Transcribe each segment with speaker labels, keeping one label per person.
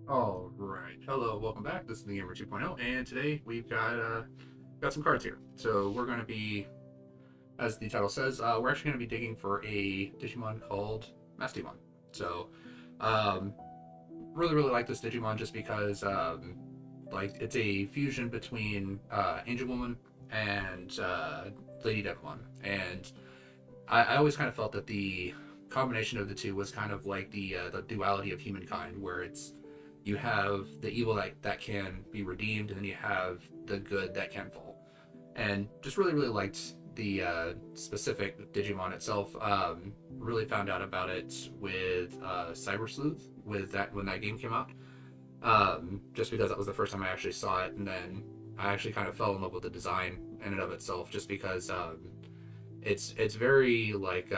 Speaker 1: All right. Hello, welcome back. This is the Gamer 2.0, and today we've got some cards here. So we're going to be, as the title says, we're actually going to be digging for a Digimon called Mastemon. So, um, really like this Digimon just because, like, it's a fusion between Angel Woman and Lady Devon. And I always kind of felt that the combination of the two was kind of like the duality of humankind, where it's you have the evil that can be redeemed, and then you have the good that can fall. And just really liked the specific Digimon itself. Really found out about it with Cyber Sleuth with that when that game came out. Just because that was the first time I actually saw it, and then I actually kind of fell in love with the design in and of itself, just because it's very like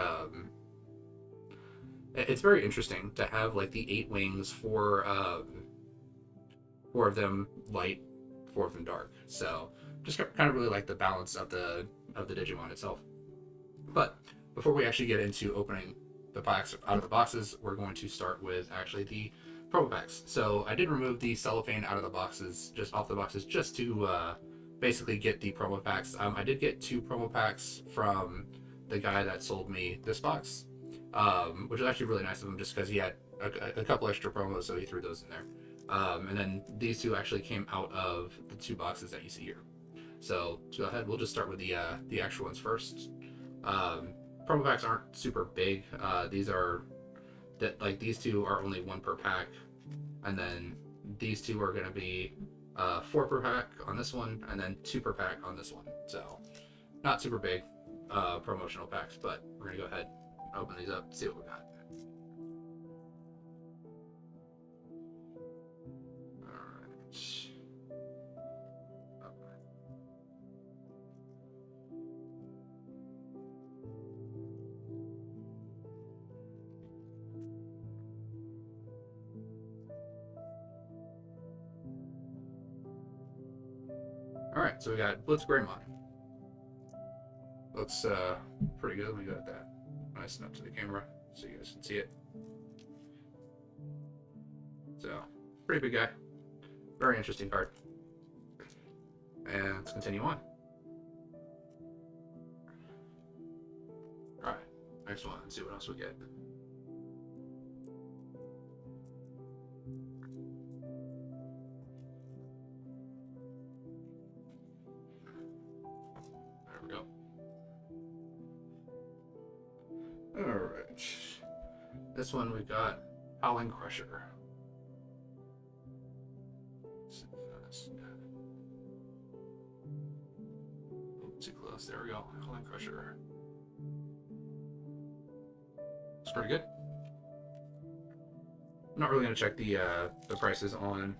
Speaker 1: it's very interesting to have like the 8 wings, four of them light, 4 of them dark. So just kind of really like the balance of the Digimon itself. But before we actually get into opening the packs out of the boxes, we're going to start with actually the promo packs. So I did remove the cellophane out of the boxes, just off the boxes, just to basically get the promo packs. I did get 2 promo packs from the guy that sold me this box, which is actually really nice of him, just because he had a couple extra promos, so he threw those in there. And then these 2 actually came out of the 2 boxes that you see here. So go ahead, we'll just start with the actual ones first. Promo packs aren't super big. These are that like these 2 are only 1 per pack, and then these 2 are going to be 4 per pack on this one, and then 2 per pack on this one. So not super big promotional packs, but we're going to go ahead and open these up, see what we got. Alright, so we got Blitz Greymon. Looks pretty good. Let me get that nice enough to the camera so you guys can see it. So, pretty big guy. Very interesting card. And let's continue on. Alright, next one. Let's see what else we get. There we go. Alright. This one we got Howling Crusher. Too close. There we go. Howling Crusher. It's pretty good. I'm not really going to check the prices on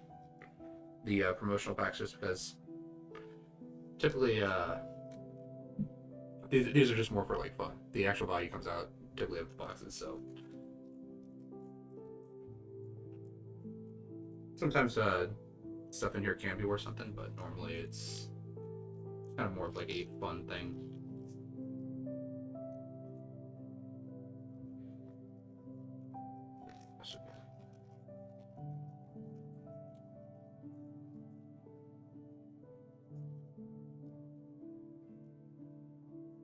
Speaker 1: the promotional packs, just because typically these are just more for like fun. The actual value comes out typically of the boxes, so sometimes stuff in here can be worth something, but normally it's kind of more of like a fun thing.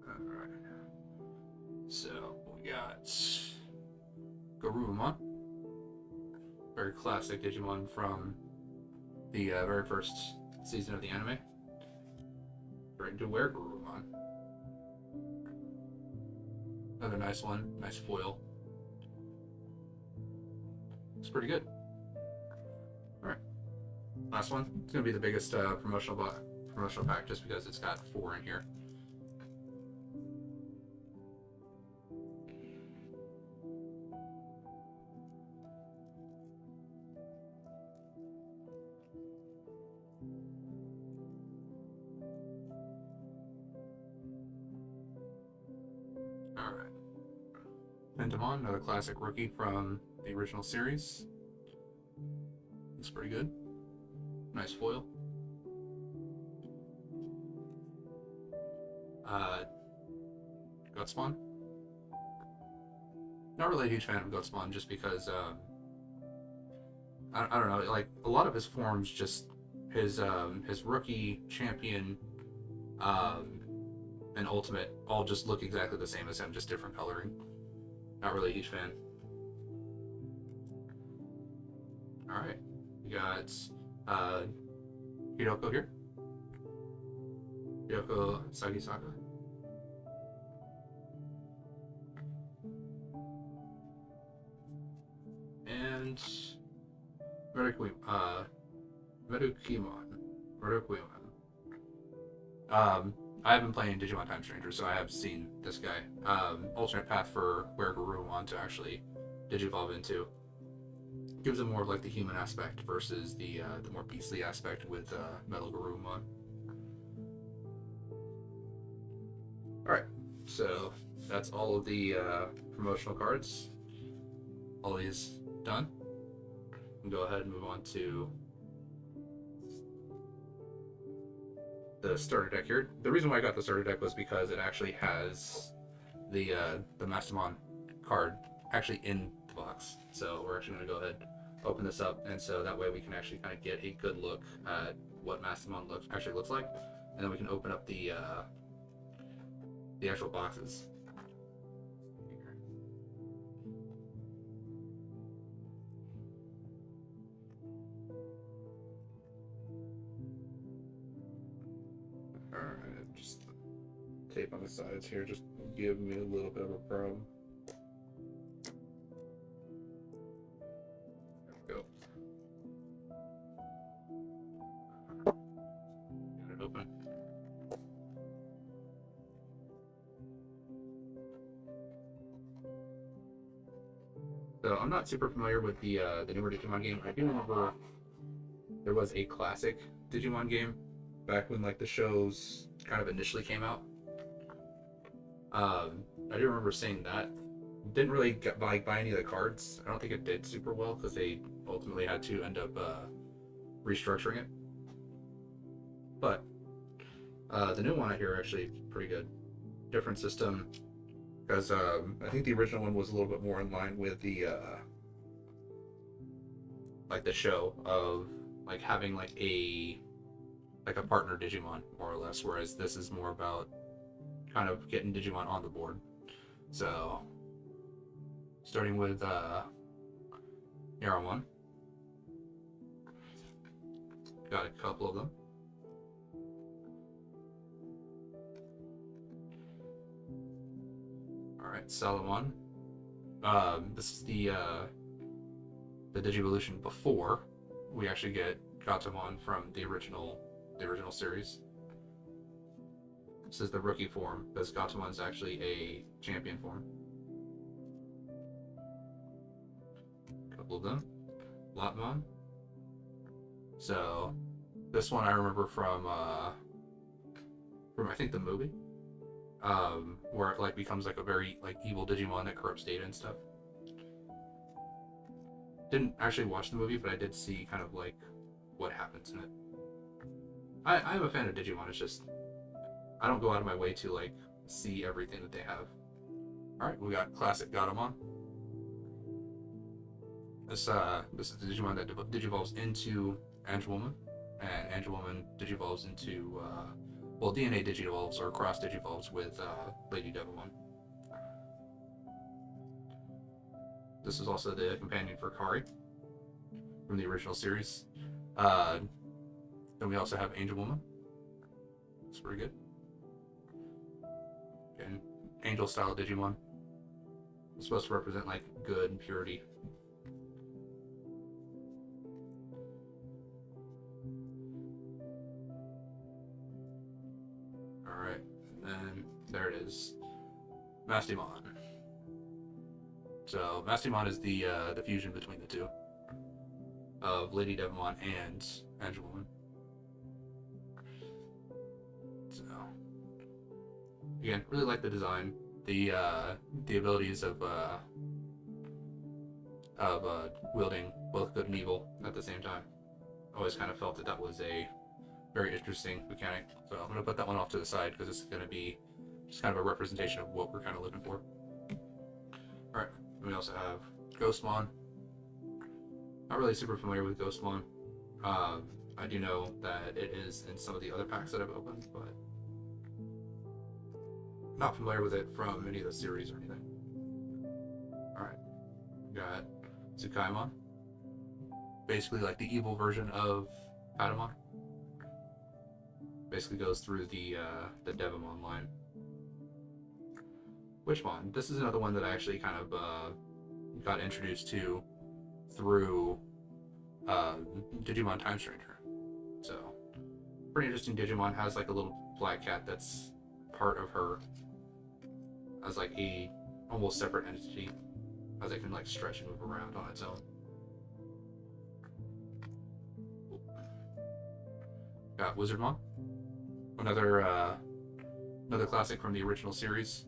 Speaker 1: Alright. So we got Garurumon. Very classic Digimon from the very first season of the anime. Right into Where Garurumon. Another nice one, nice foil. It's pretty good. Alright. Last one. It's gonna be the biggest promotional pack, just because it's got 4 in here. Alright. Mastemon, another classic rookie from the original series. Looks pretty good. Nice foil. Gutspawn. Not really a huge fan of Gutspawn, just because I don't know, like a lot of his forms, just his rookie, champion, and ultimate all just look exactly the same as him, just different coloring. Not really a huge fan. Alright, we got Hidoko here. Ryoko Sagisaka. And Medukimon. I have been playing Digimon Time Stranger, so I have seen this guy. Alternate path for where Garurumon to actually digivolve into. Gives him more of like the human aspect versus the more beastly aspect with Metal Garurumon. Alright, so that's all of the promotional cards. All these done. And go ahead and move on to the starter deck here. The reason why I got the starter deck was because it actually has the Mastemon card actually in the box. So we're actually going to go ahead, open this up, and so that way we can actually kind of get a good look at what Mastemon actually looks like, and then we can open up the actual boxes. Alright, just tape on the sides here, just give me a little bit of a problem. There we go. Get it open. So I'm not super familiar with the newer Digimon game. I do remember there was a classic Digimon game back when like the shows kind of initially came out. I do remember seeing that. Didn't really buy any of the cards. I don't think it did super well because they ultimately had to end up restructuring it. But the new one I hear actually pretty good. Different system, because I think the original one was a little bit more in line with the like the show of like having like a partner Digimon more or less, whereas this is more about kind of getting Digimon on the board. So starting with Yaramon, got a couple of them. Alright, Salamon. This is the Digivolution before we actually get Gatomon from the original series. This is the rookie form, because Gatomon is actually a champion form. A couple of them. Lotmon. So this one I remember from I think the movie. Where it like becomes like a very like evil Digimon that corrupts data and stuff. Didn't actually watch the movie, but I did see kind of like what happens in it. I'm a fan of Digimon. It's just I don't go out of my way to like see everything that they have. All right, we got classic Gatomon. This is the Digimon that digivolves into Angelwoman, and Angelwoman digivolves into well, DNA digivolves or cross digivolves with Lady Devimon. This is also the companion for Kari from the original series. Then we also have Angelwoman. That's pretty good. Again, angel style Digimon. It's supposed to represent like good and purity. Alright, and then there it is. Mastemon. So Mastemon is the fusion between the two of Lady Devimon and Angelwoman. So again, really like the design, the abilities of wielding both good and evil at the same time. Always kind of felt that was a very interesting mechanic. So I'm gonna put that one off to the side because it's gonna be just kind of a representation of what we're kind of looking for. All right. We also have Ghostmon. Not really super familiar with Ghostmon. I do know that it is in some of the other packs that I've opened, but not familiar with it from any of the series or anything. Alright. We got Tsukaimon. Basically like the evil version of Patamon. Basically goes through the Devimon line. Witchmon. This is another one that I actually kind of got introduced to through Digimon Time Stranger. So, pretty interesting. Digimon has like a little black cat that's part of her as like a almost separate entity, as it can like stretch and move around on its own. Got Wizardmon, another classic from the original series.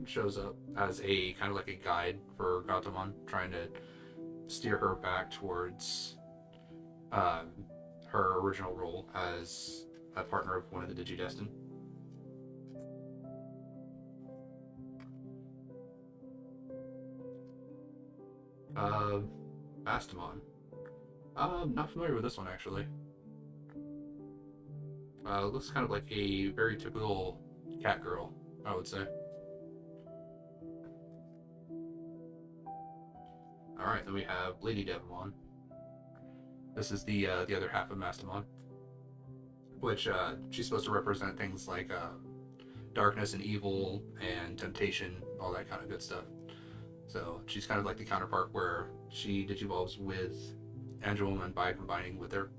Speaker 1: Shows up as a kind of like a guide for Gatomon, trying to steer her back towards her original role as a partner of one of the Digidestined. Mastemon. Not familiar with this one actually. Looks kind of like a very typical cat girl, I would say. Alright, then we have Lady Devimon. This is the other half of Mastemon, which she's supposed to represent things like darkness and evil and temptation, all that kind of good stuff. So she's kind of like the counterpart where she digivolves with Angelwoman by combining with her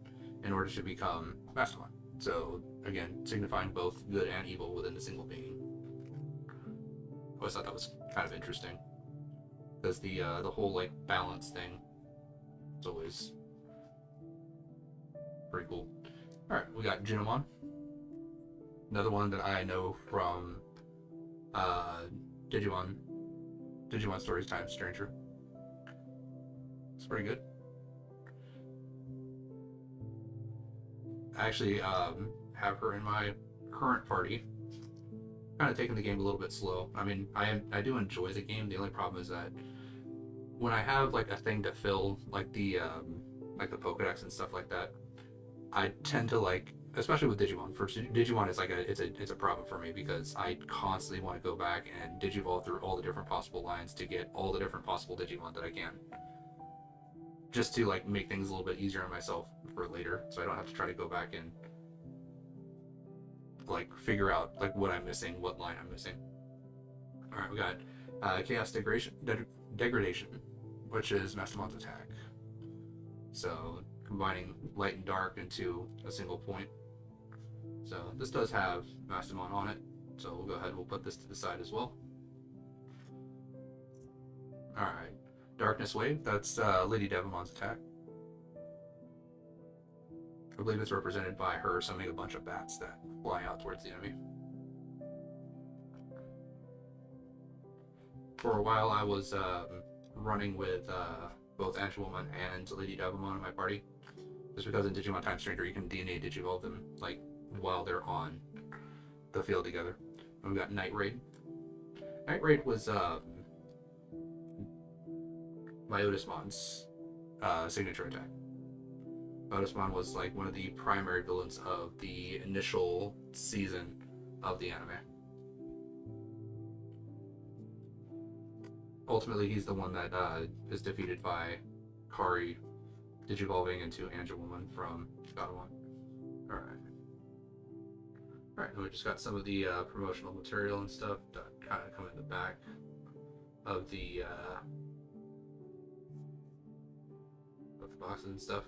Speaker 1: in order to become Mastemon. So again, signifying both good and evil within a single being. I always thought that was kind of interesting, because the whole like balance thing is always pretty cool. All right, we got Junimon, another one that I know from Digimon Stories Time Stranger. It's pretty good. I actually have her in my current party. Kind of taking the game a little bit slow. I mean, I do enjoy the game. The only problem is that when I have like a thing to fill, like the Pokédex and stuff like that, I tend to like, especially with Digimon. For Digimon, it's a problem for me because I constantly want to go back and digivolve through all the different possible lines to get all the different possible Digimon that I can, just to like make things a little bit easier on myself for later, so I don't have to try to go back and like figure out like what I'm missing, what line I'm missing. All right, we got Chaos Degradation, which is Mastemon's attack. So combining light and dark into a single point. So this does have Mastemon on it, so we'll go ahead and we'll put this to the side as well. Alright, Darkness Wave, that's Lady Devimon's attack. I believe it's represented by her summoning a bunch of bats that fly out towards the enemy. For a while I was running with both Angelwoman and Lady Devimon in my party, just because in Digimon Time Stranger you can DNA digivolve them like while they're on the field together. And we got Night Raid. Night Raid was Myotismon's signature attack. Mastemon was like one of the primary villains of the initial season of the anime. Ultimately, he's the one that is defeated by Kari digivolving into Angelwoman from Gatomon. Alright. Alright, and we just got some of the promotional material and stuff that kind of come in the back of the boxes and stuff.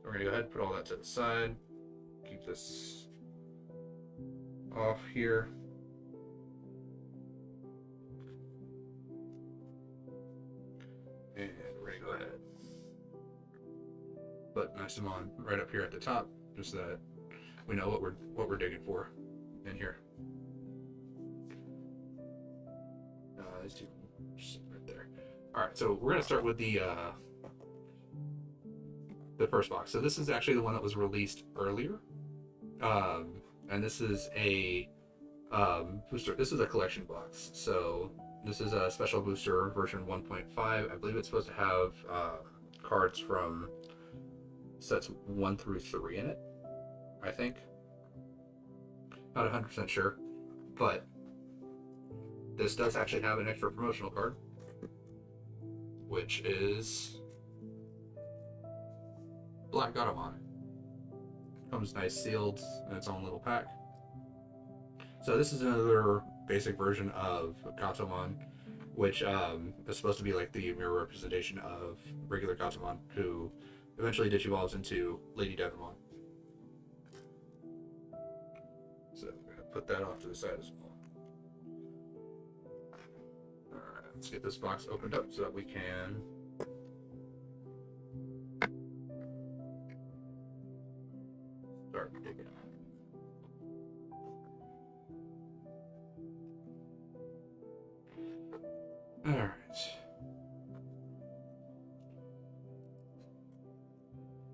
Speaker 1: We're gonna go ahead and put all that to the side. Keep this off here. And we're gonna go ahead. Put Mastemon right up here at the top, just so that we know what we're digging for in here. These two right there. All right, so we're gonna start with the first box. So this is actually the one that was released earlier, and this is a booster. This is a collection box. So this is a special booster version 1.5. I believe it's supposed to have cards from sets 1 through 3 in it, I think. Not 100% sure, but this does actually have an extra promotional card, which is Black Gatomon. Comes nice sealed in its own little pack. So this is another basic version of Gatomon, which is supposed to be like the mirror representation of regular Gatomon, who eventually digivolves into Lady Devimon. So we're gonna put that off to the side as well. Alright, let's get this box opened up so that we can start digging. Alright.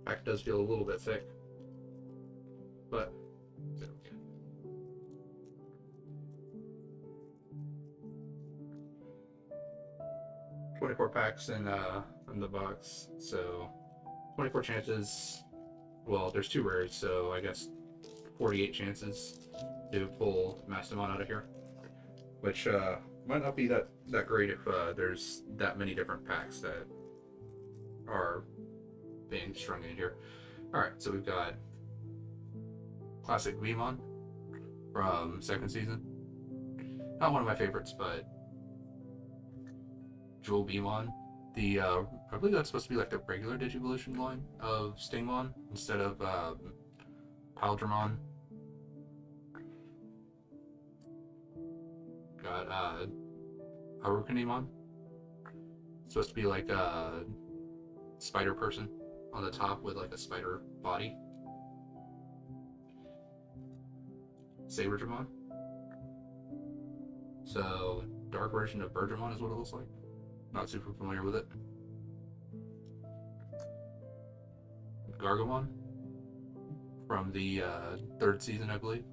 Speaker 1: Pack does feel a little bit thick, but it's okay. 24 packs in the box, so 24 chances. Well, there's 2 rares, so I guess 48 chances to pull Mastemon out of here, which might not be that great if there's that many different packs that are being strung in here. Alright, so we've got Classic Vmon from 2nd season. Not one of my favorites, but Jewel Vmon. The I believe that's supposed to be like the regular Digivolution line of Stingmon instead of Paldramon. Got Arukanimon. Supposed to be like a spider person on the top with like a spider body. Saberdramon. So dark version of Birdramon is what it looks like. Not super familiar with it. Gargomon from the 3rd season, I believe.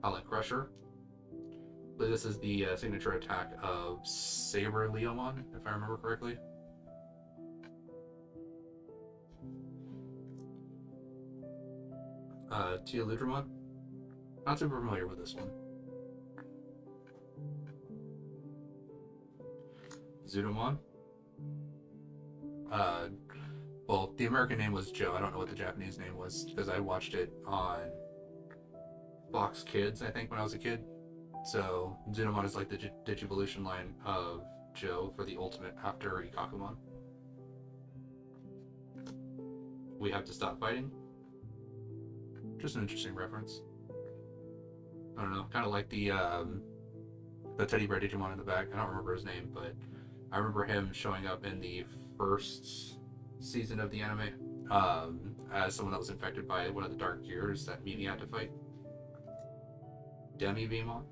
Speaker 1: Howling Crusher. I believe this is the signature attack of Saber Leomon, if I remember correctly. Teoludramon. Not super familiar with this one. Zudomon. Well, the American name was Joe. I don't know what the Japanese name was because I watched it on Fox Kids, I think, when I was a kid. So Zudomon is like the Digivolution line of Joe for the ultimate after Ikakumon. We have to stop fighting. Just an interesting reference. I don't know, kind of like the teddy bear Digimon in the back. I don't remember his name, but I remember him showing up in the 1st season of the anime as someone that was infected by one of the dark gears that Mimi had to fight. Demi Vmon.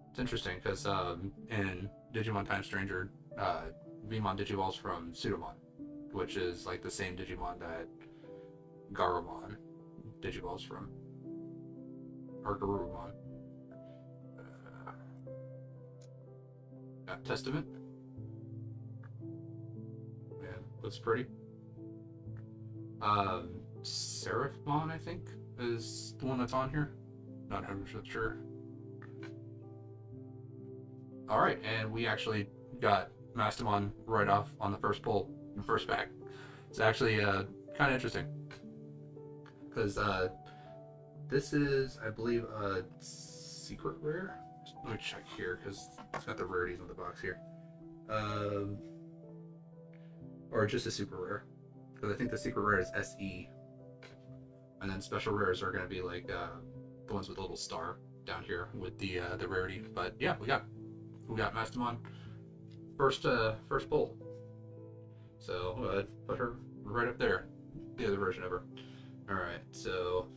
Speaker 1: It's interesting because in Digimon Time Stranger, Vmon digivolves from Pseudomon, which is like the same Digimon that Garurumon digivolves from. Or Garurumon. Testament. Yeah, looks pretty. Seraphmon, I think, is the one that's on here. Not 100% sure. Alright, and we actually got Mastemon right off on the first pull, the first pack. It's actually kind of interesting. Because this is, I believe, a secret rare. Let me check here because it's got the rarities on the box here. Or just a super rare. Because I think the secret rare is SE. And then special rares are going to be like the ones with a little star down here with the rarity. But yeah, we got Mastemon first pull. So put her right up there, the other version of her. All right, so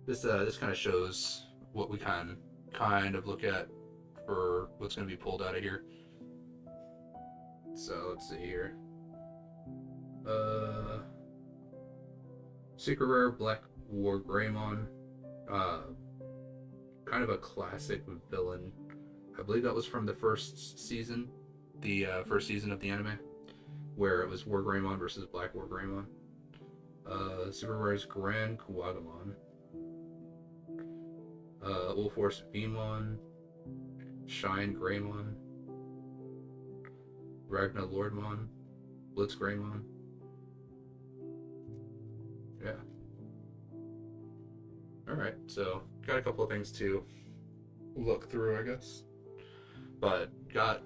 Speaker 1: this kind of shows what we kind of look at for what's going to be pulled out of here. So let's see here. Secret rare Black War Greymon. Kind of a classic villain. I believe that was from the 1st season, the 1st season of the anime, where it was War Greymon versus Black War Greymon. Super rare is Grand Kuwagamon. Ulforce Vmon. Shine Greymon. Ragna Lordmon, Blitzgraymon. Yeah. Alright, so got a couple of things to look through, I guess. But got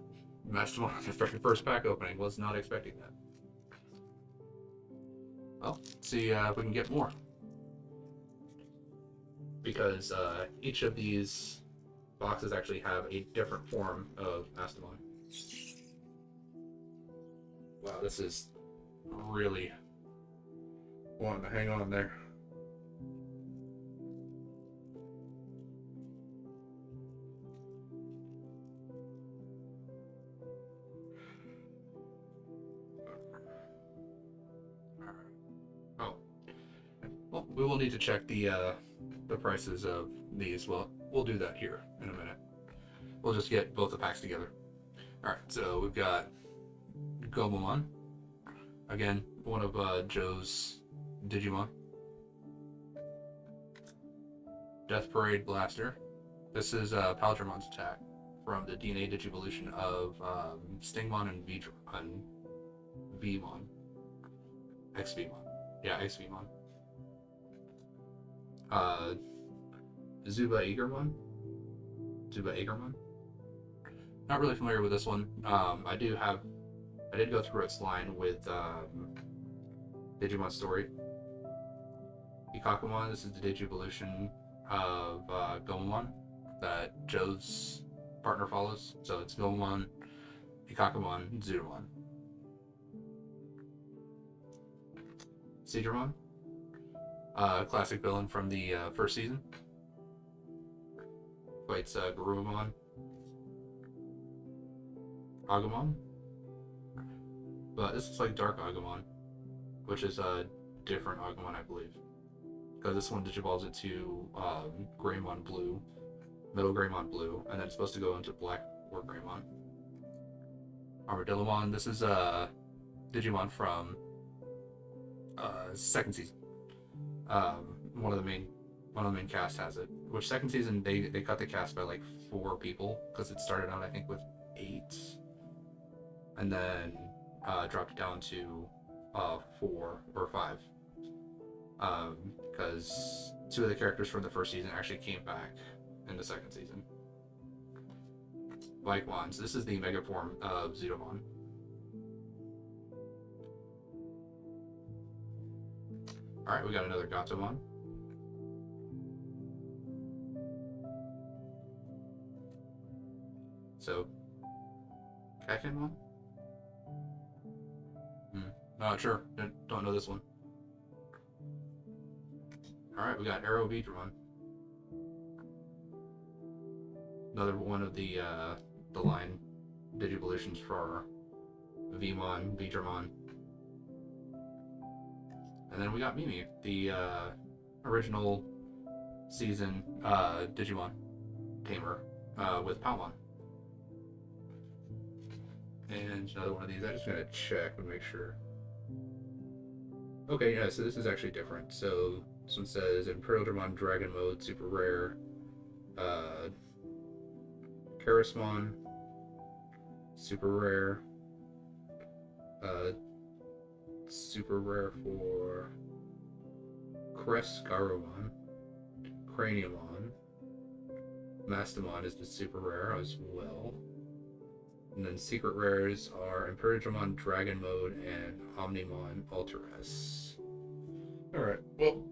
Speaker 1: Mastemon on the first pack opening. Was not expecting that. Well, see if we can get more. Because each of these boxes actually have a different form of Mastemon. Wow, this is really wanting to hang on there. Oh, well, we will need to check the prices of these. Well, we'll do that here in a minute. We'll just get both the packs together. All right, so we've got Gomamon. Again, one of Joe's Digimon. Death Parade Blaster. This is Paldramon's attack from the DNA Digivolution of Stingmon and Vmon. XVmon. Yeah, XVmon. Zuba Eagermon. Not really familiar with this one. I did go through its line with Digimon Story. Ikakumon, this is the Digivolution of Gomamon that Joe's partner follows. So it's Gomamon, Ikakumon, Zudomon. Seadramon, classic villain from the first season. Fights Garurumon. Agumon. But this is like Dark Agumon, which is a different Agumon, I believe. Because this one digivolves into Greymon Blue, Middle Greymon Blue, and then it's supposed to go into Black or Greymon. Armadillomon, this is a Digimon from second season. One of the main cast has it. Which second season they cut the cast by like 4 people because it started out I think with 8, and then dropped it down to 4 or 5. Because 2 of the characters from the first season actually came back in the second season. Vikemons, this is the mega form of Zudomon. Alright, we got another Gatomon. So, Kakenmon? Not sure. Don't know this one. Alright, we got Arrow Vidramon. Another one of the line Digivolutions for Vmon, Vidramon. And then we got Mimi, the original season Digimon tamer with Palmon. And another one of these. I'm just gonna check and make sure. Okay, yeah, so this is actually different. So this one says Imperial Dramon Dragon Mode, super rare. Charismon, super rare. Super rare for Crescaromon. Craniumon. Mastemon is the super rare as well. And then secret rares are Imperial Dragon Mode and Omnimon Alter S. Alright, well,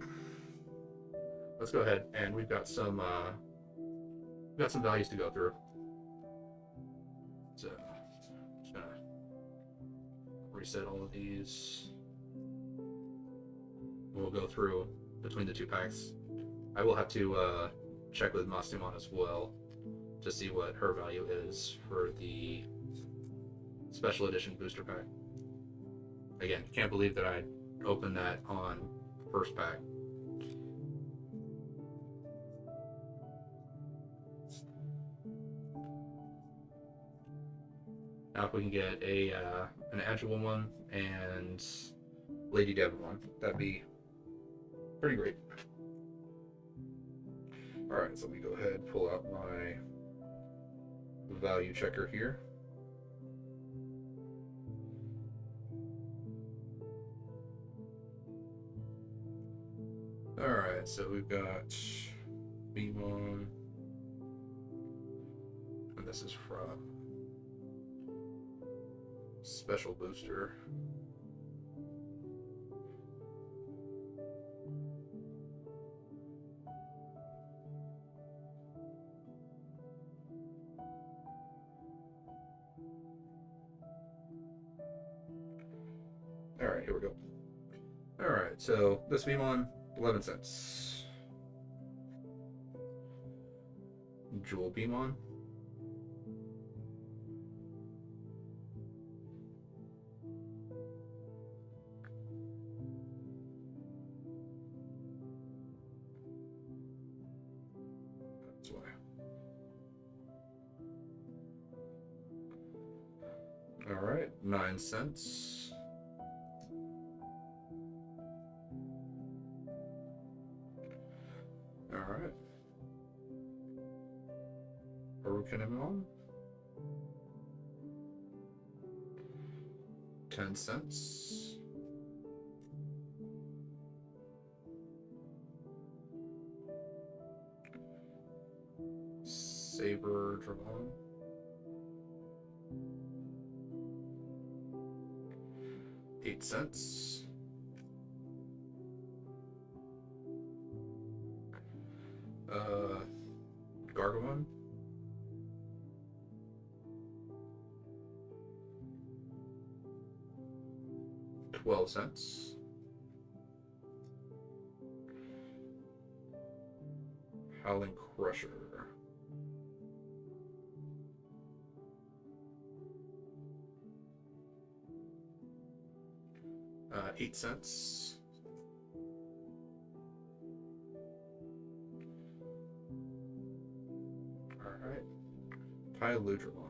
Speaker 1: let's go ahead and we've got some values to go through. So just gonna reset all of these. We'll go through between the 2 packs. I will have to check with Mastemon as well to see what her value is for the special edition booster pack. Again, can't believe that I opened that on first pack. Now if we can get an Agile one and Lady Devon, that'd be pretty great. Alright, so let me go ahead and pull out my value checker here. Alright, so we've got Digimon. And this is from Special Booster. Alright, here we go. Alright, so this Digimon, 11 cents. Jewel Beamon. That's why. Alright, 9 cents. Alright. Harukanemon. 10 cents. Saber Dramon. 8 cents. Gargamon. 12 cents. Howling Crusher. 8 cents. Alright. Pyaludramon.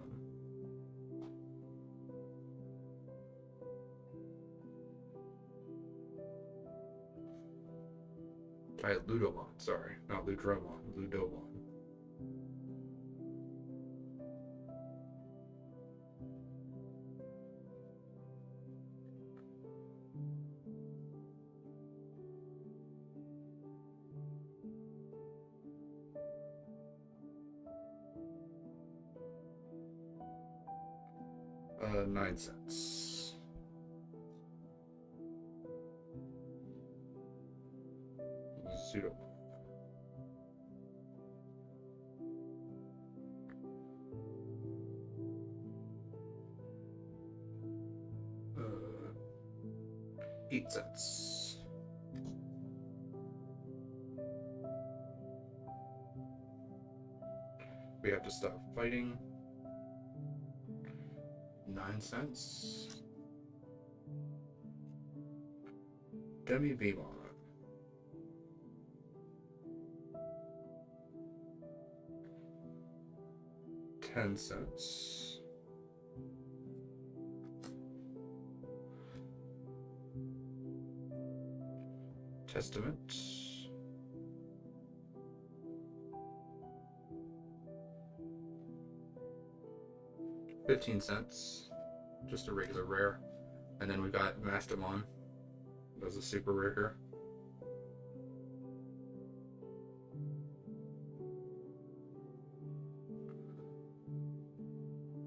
Speaker 1: 'Ludomon, sorry. Not Ludromon. Ludomon. 9 cents. Pseudo. 8 cents. We have to stop fighting. 9 cents. Demi Vemon. 10 cents. Testament. 15 cents. Just a regular rare. And then we got Mastemon. That's a super rare.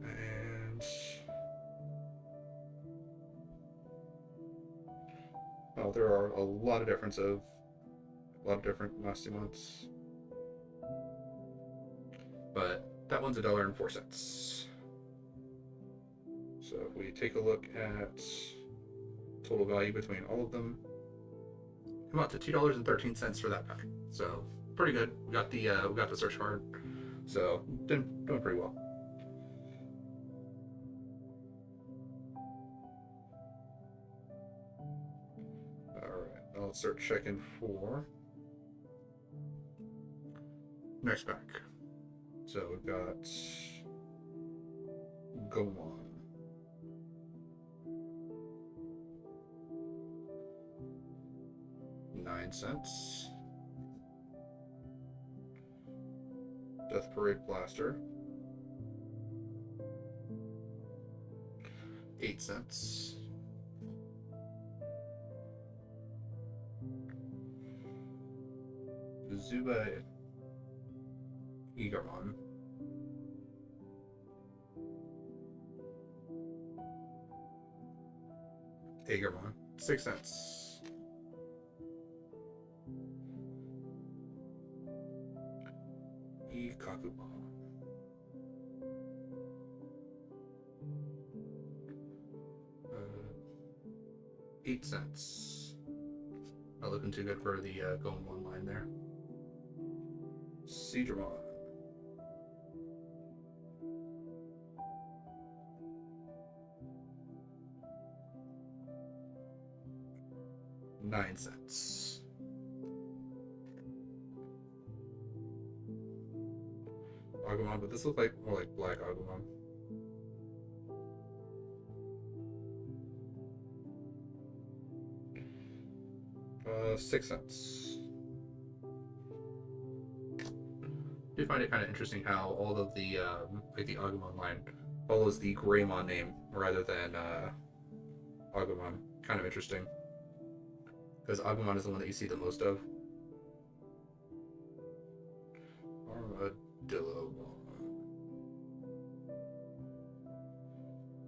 Speaker 1: And oh, there are a lot of different Mastemons. But that one's $1.04. So if we take a look at total value between all of them, come out to $2.13 for that pack. So pretty good. We got the search card, so doing pretty well. All right, now let's start checking for next pack. So we've got Gomon. 9 cents. Death Parade Blaster. 8 cents. Zuba Egarmon. Agarmon. 6 cents. Ikakubon. 8 cents. Not looking too good for the going one line there. Seedramon. 9 cents. Agumon, but this looks like more like black Agumon. 6 cents. I do find it kind of interesting how all of the like the Agumon line follows the Greymon name rather than Agumon. Kind of interesting because Agumon is the one that you see the most of. Armadillo.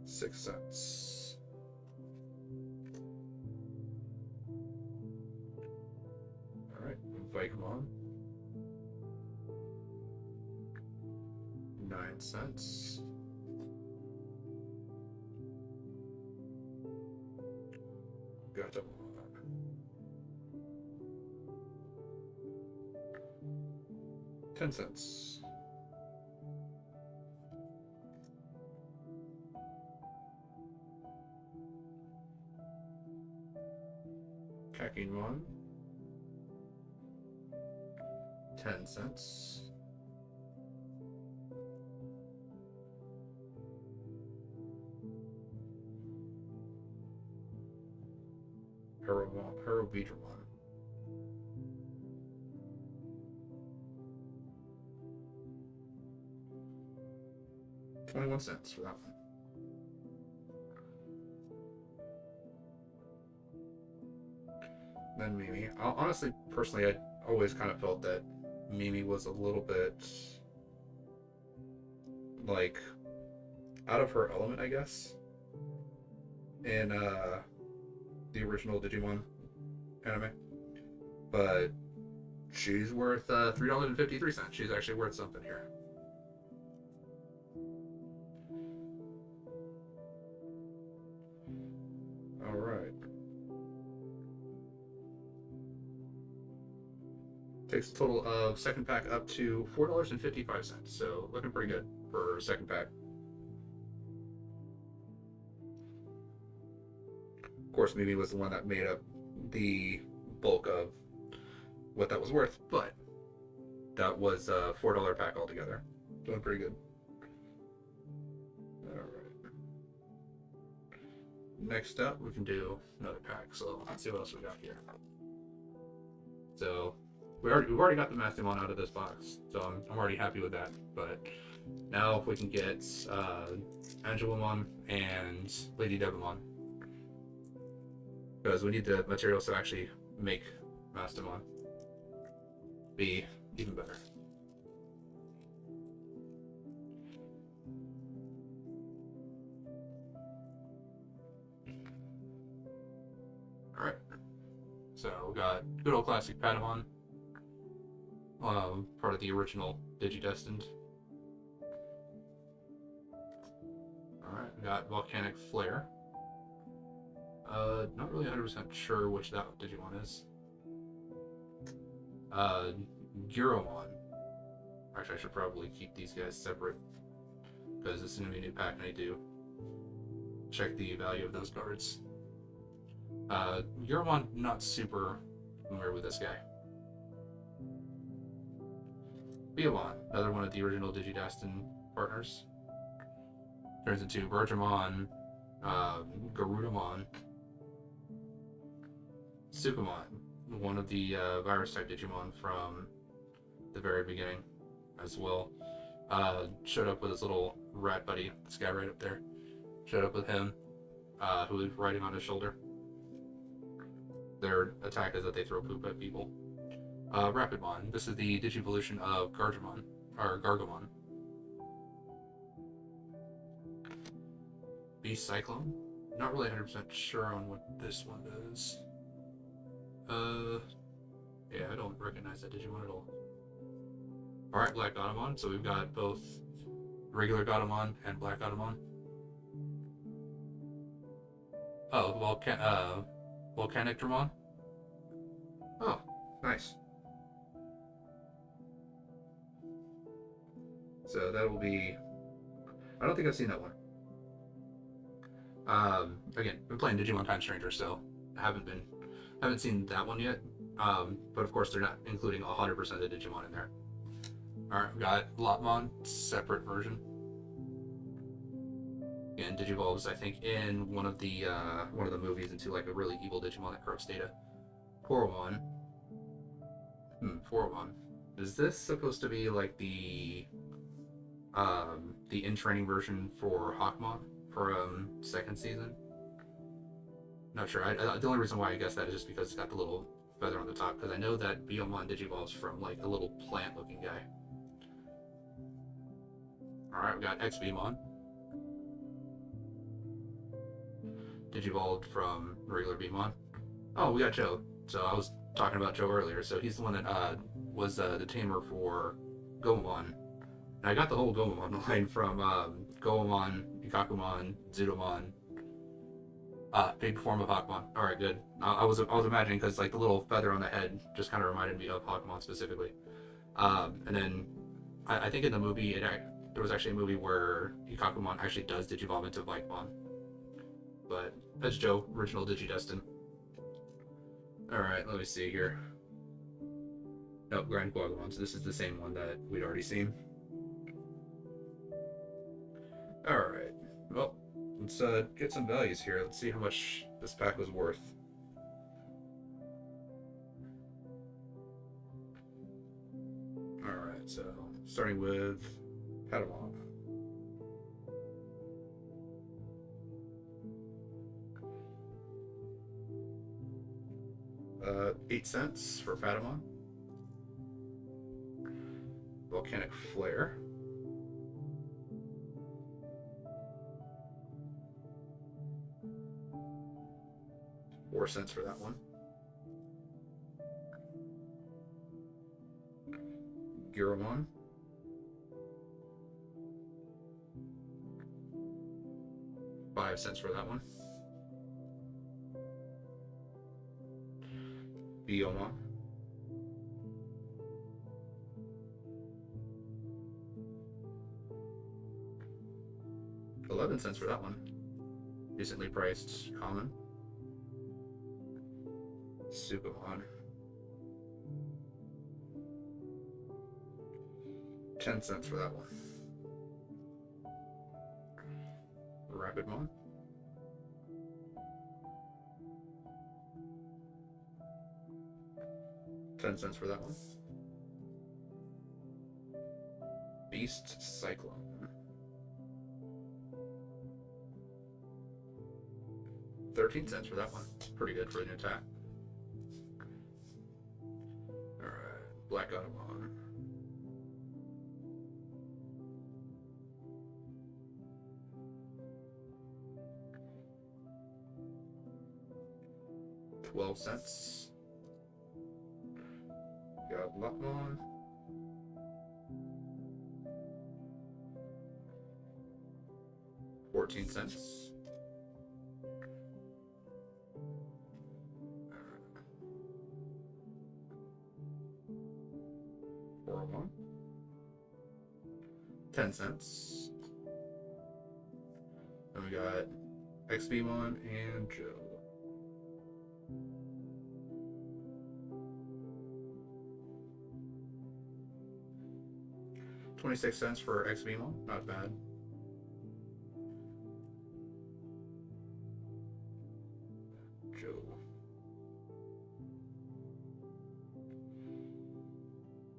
Speaker 1: 6 cents. Alright, Vikemon. 9 cents. Gatomon. 10 cents. Kakimon. 10 cents. Herovidramon. 21 cents for that one. Then Mimi. Honestly, personally, I always kind of felt that Mimi was a little bit like out of her element, I guess, in the original Digimon anime. But she's worth $3.53. She's actually worth something here. All right. Takes a total of second pack up to $4.55. So looking pretty good for second pack. Of course, Mimi was the one that made up the bulk of what that was worth, but that was a $4 pack altogether. Doing pretty good. All right. Next up, we can do another pack. So let's see what else we got here. So we've already got the Mastemon out of this box, so I'm already happy with that. But now if we can get Angelomon and Lady Devamon, because we need the materials to actually make Mastemon be even better. Alright, so we got good old classic Patamon, part of the original Digidestined. Alright, we got Volcanic Flare. Not really 100% sure which that Digimon is. Guromon. Actually, I should probably keep these guys separate because this is going to be a new pack and I do check the value of those cards. Guromon, not super familiar with this guy. Biomon, another one of the original Digidestined partners. Turns into Bergamon, Garudamon, Supamon, one of the virus type Digimon from the very beginning as well. Showed up with his little rat buddy, this guy right up there. Showed up with him, who was riding on his shoulder. Their attack is that they throw poop at people. Rapidmon. This is the Digivolution of Gargimon, or Gargomon. Beast Cyclone. Not really 100% sure on what this one does. Yeah, I don't recognize that Digimon at all. Alright, Black Gatomon. So we've got both regular Gatomon and Black Gatomon. Oh, Volcanic Dramon. Oh, nice. So that will be... I don't think I've seen that one. Again, been playing Digimon Time Stranger, so haven't seen that one yet. But of course they're not including 100% of the Digimon in there. Alright, we've got Lotmon, separate version. And Digivolves, I think, in one of the movies into like a really evil Digimon that corrupts data. Poromon. Poromon. Is this supposed to be like the in-training version for Hawkmon for second season? Not sure. The only reason why I guess that is just because it's got the little feather on the top, because I know that Biomon digivolves from like a little plant-looking guy. Alright, we got XBmon. Digivolved from regular Bmon. Oh, we got Joe. So I was talking about Joe earlier. So he's the one that was the tamer for Gomamon. And I got the whole Gomamon line from Goemon, Ikakumon, Zudomon, big form of Hawkmon. Alright, good. I was imagining, because like the little feather on the head just kind of reminded me of Hawkmon specifically. And then I think in the movie, there was actually a movie where Ikakumon actually does digivolve into Vikemon. But that's Joe, original Digidestin. Alright, let me see here. Nope, Grand Guagumon, so this is the same one that we'd already seen. Alright, well, let's get some values here. Let's see how much this pack was worth. Alright, so starting with Patamon. 8 cents for Patamon. Volcanic Flare. $4 for that one. Giromon. $5 for that one. Biomon. $11 for that one. Decently priced common. Sukamon. 10 cents for that one. Rapidmon. $10 for that one. Beast Cyclone. $13 for that one. Pretty good for a new attack. Alright, Black Gatomon. $12. Got Lotmon. $14. Hormone. 10 cents. Then we got XBmon and Joe. $26 for XBmon, not bad. Joe.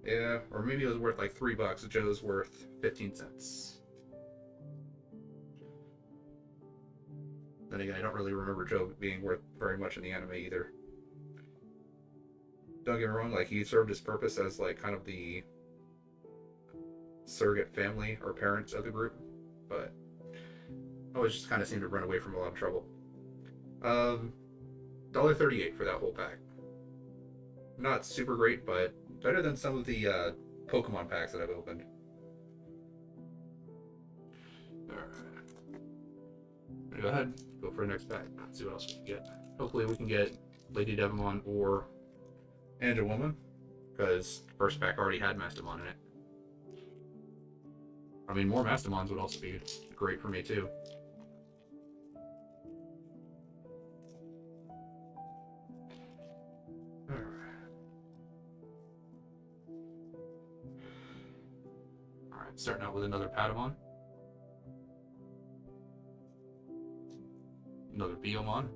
Speaker 1: Yeah, or maybe it was worth like $3. Joe's worth 15 cents. Then again, I don't really remember Joe being worth very much in the anime either. Don't get me wrong, like he served his purpose as like kind of the surrogate family or parents of the group, but always just kind of seemed to run away from a lot of trouble. $1.38 for that whole pack. Not super great, but better than some of the Pokemon packs that I've opened. Alright. Go ahead, go for the next pack. Let's see what else we can get. Hopefully we can get Lady Devimon or Woman, because first pack already had Mastemon in it. I mean, more Mastemons would also be great for me too. Alright, starting out with another Patamon. Another Biomon.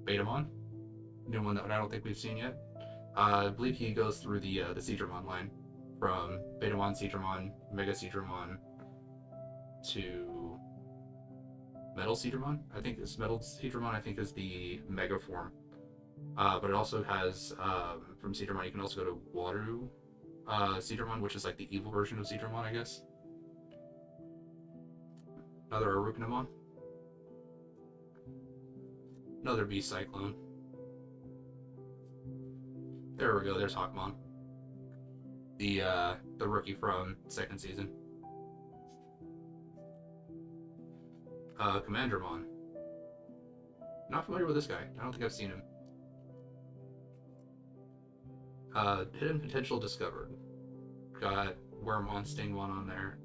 Speaker 1: Betamon. New one that I don't think we've seen yet. I believe he goes through the Seadramon line. From Betamon, Seadramon, Mega Seadramon to Metal Seadramon. I think this Metal Seadramon is the Mega form. But it also has, from Seadramon, you can also go to Wateru Seadramon, which is like the evil version of Seadramon, I guess. Another Arukunamon. Another Beast Cyclone. There we go, there's Hawkmon. The rookie from second season. Commandramon. Not familiar with this guy. I don't think I've seen him. Hidden Potential discovered. Got Wormmon, Stingmon on there.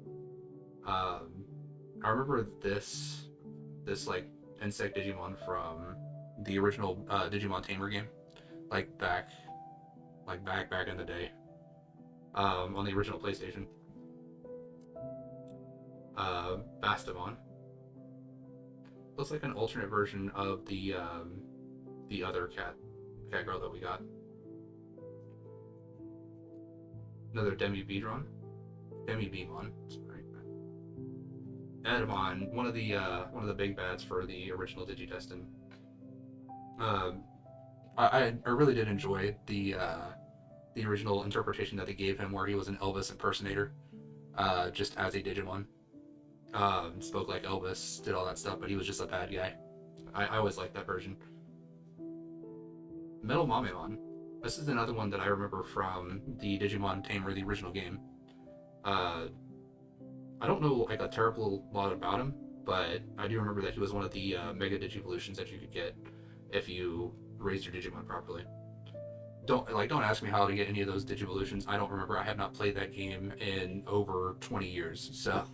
Speaker 1: I remember this like insect Digimon from the original Digimon Tamer game, like back in the day, on the original PlayStation. Mastemon. Looks like an alternate version of the other cat girl that we got. Another Demimon. Sorry. Edamon, one of the big bads for the original Digidestin. I really did enjoy the original interpretation that they gave him, where he was an Elvis impersonator, just as a Digimon. Spoke like Elvis, did all that stuff, but he was just a bad guy. I always liked that version. Metal Mamemon. This is another one that I remember from the Digimon Tamer, the original game. I don't know like a terrible lot about him, but I do remember that he was one of the Mega Digivolutions that you could get if you raised your Digimon properly. Don't ask me how to get any of those Digivolutions. I don't remember. I have not played that game in over 20 years, so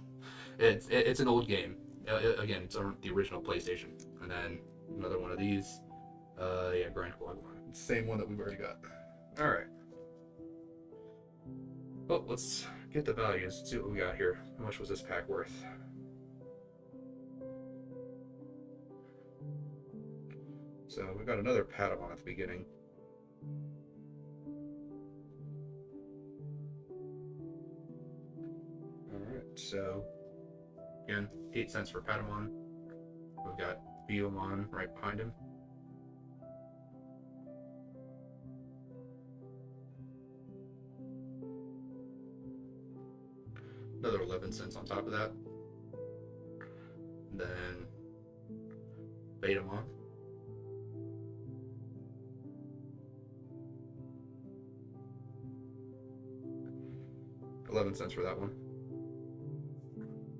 Speaker 1: it's an old game. Again, it's on the original PlayStation. And then another one of these. Yeah, Grindquad one. It's the same one that we've already got. Alright. Well, let's get the values. Let's see what we got here. How much was this pack worth? So we got another Patamon at the beginning. Alright, so again, 8 cents for Patamon. We've got Biomon right behind him. Another 11 cents on top of that. And then Betamon. $11 for that one.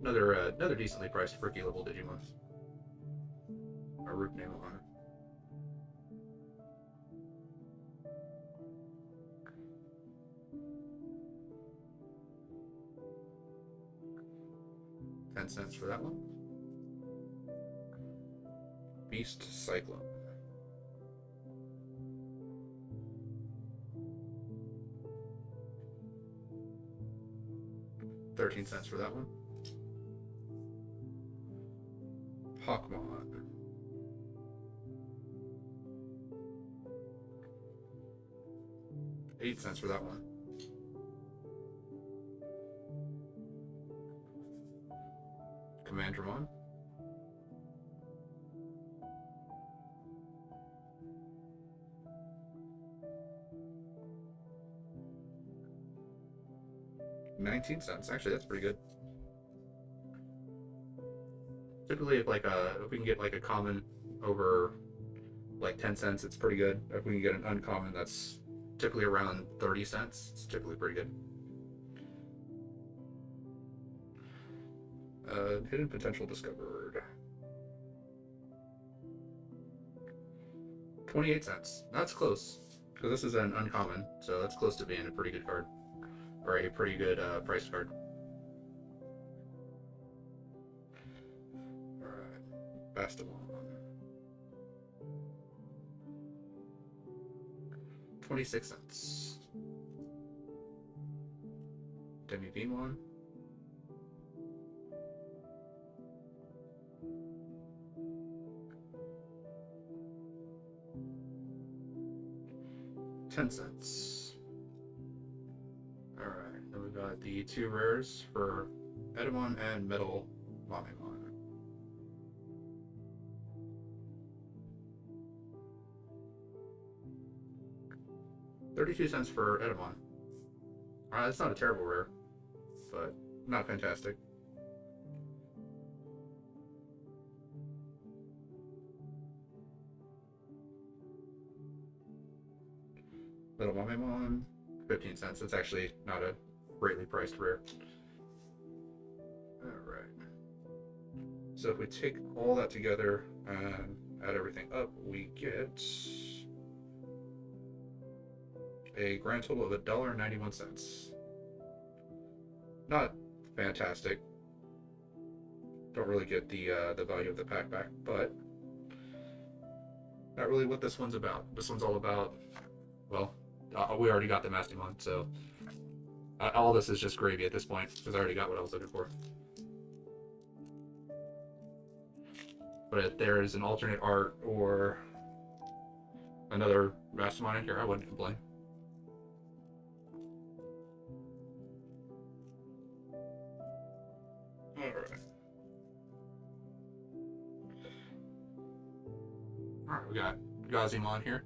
Speaker 1: Another decently priced freaky level Digimon. Arukunamon. $10 for that one. Beast Cyclone. $13 for that one. Hawkmon. $8 for that one. Commandramon. 19 cents. Actually, that's pretty good. Typically, if we can get like a common over like 10 cents, it's pretty good. If we can get an uncommon that's typically around 30 cents, it's typically pretty good. Hidden potential discovered. 28 cents. That's close. Because this is an uncommon, so that's close to being a pretty good card. Or a pretty good price card. Alright. Mastemon. 26 cents. Digimon. 10 cents. Alright, then we've got the two rares for Edamon and Metal Mamemon. $0.32 for Edamon. That's not a terrible rare, but not fantastic. Little Mamemon, 15 cents. It's actually not a greatly priced rare. Alright. So if we take all that together and add everything up, we get a grand total of $1.91. Not fantastic. Don't really get the value of the pack back, but not really what this one's about. This one's all about, well, we already got the Mastemon, so all this is just gravy at this point, because I already got what I was looking for. But if there is an alternate art or another Mastemon in here, I wouldn't complain. Alright. Alright, we got Gazimon here.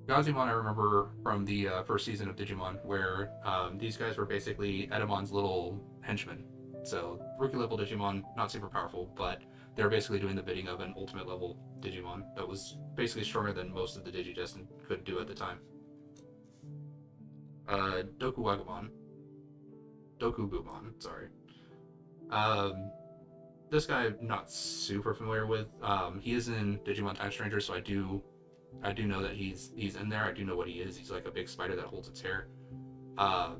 Speaker 1: Gazimon I remember from the first season of Digimon, where these guys were basically Edamon's little henchmen. So, rookie level Digimon, not super powerful, but they were basically doing the bidding of an ultimate level Digimon that was basically stronger than most of the Digidestined could do at the time. Dokugumon, sorry. This guy I'm not super familiar with. He is in Digimon Time Stranger, so I do know that he's in there. I do know what he is. He's like a big spider that holds its hair. I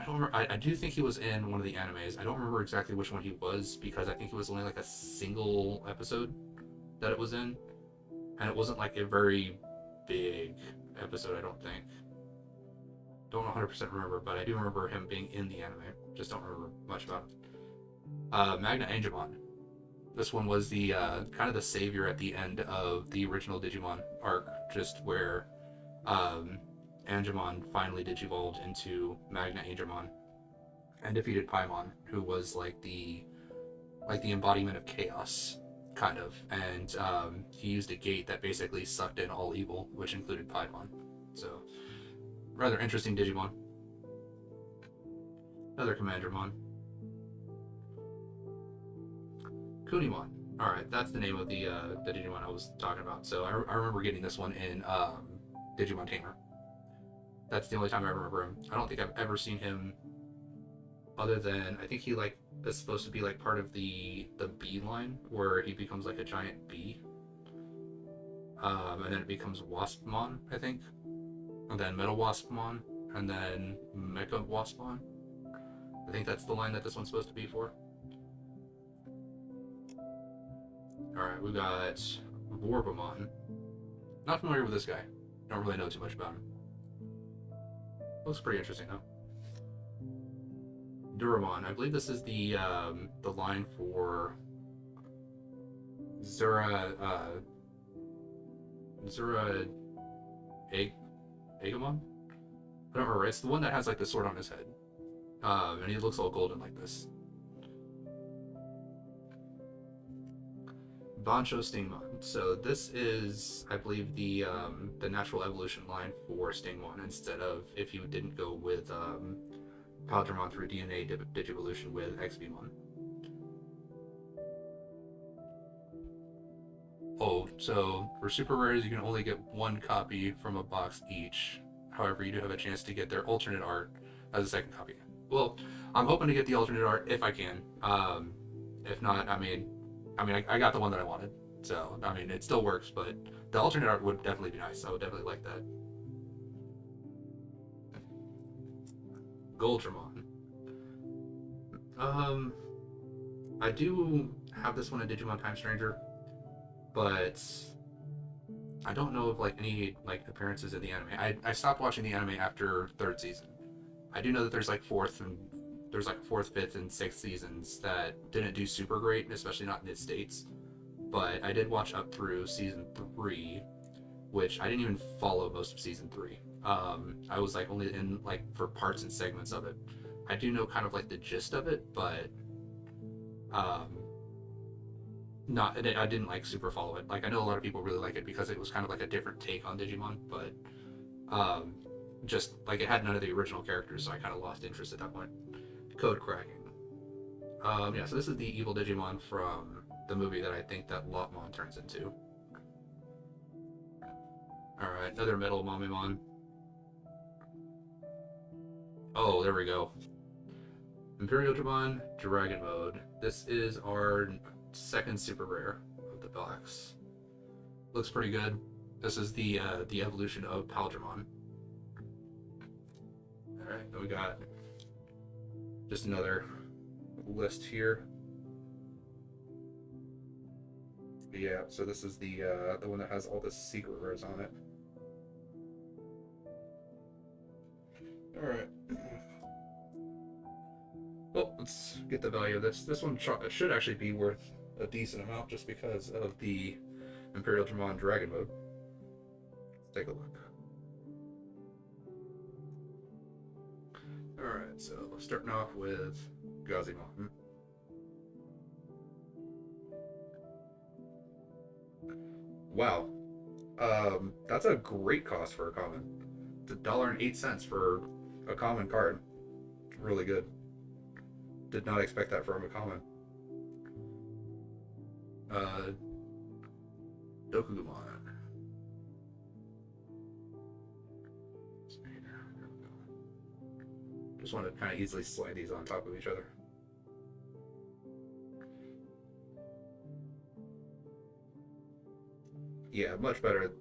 Speaker 1: don't remember. I do think he was in one of the animes. I don't remember exactly which one he was, because I think it was only like a single episode that it was in, and it wasn't like a very big episode. I don't think. Don't 100% remember, but I do remember him being in the anime. Just don't remember much about it. Magna Angemon. This one was the kind of the savior at the end of the original Digimon arc, just where Angemon finally digivolved into Magna Angemon and defeated Paimon, who was like the embodiment of chaos, kind of. And he used a gate that basically sucked in all evil, which included Paimon. So, rather interesting Digimon. Another Commandermon. Kunimon. Alright, that's the name of the Digimon I was talking about. So I remember getting this one in Digimon Tamer. That's the only time I remember him. I don't think I've ever seen him other than, I think he like is supposed to be like part of the bee line, where he becomes like a giant bee. And then it becomes Waspmon, I think. And then Metal Waspmon, and then Mecha Waspmon. I think that's the line that this one's supposed to be for. Alright, we got Vorbamon. Not familiar with this guy. Don't really know too much about him. Looks pretty interesting though. Duramon. I believe this is the line for Agamon? I don't remember. It's the one that has like the sword on his head. And he looks all golden like this. Bancho Stingmon. So this is, I believe, the natural evolution line for Stingmon, instead of if you didn't go with Paldramon through DNA Digivolution with XB1. Oh, so for super rares, you can only get one copy from a box each. However, you do have a chance to get their alternate art as a second copy. Well, I'm hoping to get the alternate art if I can. If not, I got the one that I wanted, so I mean, it still works. But the alternate art would definitely be nice. I would definitely like that. Goldramon. I do have this one in Digimon Time Stranger, but I don't know of like any like appearances in the anime. I stopped watching the anime after third season. I do know that there's like fourth, fifth, and sixth seasons that didn't do super great, especially not in the States. But I did watch up through season 3, which I didn't even follow most of season 3. I was like only in like for parts and segments of it. I do know kind of like the gist of it, but not I didn't like super follow it. Like I know a lot of people really like it because it was kind of like a different take on Digimon, but just like it had none of the original characters, so I kind of lost interest at that point. Code cracking. Yeah, so this is the evil Digimon from the movie that I think that Lotmon turns into. Alright, another Metal Mamimon. Oh, there we go. Imperial Dramon, Dragon Mode. This is our second super rare of the box. Looks pretty good. This is the evolution of Paldramon. Alright, then we got just another list here. Yeah, so this is the one that has all the secret rares on it. Alright. Well, let's get the value of this. This one should actually be worth a decent amount just because of the Imperial Dramon Dragon Mode. Let's take a look. Alright, so starting off with Gazimon. Wow. That's a great cost for a common. It's $1.08 for a common card. Really good. Did not expect that from a common. Dokugumon. Just want to kind of easily slide these on top of each other. Yeah, much better.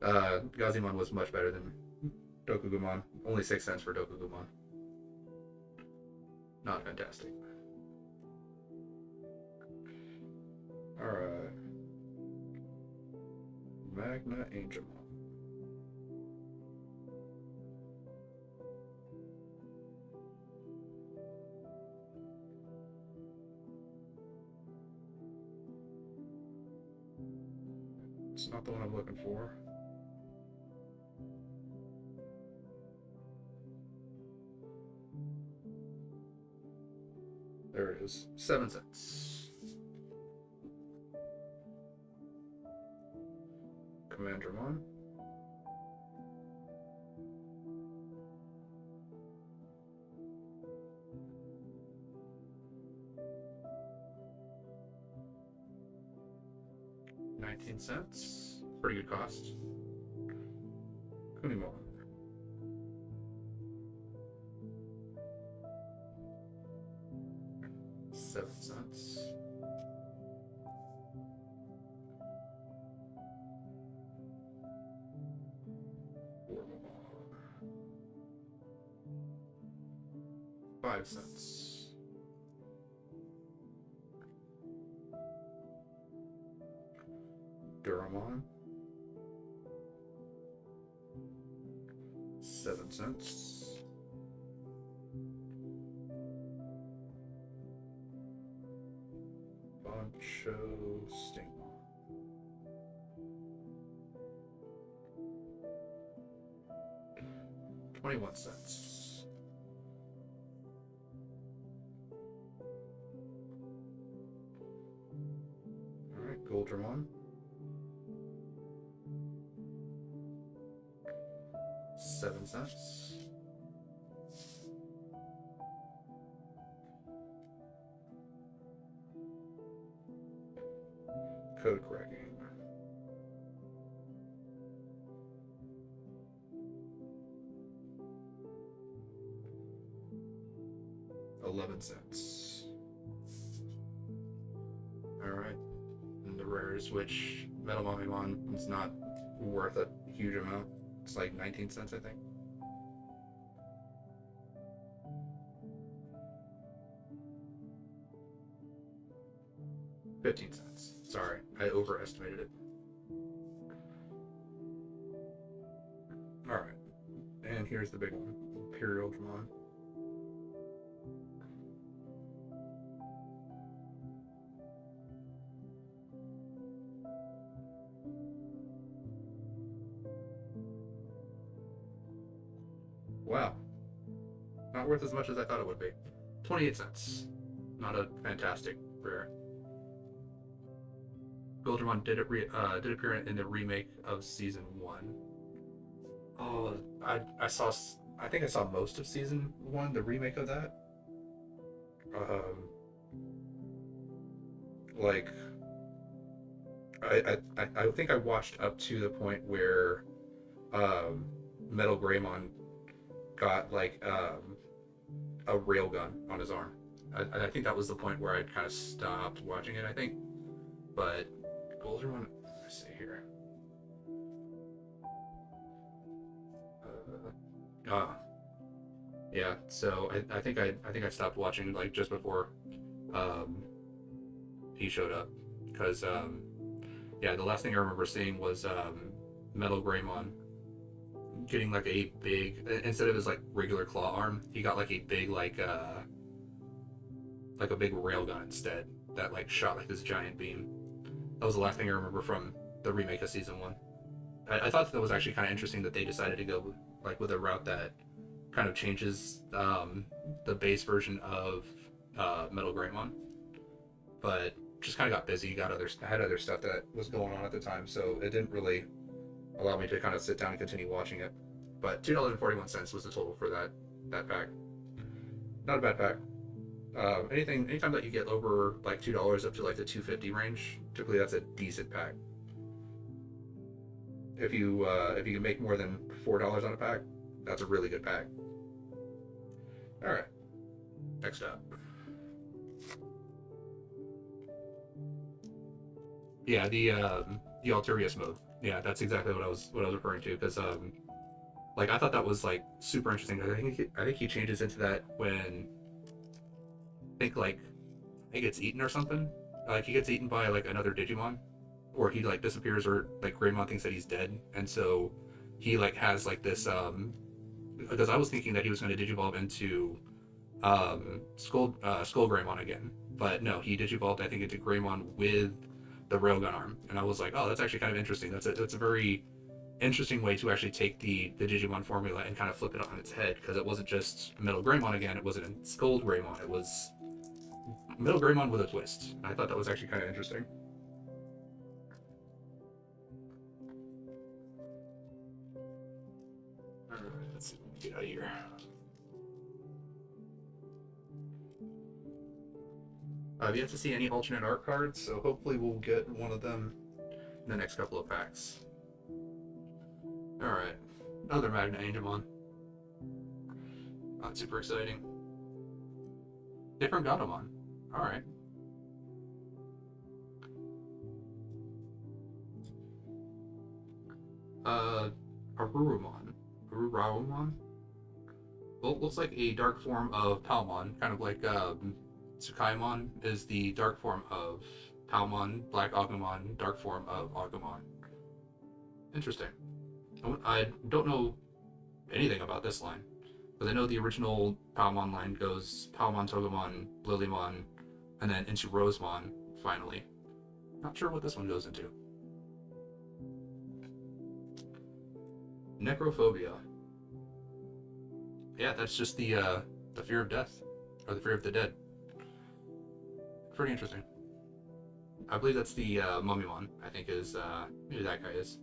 Speaker 1: Gazimon was much better than Dokugumon. Only 6 cents for Dokugumon. Not fantastic. Alright. Magna Angemon. It's not the one I'm looking for. There it is. 7 cents. Commandramon. $0.19. Pretty good cost. Kunimon. $0.07. $0.05. Duramon. 7 cents. Boncho Stingmon. 21 cents. Alright, Goldramon. 7 cents. code cracking. 11 cents. Alright. And the rares, which Metal Mamimon is not worth a huge amount. It's like 19 cents, I think. $0.15. Sorry, I overestimated it. Alright. And here's the big one. Imperial Dramon. Wow. Not worth as much as I thought it would be. 28 cents. Not a fantastic rare. Goldramon did appear in the remake of Season 1. Oh, I think I saw most of Season 1, the remake of that. Like, I think I watched up to the point where Metal Greymon got like a railgun on his arm. I think that was the point where I kind of stopped watching it, I think. But Goldramon, let's see here. Yeah. So I think I stopped watching like just before he showed up, because yeah, the last thing I remember seeing was Metal Greymon getting like a big, instead of his like regular claw arm, he got like a big like a big railgun instead that like shot like this giant beam. That was the last thing I remember from the remake of Season 1. I thought that was actually kind of interesting that they decided to go like with a route that kind of changes the base version of Metal Greymon, but just kind of got busy, had other stuff that was going on at the time, so it didn't really allow me to kind of sit down and continue watching it. But $2.41 was the total for that pack. Not a bad pack. Anytime that you get over like $2 up to like the $2.50 range, typically that's a decent pack. If you can make more than $4 on a pack, that's a really good pack. All right, next up. Yeah, the Alterius mode. Yeah, that's exactly what I was referring to, because like I thought that was like super interesting. I think he changes into that when I think he gets eaten or something. Like he gets eaten by like another Digimon, or he like disappears, or like Greymon thinks that he's dead, and so he like has like this because I was thinking that he was going to digivolve into Skull Greymon again, but no, he digivolved I think into Greymon with the railgun arm, and I was like, oh, that's actually kind of interesting. That's a very interesting way to actually take the Digimon formula and kind of flip it on its head, because it wasn't just Metal Greymon again, it wasn't Skull Greymon, it was Metal Greymon with a twist. I thought that was actually kind of interesting. Alright, let's see what we get out of here. I've yet to see any alternate art cards, so hopefully we'll get one of them in the next couple of packs. Alright, another Magna Angemon. Not super exciting. Different Gatomon. Alright. Arurumon? Well, it looks like a dark form of Palmon, kind of like Tsukaimon is the dark form of Palmon, Black Agumon, dark form of Agumon. Interesting. I don't know anything about this line, but I know the original Palmon line goes Palmon, Togemon, Lilymon, and then into Rosemon, finally. Not sure what this one goes into. Necrophobia. Yeah, that's just the fear of death, or the fear of the dead. Pretty interesting. I believe that's the Mummymon, I think is who that guy is.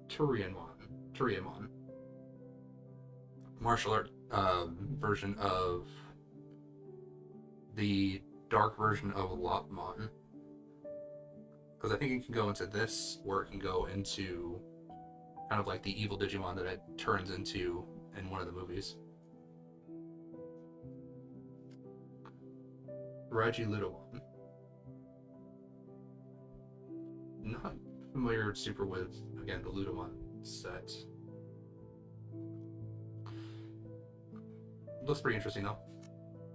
Speaker 1: Turianmon. Martial art version of the dark version of Lopmon. Because I think it can go into this, or it can go into kind of like the evil Digimon that it turns into in one of the movies. Ludomon. Not familiar super with, again, the Ludomon set. Looks pretty interesting though.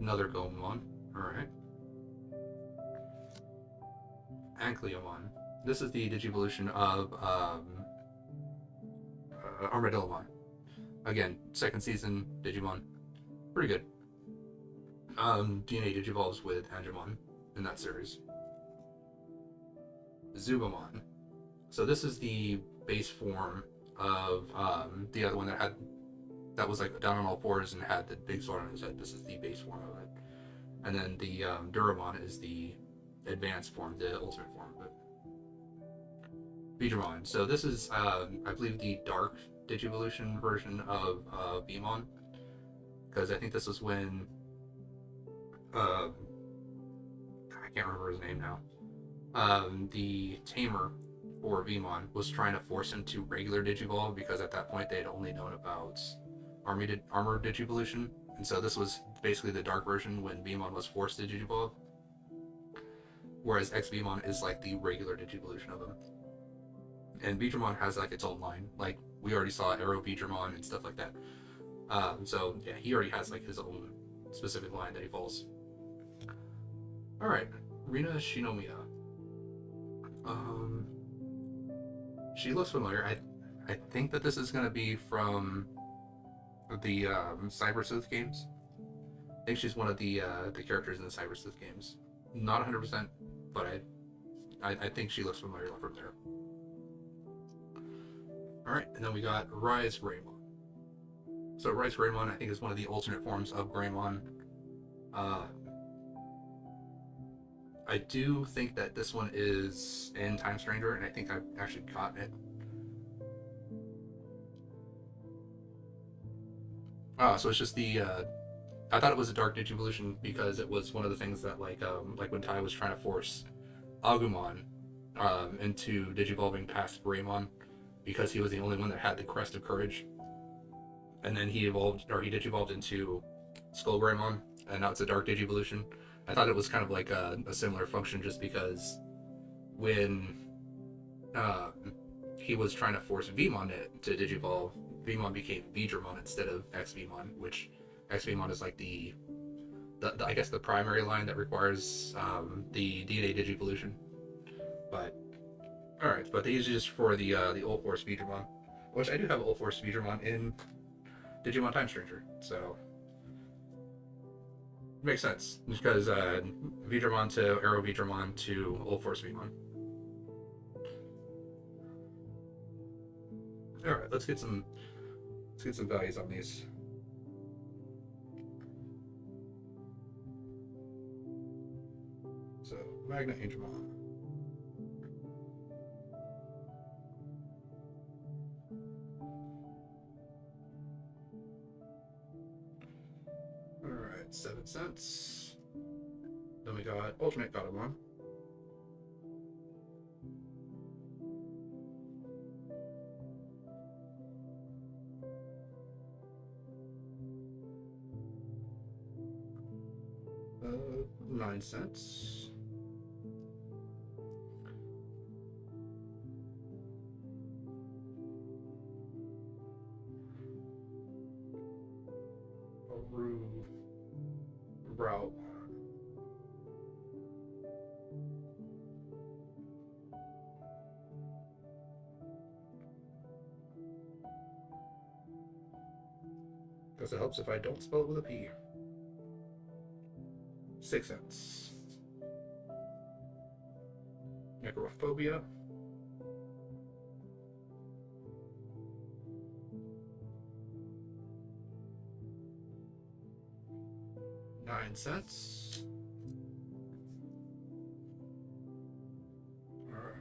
Speaker 1: Another Gomon. Alright. Ankleomon. This is the Digivolution of Armadillomon. Again, second season Digimon. Pretty good. DNA Digivolves with Angemon in that series. Zubamon. So this is the base form of the other one that was like down on all fours and had the big sword on his head. This is the base form of it. And then the Duramon is the advanced form, the ultimate form of it. Digimon. So this is, I believe, the dark Digivolution version of Vmon. Because I think this was when, I can't remember his name now. The tamer for Vmon was trying to force him to regular Digivolve, because at that point they had only known about Armor Digivolution. And so this was basically the dark version when Vmon was forced to Digivolve. Whereas X-Vmon is like the regular Digivolution of him. And Vidramon has like its own line. Like we already saw Arrow Vidramon and stuff like that. So yeah, he already has like his own specific line that he follows. Alright, Rina Shinomiya. She looks familiar. I think that this is gonna be from the Cyber Sleuth games. I think she's one of the characters in the Cyber Sleuth games. Not 100%, but I think she looks familiar from there. Alright, and then we got Rise Greymon. So Rise Greymon, I think, is one of the alternate forms of Greymon. I do think that this one is in Time Stranger, and I think I've actually gotten it. So it's just the, I thought it was a Dark Digivolution because it was one of the things that, like when Tai was trying to force Agumon into Digivolving past Greymon, because he was the only one that had the Crest of Courage. And then he Digivolved into Skull Greymon, and now it's a Dark Digivolution. I thought it was kind of like a similar function, just because when he was trying to force Vmon to Digivolve, Vmon became Vidramon instead of X-Vmon, which X-Vmon is like the I guess the primary line that requires the DNA Digivolution. But alright, but these are just for the Old Force Vidramon, which I do have Old Force Vidramon in Digimon Time Stranger, so makes sense, because Vidramon to Arrow Vidramon to Old Force Vmon. Alright, let's get some values on these. So Magna Angemon. Alright, 7 cents. Then we got Ultimate Godamon. Uh, 9 cents. Route. Because it helps if I don't spell it with a P. 6 cents. Necrophobia. 9 cents. Alright.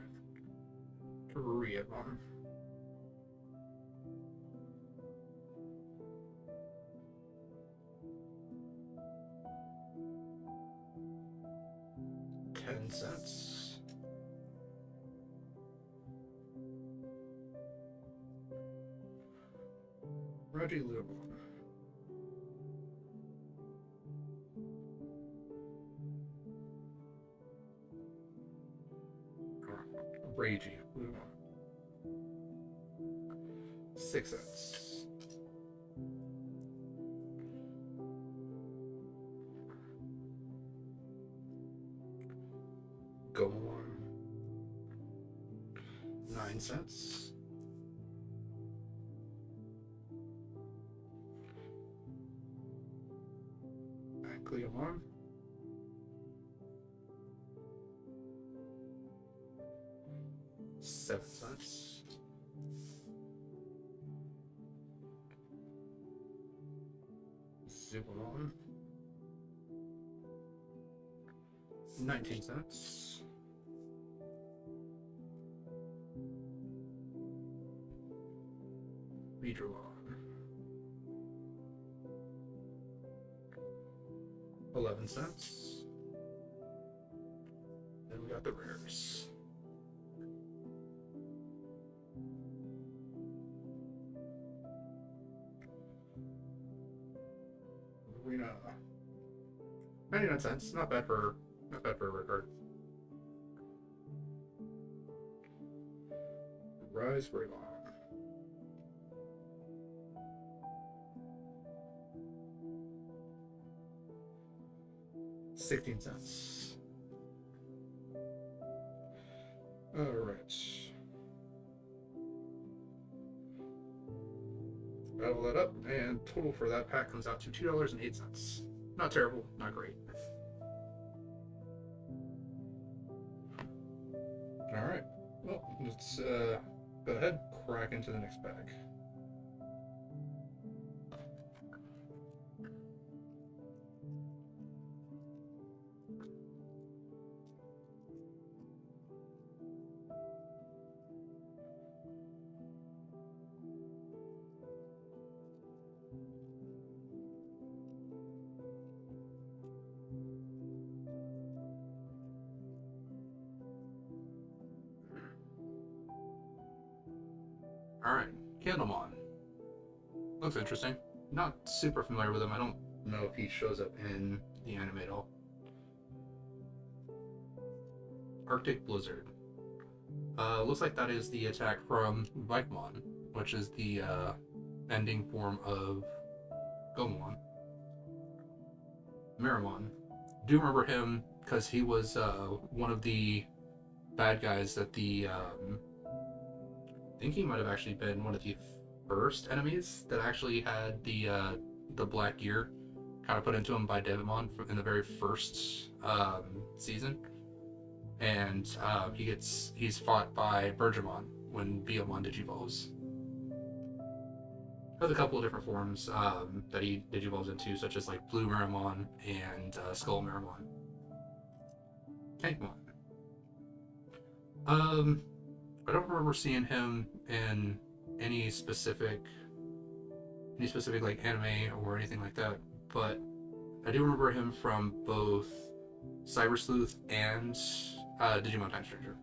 Speaker 1: Koreamon. 10 cents. Reggie Lumon. Ragey Lumon. 6 cents. Gomon. 9 cents. And Cleomon. 7 cents. Supermon. 19 cents. Vidrolon. 11 cents. Then we got the rares. Arena. 99 cents. Not bad for a rare card. Rise Raylon. 16 cents. Alright. Level that up, and total for that pack comes out to $2.08. Not terrible, not great. Alright, well, let's go ahead, crack into the next pack. Alright, Candlemon. Looks interesting. Not super familiar with him. I don't know if he shows up in the anime at all. Arctic Blizzard. Looks like that is the attack from Vikemon, which is the ending form of Gomon. Miramon. Do remember him because he was one of the bad guys that the I think he might have actually been one of the first enemies that actually had the black gear kind of put into him by Digimon in the very first season, and he's fought by Bergemon when Biyomon digivolves. Has a couple of different forms that he digivolves into, such as like Blue Miramon and Skull Miramon. Tankmon. I don't remember seeing him in any specific like anime or anything like that, but I do remember him from both Cyber Sleuth and Digimon Time Stranger.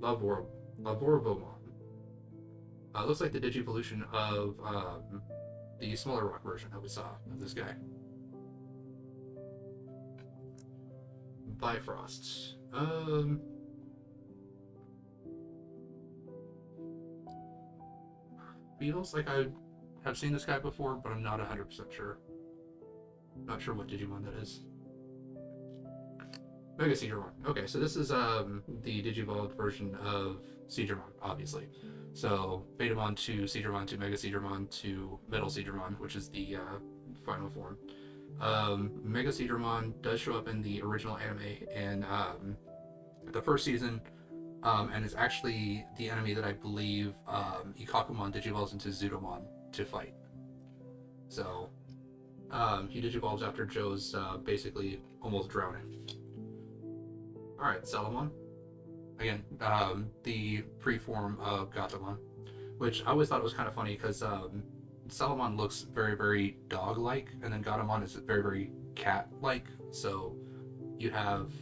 Speaker 1: Lavorabomon. Looks like the Digivolution of the smaller rock version that we saw of this guy. Bifrost. Feels like I have seen this guy before, but I'm not 100% sure. Not sure what Digimon that is. Mega Seedramon. Okay, so this is the Digivolved version of Seedramon, obviously. So Betamon to Seedramon to Mega Seedramon to Metal Seedramon, which is the final form. Mega Seedramon does show up in the original anime in the first season, and is actually the enemy that I believe Ikakumon digivolves into Zudomon to fight. So he digivolves after Joe's basically almost drowning. Alright, Salamon. Again, the pre-form of Gatomon, which I always thought was kind of funny because Salamon looks very, very dog-like, and then Gatomon is very, very cat-like. So you have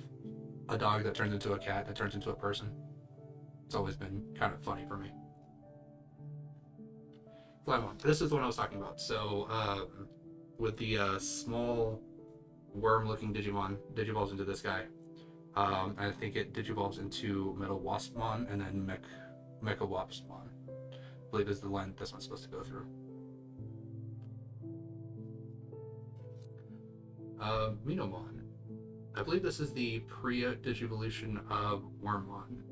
Speaker 1: a dog that turns into a cat that turns into a person. It's always been kind of funny for me. Flymon. This is the one I was talking about. So with the small worm-looking Digimon, digivolves into this guy. I think it digivolves into Metal Waspmon and then Mecha Waspmon. I believe is the line this one's supposed to go through. Minomon. I believe this is the pre-digivolution of Wormmon.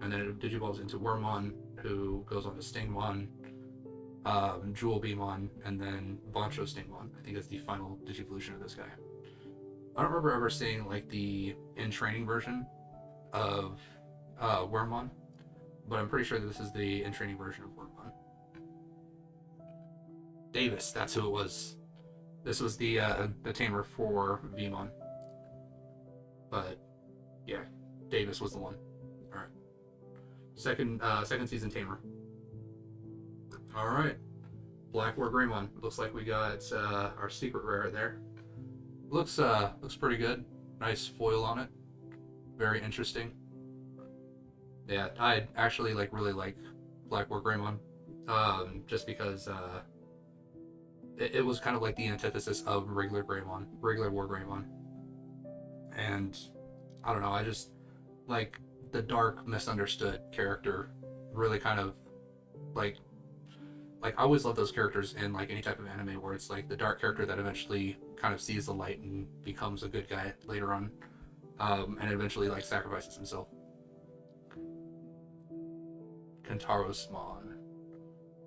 Speaker 1: And then it digivolves into Wormmon, who goes on to Stingmon, Jewel Beamon, and then Boncho Stingmon. I think is the final digivolution of this guy. I don't remember ever seeing like the in-training version of Wormmon, but I'm pretty sure that this is the in-training version of Wormmon. Davis, that's who it was. This was the tamer for Vmon. But yeah, Davis was the one. All right, second season tamer. All right, Black War Greymon. Looks like we got our secret rare there. Looks pretty good. Nice foil on it. Very interesting. Yeah, I actually really like Black War Greymon, just because it was kind of like the antithesis of regular War Greymon. And I don't know, I just like the dark, misunderstood character. Really kind of like I always love those characters in like any type of anime where it's like the dark character that eventually kind of sees the light and becomes a good guy later on, and eventually like sacrifices himself. Kentaro-smon,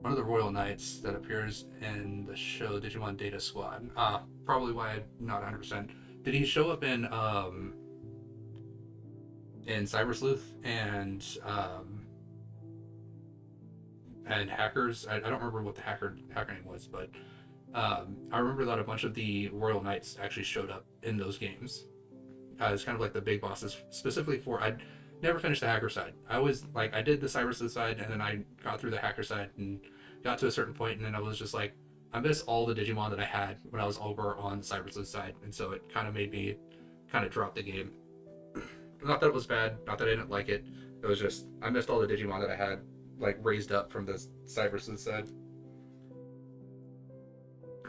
Speaker 1: one of the Royal Knights that appears in the show Digimon Data Squad. Probably why I'm not 100%. Did he show up in Cyber Sleuth and Hackers? I don't remember what the hacker name was, but I remember that a bunch of the Royal Knights actually showed up in those games. It's kind of like the big bosses, specifically for. I never finished the hacker side. I always I did the Cyber Sleuth side, and then I got through the hacker side and got to a certain point, and then I was just like, I missed all the Digimon that I had when I was over on the Cyber Sleuth side, and so it kind of made me kind of drop the game. Not that it was bad, not that I didn't like it. It was just I missed all the Digimon that I had raised up from the Cyber Sleuth side.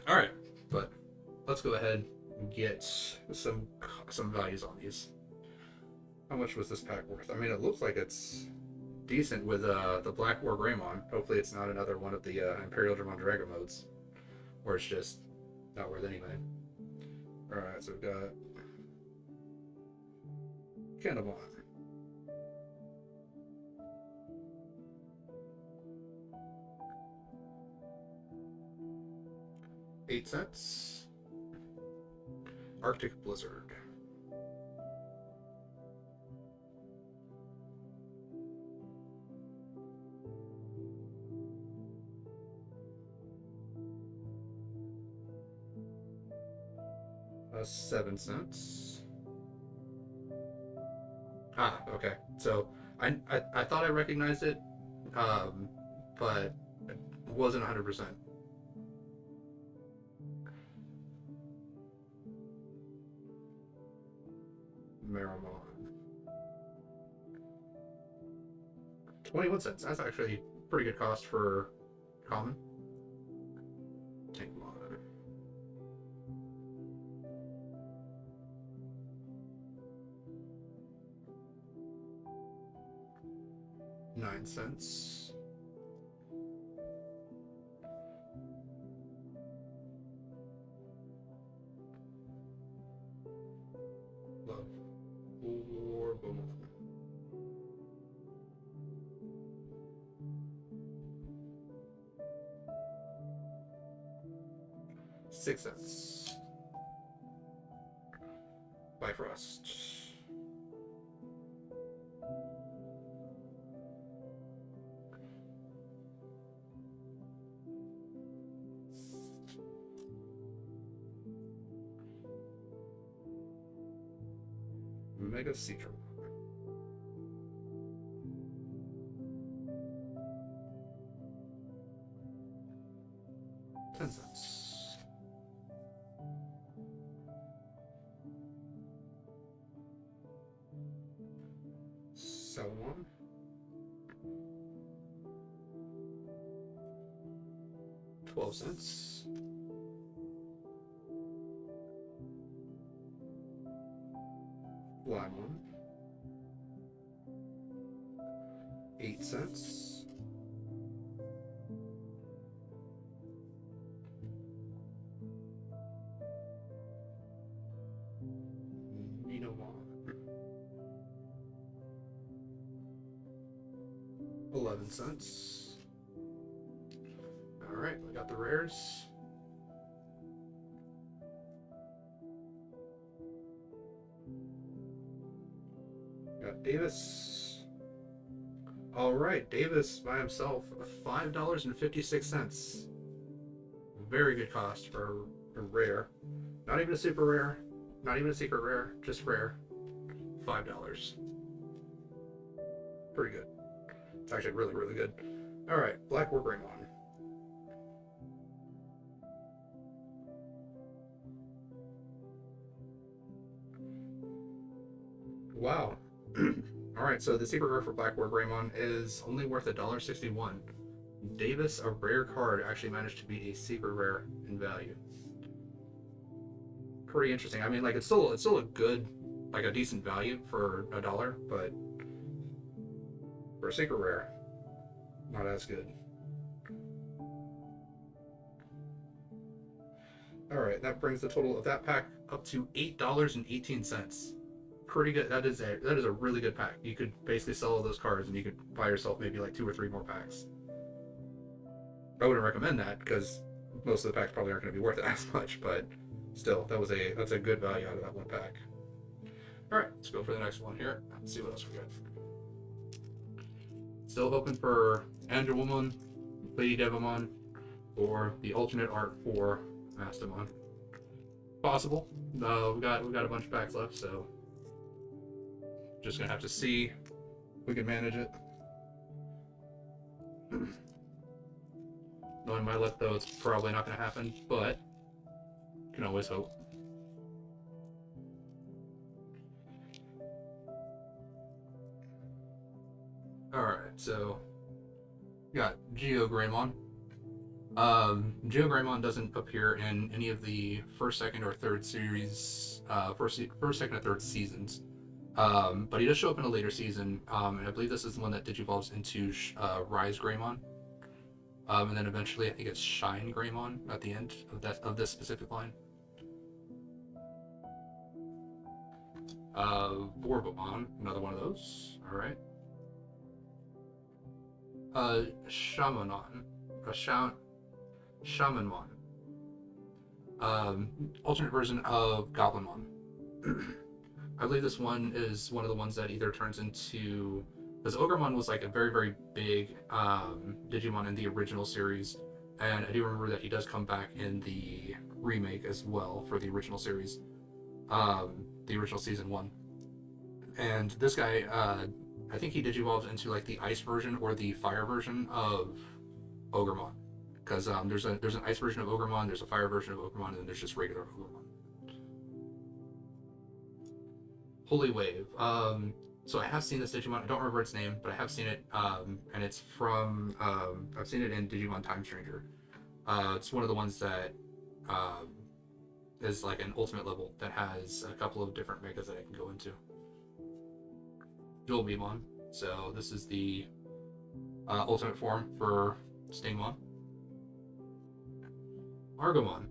Speaker 1: All right, but let's go ahead and get some values on these. How much was this pack worth? I mean, it looks like it's decent with the Black War Greymon. Hopefully it's not another one of the Imperial Dramon Dragon modes, or it's just not worth anything. Alright, so we've got Candlemon. $0.08. Arctic Blizzard. $0.07. Okay. So I thought I recognized it, but it wasn't 100%. Maramon. 21 cents. That's actually pretty good cost for common. Tankmon. 9 cents. Love or Bowman. 6 cents. Bifrost. Mega Cedron. 10 cents. Sell one. $0.12. Fly one. 8 cents. Needlemon. 11 cents. Alright, we got the rares. Got Davis. Alright, Davis by himself, $5.56. Very good cost for a rare. Not even a super rare, not even a secret rare, just rare. $5. Pretty good. It's actually really, really good. Alright, Black Wargreymon. Wow. Alright, so the secret rare for Black Wargreymon is only worth $1.61. Davis, a rare card, actually managed to be a secret rare in value. Pretty interesting. I mean, like, it's still a good, like, a decent value for $1, but for a secret rare, not as good. Alright, that brings the total of that pack up to $8.18. Pretty good. That is a really good pack. You could basically sell all those cards and you could buy yourself maybe like 2 or 3 more packs. I wouldn't recommend that because most of the packs probably aren't going to be worth it as much, but still, that's a good value out of that one pack. Alright, let's go for the next one here. Let's see what else we got. Still hoping for Andrewomon, Lady Devimon, or the alternate art for Mastemon. Possible. We got a bunch of packs left, so just gonna have to see if we can manage it. Knowing my luck, though, it's probably not gonna happen, but you can always hope. Alright, so we got GeoGreymon. GeoGreymon doesn't appear in any of the first, second, or third series, first, second, or third seasons. But he does show up in a later season, and I believe this is the one that digivolves into Rise Greymon. And then eventually I think it's Shine Greymon at the end of this specific line. Borbomon, another one of those. Alright. Shamanon. Shamanmon. Alternate version of Goblinmon. I believe this one is one of the ones that either turns into... Because Ogremon was like a very, very big Digimon in the original series, and I do remember that he does come back in the remake as well for the original series, the original season 1. And this guy, I think he digivolves into like the ice version or the fire version of Ogremon. Because there's an ice version of Ogremon, there's a fire version of Ogremon, and then there's just regular Ogremon. Holy Wave. So I have seen this Digimon. I don't remember its name, but I have seen it, and it's from. I've seen it in Digimon Time Stranger. It's one of the ones that is like an ultimate level that has a couple of different megas that I can go into. Dual Beamon. So this is the ultimate form for Stingmon. Argomon.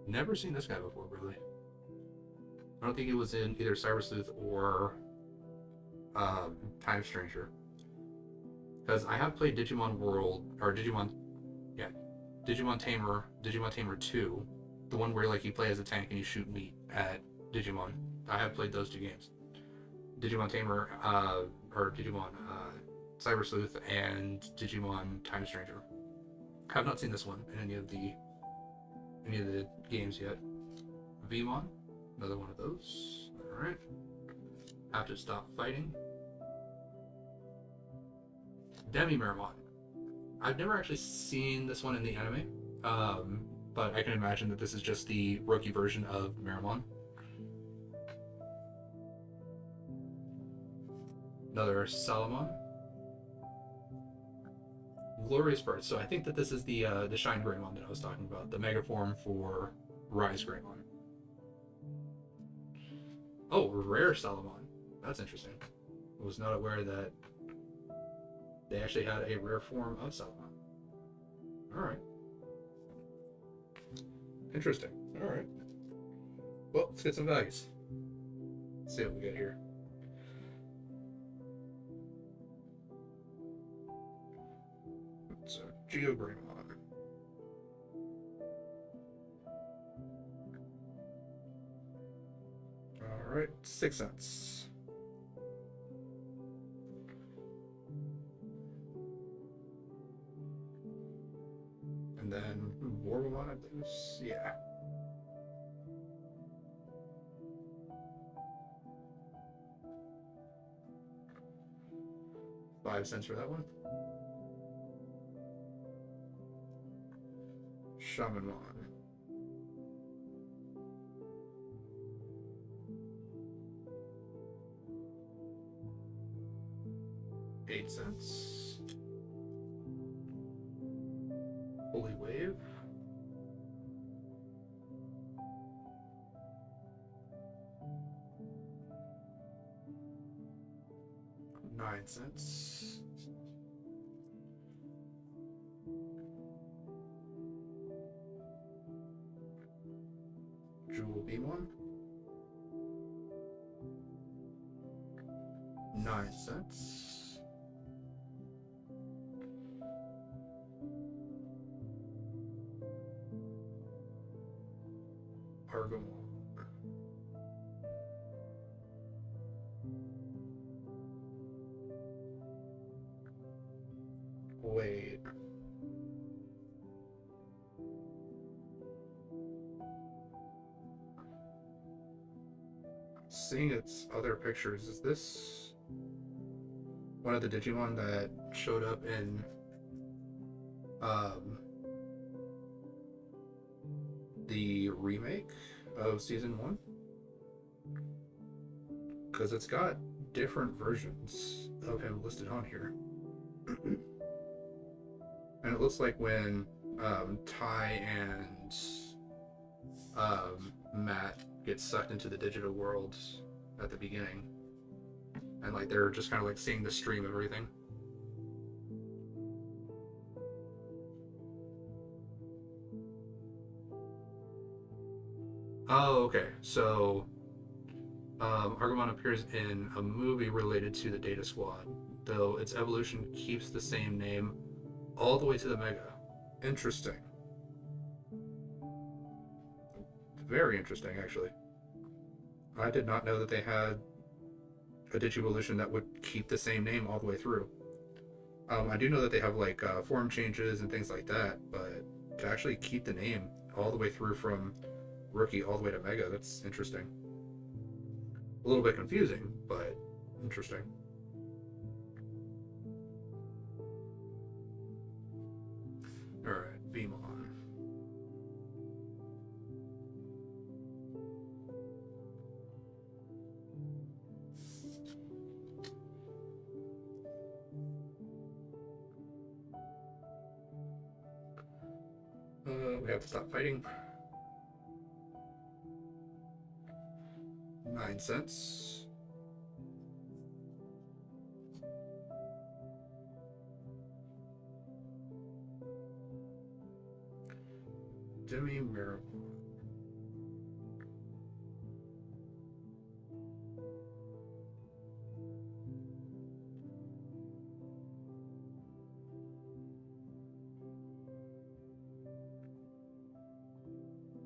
Speaker 1: Never seen this guy before, really. I don't think he was in either Cyber Sleuth or Time Stranger. Because I have played Digimon World, or Digimon Tamer 2, the one where like you play as a tank and you shoot meat at Digimon. I have played those 2 games. Digimon Tamer, or Digimon Cyber Sleuth, and Digimon Time Stranger. I have not seen this one in any of the games yet. Vmon, another one of those. Alright. Have to stop fighting. Demimermon. I've never actually seen this one in the anime. But I can imagine that this is just the rookie version of Miramon. Another Salamon. Glorious Bird. So I think that this is the Shine Greymon that I was talking about, the Mega Form for Rise Greymon. Oh, Rare Salamon. That's interesting. I was not aware that they actually had a rare form of Salamon. Alright. Interesting. Alright. Well, let's get some values. Let's see what we got here. So, Geogreymon. Alright, 6 cents. And then Vormamon, I believe. Yeah. $5 for that one. Shamanmon. $8. Holy Wave. $9. Jewel Beamon. 9 cents. Argomon. Wait. Seeing its other pictures, is this one of the Digimon that showed up in the remake of season 1? Because it's got different versions of him listed on here. And it looks like when Ty and Matt get sucked into the digital world at the beginning, and like they're just kind of like seeing the stream of everything. Oh, okay. So Argomon appears in a movie related to the Data Squad, though its evolution keeps the same name all the way to the Mega. Interesting. Very interesting, actually. I did not know that they had a Digivolution that would keep the same name all the way through. I do know that they have like form changes and things like that, but to actually keep the name all the way through from Rookie all the way to Mega, that's interesting. A little bit confusing, but interesting. Alright, Beamon. We have to stop fighting. 9 cents. Demi Miracle.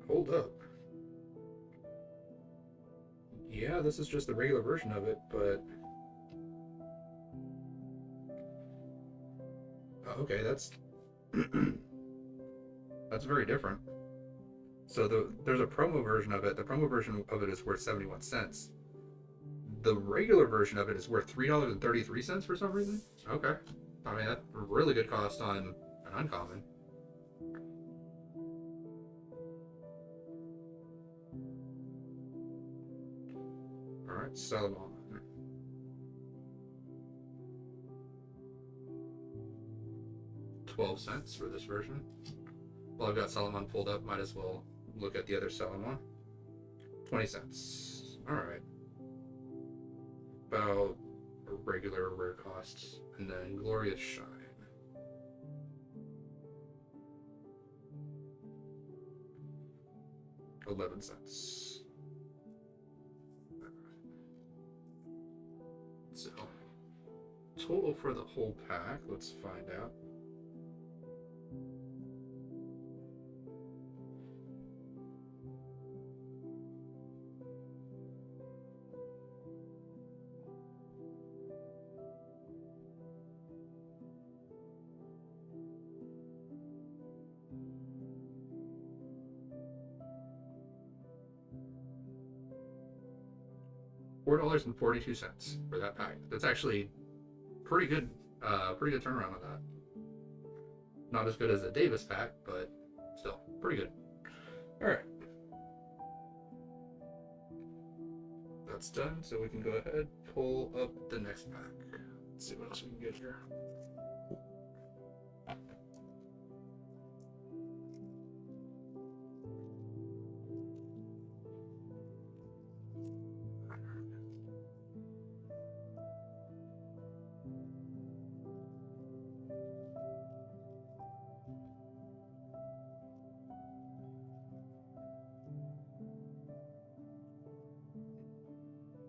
Speaker 1: Hold up. Yeah, this is just the regular version of it, but oh, okay, that's that's very different. So there's a promo version of it. The promo version of it is worth 71 cents. The regular version of it is worth $3.33 for some reason. Okay. I mean, that's a really good cost on an uncommon. Alright, Salamon. $0.12 for this version. Well, I've got Salamon pulled up, might as well look at the other Salamon. 20 cents. Alright. About a regular rare cost. And then Glorious Shine. 11 cents. So, total for the whole pack, let's find out. $4.42 for that pack. That's actually pretty good turnaround on that. Not as good as a Davis pack, but still pretty good. All right, that's done. So we can go ahead, pull up the next pack. Let's see what else we can get here.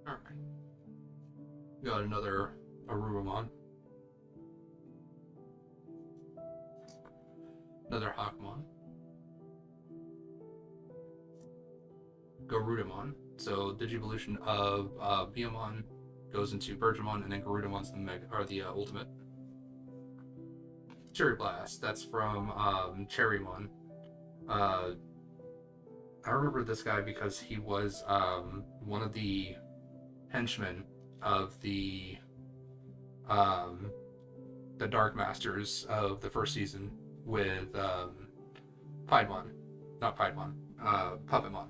Speaker 1: Alright. Got another Arurumon. Another Hawkmon. Garudamon. So Digivolution of Biyomon goes into Bergamon, and then Garudamon's the ultimate. Cherry Blast. That's from Cherrymon. I remember this guy because he was one of the henchmen of the Dark Masters of the first season with Piedmon, not Piedmon, Puppetmon.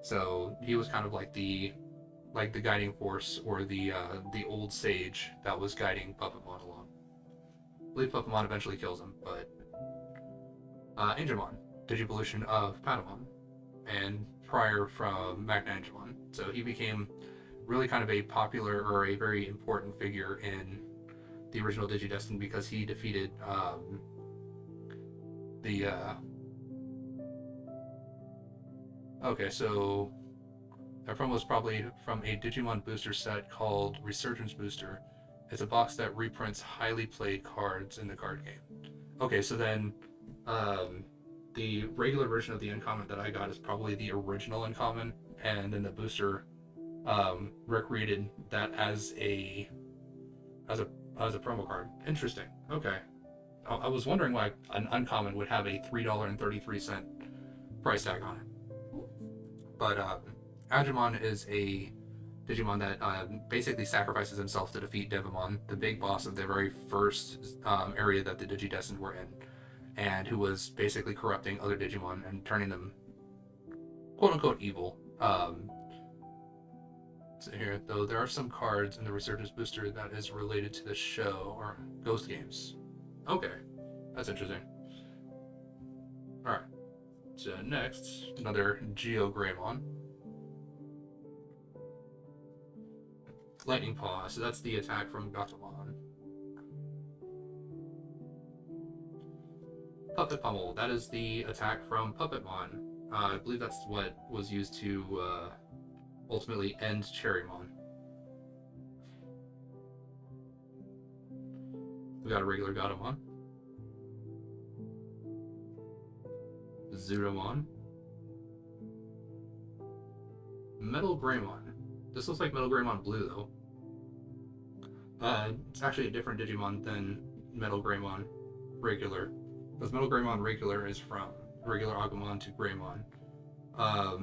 Speaker 1: So he was kind of like the guiding force, or the old sage that was guiding Puppetmon along. I believe Puppetmon eventually kills him, but Angemon, Digivolution of Patamon, and prior from Magnangemon. So he became really kind of a popular, or a very important figure in the original Digidestined, because he defeated okay, so that promo was probably from a Digimon booster set called Resurgence Booster. It's a box that reprints highly played cards in the card game. Okay, so then the regular version of the uncommon that I got is probably the original uncommon, and then the booster recreated that as a promo card. Interesting. Okay. I was wondering why an uncommon would have a $3.33 price tag on it. But Agumon is a Digimon that basically sacrifices himself to defeat Devimon, the big boss of the very first area that the Digidestined were in, and who was basically corrupting other Digimon and turning them quote-unquote evil. So here, though, there are some cards in the Resurgence Booster that is related to the show, or Ghost Games. Okay, that's interesting. Alright, so next, another Geogreymon. Lightning Paw, so that's the attack from Gatomon. Puppet Pummel, that is the attack from Puppetmon. I believe that's what was used to ultimately end Cherrymon. We got a regular Gatomon. Zudomon. Metal Greymon. This looks like Metal Greymon Blue, though. It's actually a different Digimon than Metal Greymon Regular. Because Metal Greymon Regular is from regular Agumon to Greymon.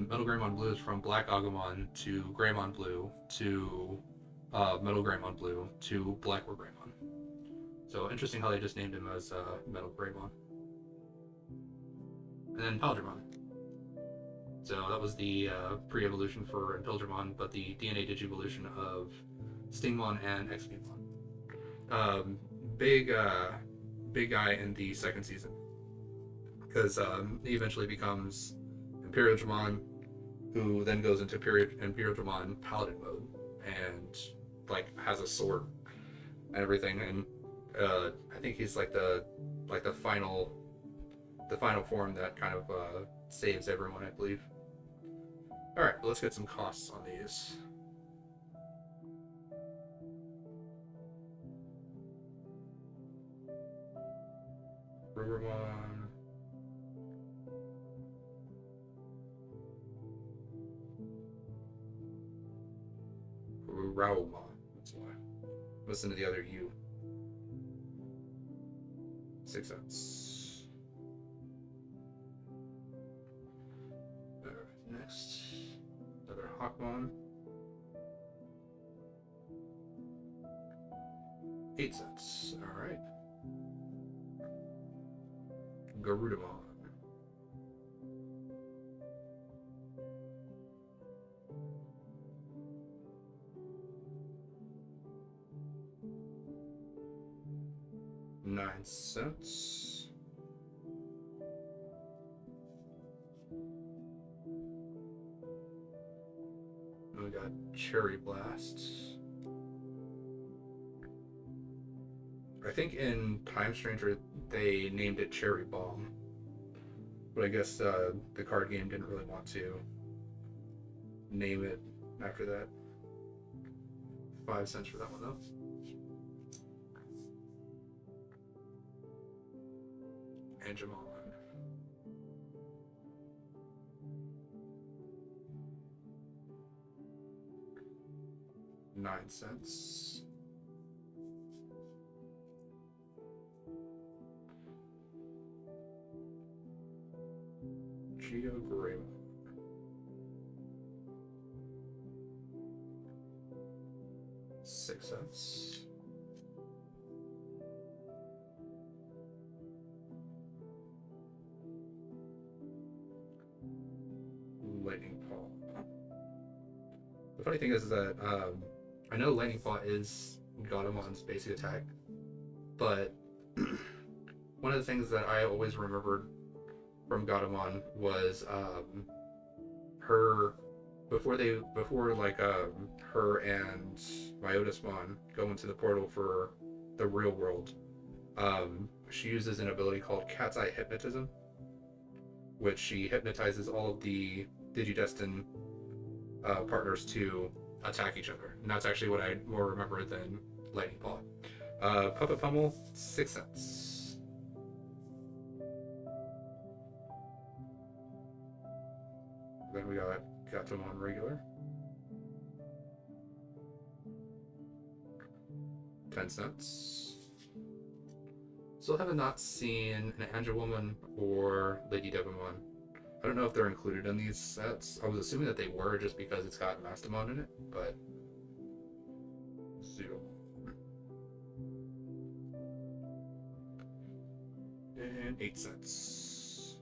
Speaker 1: Metal Greymon Blue is from Black Agumon to Greymon Blue to Metal Greymon Blue to Black Greymon. So interesting how they just named him as Metal Greymon. And then Paladramon. So that was the pre-evolution for Impildramon, but the DNA Digivolution of Stingmon and Exvimon. Big big guy in the second season, because he eventually becomes Imperial Dramon, who then goes into Imperial Dramon Paladin mode and like has a sword and everything, and I think he's like the final form that kind of saves everyone, I believe. All right, let's get some costs on these. Rivermon. Raumon. That's why. Listen to the other U. 6 cents. Next, another Hawkmon. 8 cents. All right. Garudamon. 9 cents. And we got Cherry Blast. I think in Time Stranger they named it Cherry Bomb, but I guess the card game didn't really want to name it after that. 5 cents for that one though. Angemon. 9 cents. Geogramma. 6 cents. Lightning Paw. The funny thing is that I know Lightning Paw is Gaudamon's basic attack, but one of the things that I always remembered from Gaudamon was her before her and Myotismon go into the portal for the real world. She uses an ability called Cat's Eye Hypnotism, which she hypnotizes all of the Digidestin partners to attack each other. And that's actually what I more remember than Lightning Paw. Puppet Pummel, 6 cents. Then we got Gatomon regular. 10 cents. Still have not seen an Angelwoman or Lady Devimon. I don't know if they're included in these sets. I was assuming that they were just because it's got Mastemon in it, but 0. And 8 cents.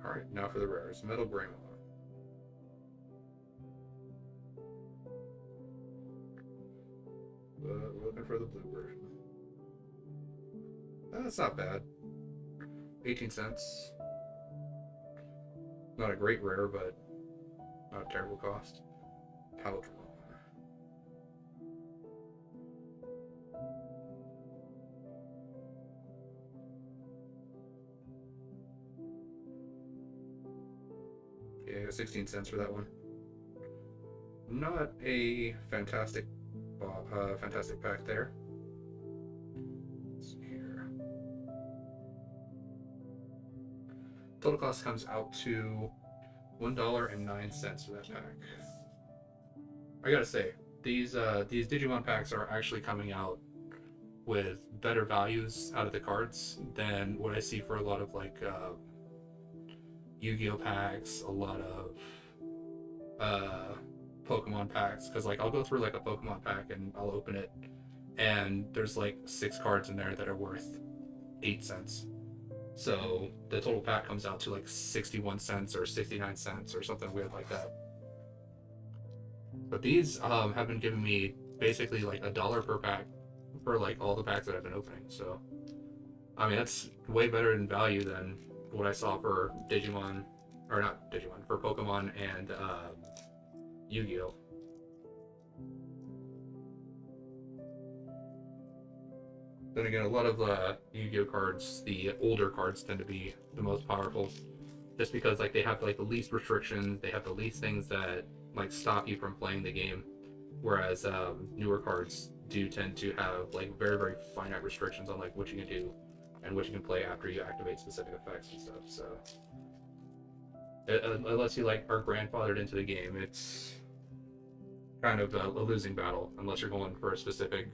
Speaker 1: Alright, now for the rares. Metal Brainmon. We're looking for the blue version. That's not bad. 18 cents. Not a great rare, but not a terrible cost. Paladin. Yeah, 16 cents for that one. Not a fantastic pack there. Let's see here. Total cost comes out to $1.09 for that pack. I gotta say, these Digimon packs are actually coming out with better values out of the cards than what I see for a lot of like Yu-Gi-Oh packs, a lot of Pokemon packs, because like I'll go through like a Pokemon pack and I'll open it and there's like 6 cards in there that are worth 8 cents. So the total pack comes out to like 61 cents or 69 cents or something weird like that. But these have been giving me basically like $1 per pack for like all the packs that I've been opening. So I mean that's way better in value than what I saw for Digimon, or not Digimon, for Pokemon and Yu-Gi-Oh. Then again, a lot of Yu-Gi-Oh cards, the older cards, tend to be the most powerful, just because like they have like the least restrictions, they have the least things that like stop you from playing the game, whereas newer cards do tend to have like very very finite restrictions on like what you can do and what you can play after you activate specific effects and stuff. So unless you like are grandfathered into the game, it's kind of a losing battle unless you're going for a specific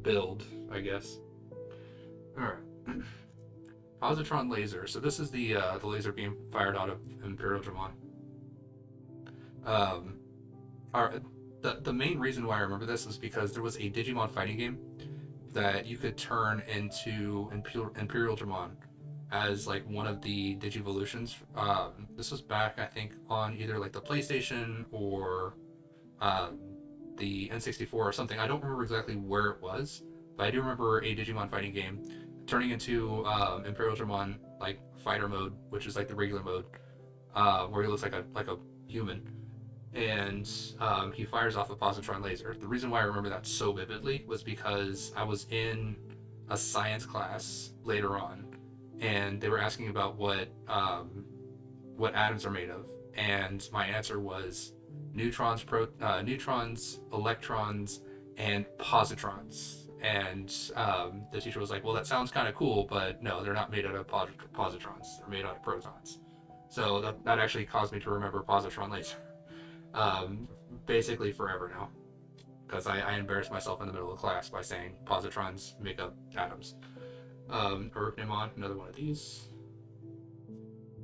Speaker 1: build, I guess. All right. Positron laser. So this is the laser beam fired out of Imperial Dramon. The main reason why I remember this is because there was a Digimon fighting game that you could turn into Imperial Dramon as like one of the Digivolutions. This was back, I think, on either like the PlayStation or the N64 or something. I don't remember exactly where it was, but I do remember a Digimon fighting game turning into Imperial Dramon like fighter mode, which is like the regular mode, where he looks like a human, and he fires off a positron laser. The reason why I remember that so vividly was because I was in a science class later on, and they were asking about what atoms are made of, and my answer was neutrons, electrons, and positrons. And the teacher was like, well, that sounds kind of cool, but no, they're not made out of positrons. They're made out of protons. So that actually caused me to remember positron laser basically forever now, because I embarrassed myself in the middle of class by saying positrons make up atoms. Uruknimon, another one of these.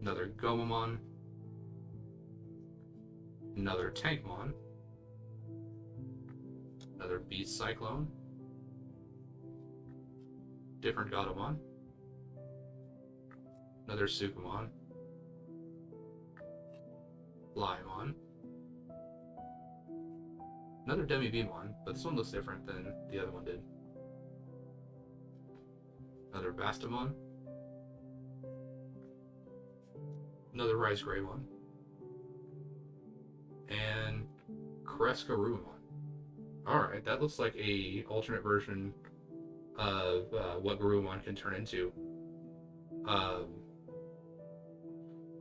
Speaker 1: Another Gomamon. Another Tankmon. Another Beast Cyclone. Different Godamon. Another Sukumon. Lymon. Another Demi-Beamon, but this one looks different than the other one did. Another Mastemon. Another Rice Greymon. And Crescarumon. Alright, that looks like a alternate version of what Garurumon can turn into.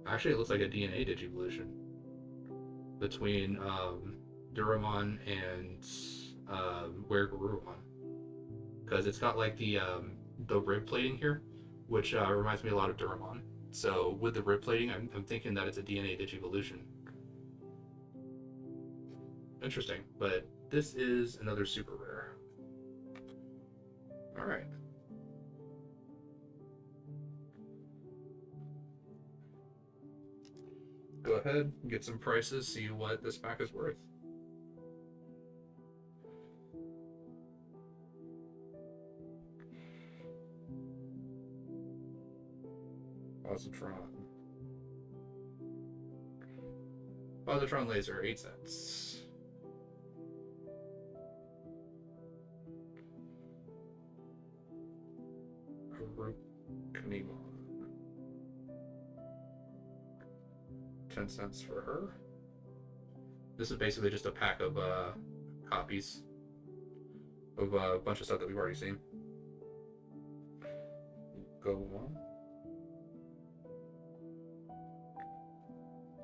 Speaker 1: Actually, it looks like a DNA Digivolution between Duromon and Garurumon, because it's got like the rib plating here, which reminds me a lot of Duromon. So with the rib plating, I'm thinking that it's a DNA Digivolution. Interesting, but this is another super rare. Alright. Go ahead, get some prices, see what this pack is worth. Positron. Positron laser, 8 cents. Uruknimon. 10 cents for her. This is basically just a pack of copies of a bunch of stuff that we've already seen. Go on.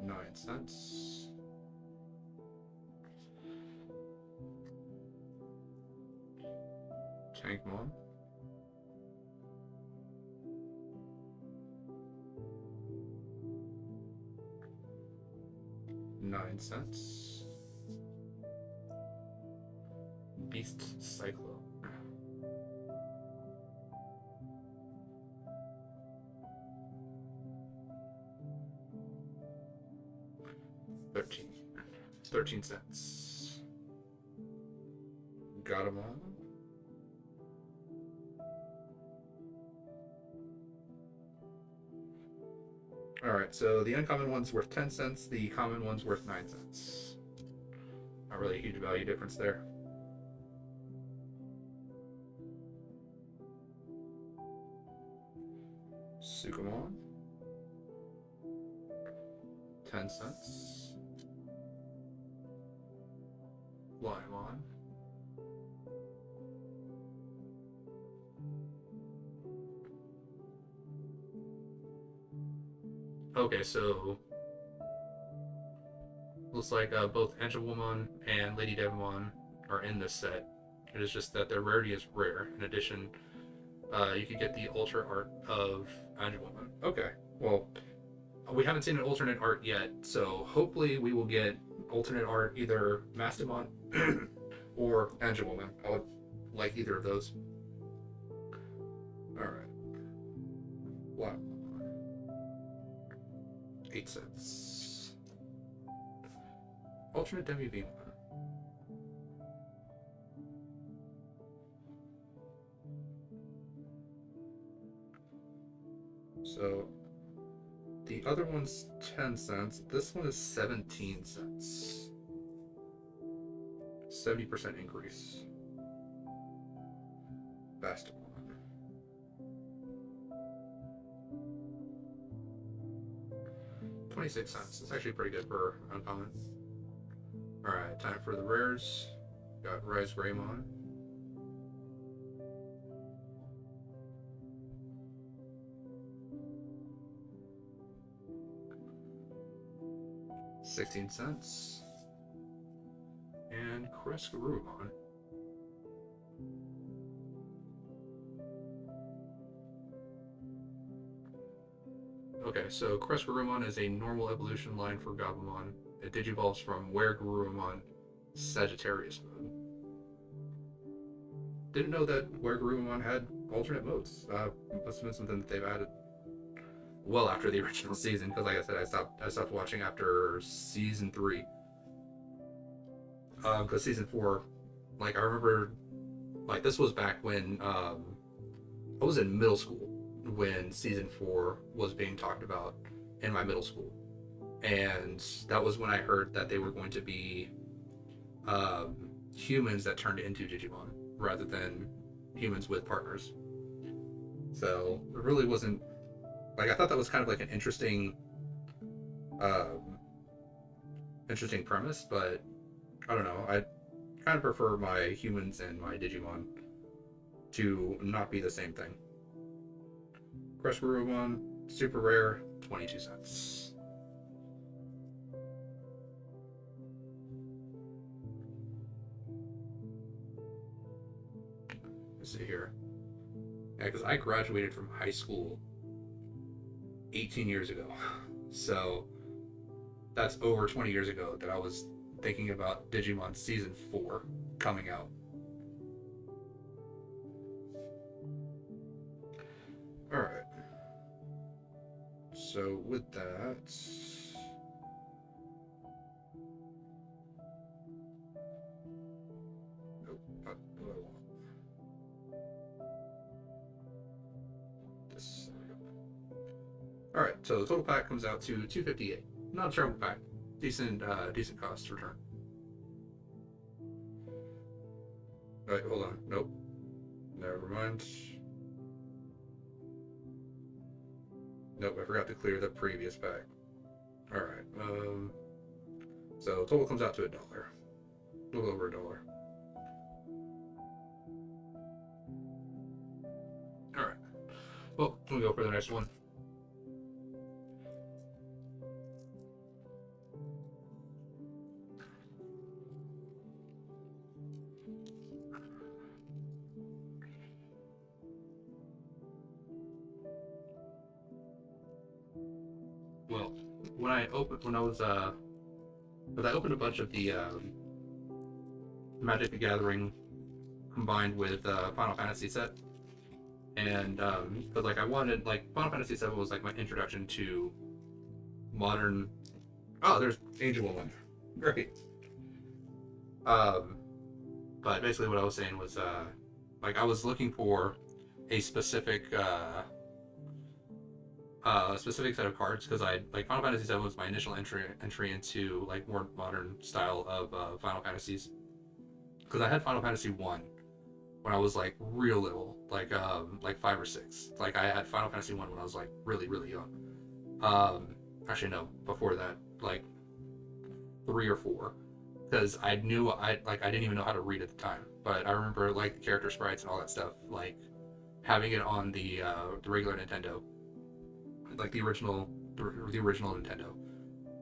Speaker 1: 9 cents. Tankmon. 9 cents. Beast Cyclone. 13 cents. Godamon. Alright, so the uncommon one's worth 10 cents, the common one's worth 9 cents. Not really a huge value difference there. Sukamon, 10 cents. Lymon, okay, so looks like both Angelwoman and Lady Devimon are in this set. It is just that their rarity is rare. In addition, you could get the ultra art of Angelwoman. Okay, well, we haven't seen an alternate art yet, so hopefully we will get alternate art, either Mastemon or Angelwoman. I would like either of those. Alright. Wow. 8 cents. Alternate WV. So the other one's 10 cents. This one is 17 cents. 70% increase. Best one. 26 cents. It's actually pretty good for uncommon. Alright, time for the rares. Got Rise Greymon. $0.16. And Crescarumon. Okay, so Crescarumon is a normal evolution line for Gabumon. It digivolves from Weregarurumon Sagittarius mode. Didn't know that Weregarurumon had alternate modes. Must have been something that they've added well after the original season, because like I said, I stopped watching after season 3. Because season 4, like I remember, like this was back when I was in middle school when season 4 was being talked about in my middle school, and that was when I heard that they were going to be humans that turned into Digimon rather than humans with partners. So it really wasn't, like, I thought that was kind of like an interesting premise, but I don't know, I kind of prefer my humans and my Digimon to not be the same thing. Crescarumon, super rare, 22 cents. Let's see here. Yeah, because I graduated from high school 18 years ago. So that's over 20 years ago that I was thinking about Digimon Season 4 coming out. Alright. So with that... Nope, not what I want. This, there we go. Alright, so the total pack comes out to $258. Not a terrible pack. Decent cost return. Alright, hold on. Nope. Never mind. Nope, I forgot to clear the previous pack. Alright, so total comes out to $1. A little over $1. Alright. Well, we'll go for the next one. Well, when I opened a bunch of the Magic the Gathering combined with Final Fantasy set, and but like I wanted, like, Final Fantasy 7 was like my introduction to modern. Oh, there's Angelwoman. Great. But basically what I was saying was like I was looking for a specific a specific set of cards because I like Final Fantasy VII was my initial entry into like more modern style of Final Fantasies because I had Final Fantasy One when I was like real little, like 5 or 6. Like I had Final Fantasy One when I was like really young. Actually no, before that, like 3 or 4, because I didn't even know how to read at the time, but I remember like the character sprites and all that stuff, like having it on the regular Nintendo, like the original Nintendo,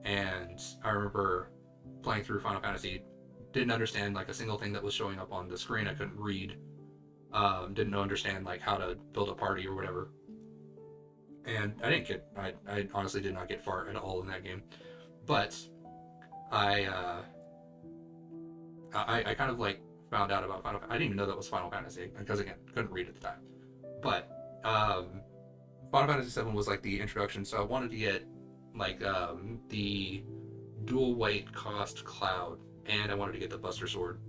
Speaker 1: and I remember playing through Final Fantasy, didn't understand like a single thing that was showing up on the screen. I couldn't read, didn't understand like how to build a party or whatever, and I honestly did not get far at all in that game, but I I kind of like found out about Final. I didn't even know that was Final Fantasy because again couldn't read at the time, but Final Fantasy VII was like the introduction, so I wanted to get like the dual weight cost Cloud, and I wanted to get the Buster Sword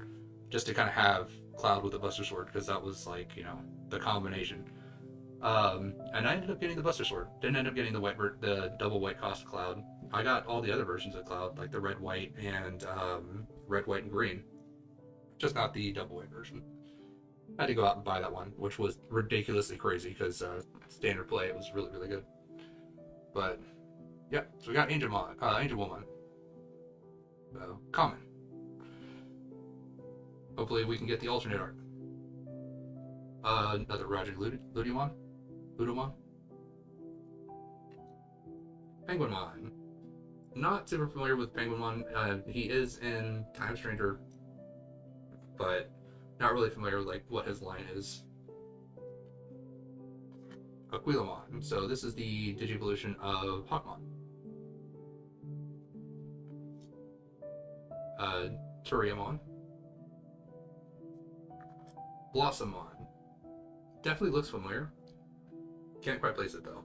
Speaker 1: just to kind of have Cloud with the Buster Sword because that was like the combination. And I ended up getting the Buster Sword. Didn't end up getting the double white cost Cloud. I got all the other versions of Cloud, like the red, white, and red, white, and green. Just not the double white version. I had to go out and buy that one, which was ridiculously crazy because standard play it was really good. But yeah, so we got Angel Woman, common. Hopefully we can get the alternate art. Another Roger Ludimon. Penguinmon. Not super familiar with Penguinmon. He is in Time Stranger, but not really familiar with like what his line is. Aquilamon. So this is the Digivolution of Hawkmon. Turiamon. Blossomon. Definitely looks familiar. Can't quite place it though.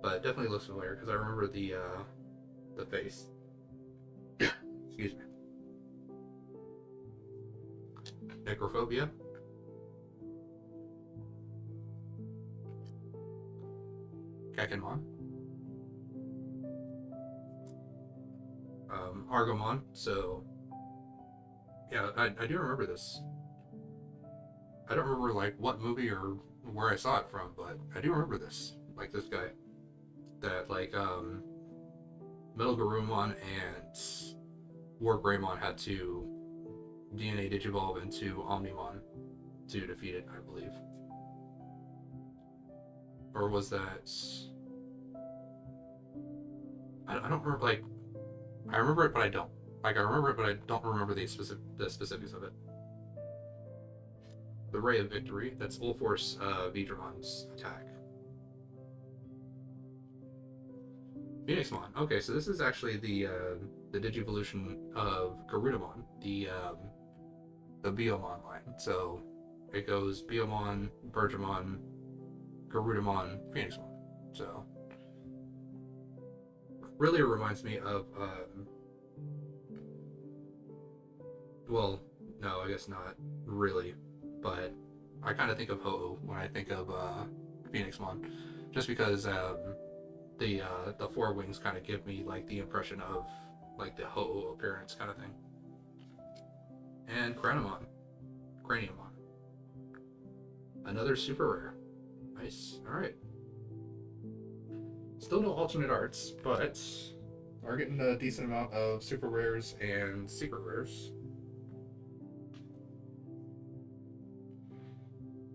Speaker 1: But definitely looks familiar because I remember the face. Excuse me. Necrophobia. Kakenmon. Argomon. So yeah, I do remember this. I don't remember like what movie or where I saw it from, but I do remember this. Like this guy. That like Metal Garurumon and War Greymon had to DNA Digivolve into Omnimon to defeat it, I believe. Or was that... I don't remember, like... I remember it, but I don't. Like, I remember it, but I don't remember the specifics of it. The Ray of Victory, that's Ulforce Vidramon's attack. Phoenixmon. Okay, so this is actually the Digivolution of Garudamon, the Biomon line. So it goes Biomon, Bergamon, Garudamon, Phoenixmon. So really reminds me of well, no, I guess not really, but I kind of think of Ho-Oh when I think of Phoenixmon, just because the four wings kind of give me like the impression of like the Ho-Oh appearance kind of thing. And Craniamon. Another super rare. Nice. Alright. Still no alternate arts, but we're getting a decent amount of super rares and secret rares.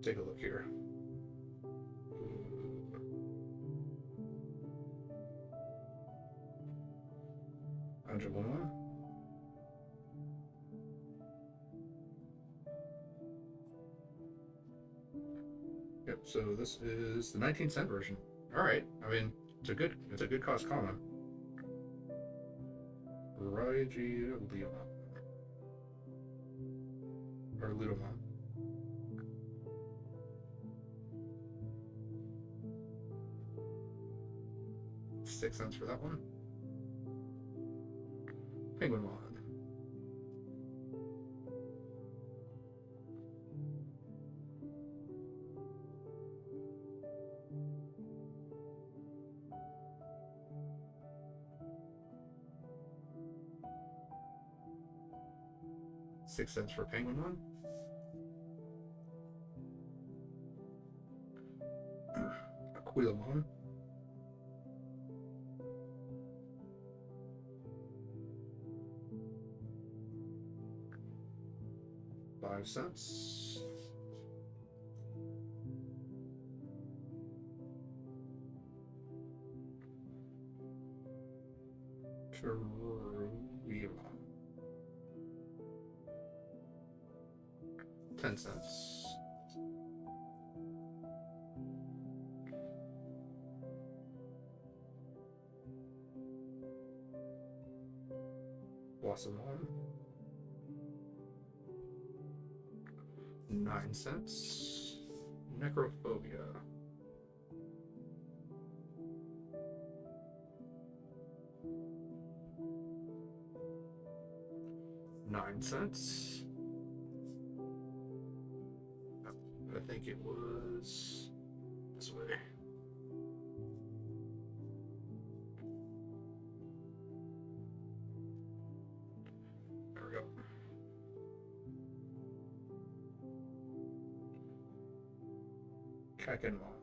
Speaker 1: Take a look here. Angelina. Yep, so this is the 19-cent version. Alright, I mean, it's a good cost common. Raiji Leomon. Or Ludomon. 6 cents for that one. Penguinmon. 6 cents for Penguinmon. Aquilamon. 5 cents. Cherubium. 10 cents. Mastemon. 9 cents. Necrophobia. 9 cents. I think it was this way. There we go. Kakenmon.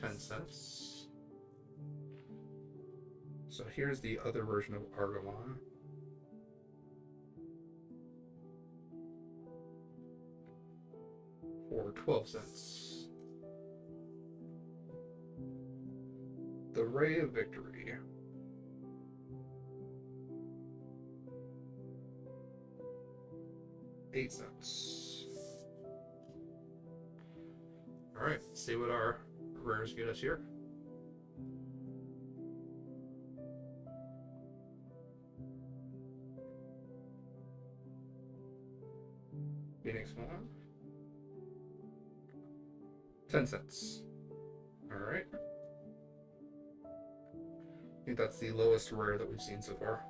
Speaker 1: 10 cents. So here's the other version of Argomon. For 12 cents. The Ray of Victory. $8. Alright, see what our rares get us here. Phoenixmon. 10 cents. Alright. I think that's the lowest rare that we've seen so far.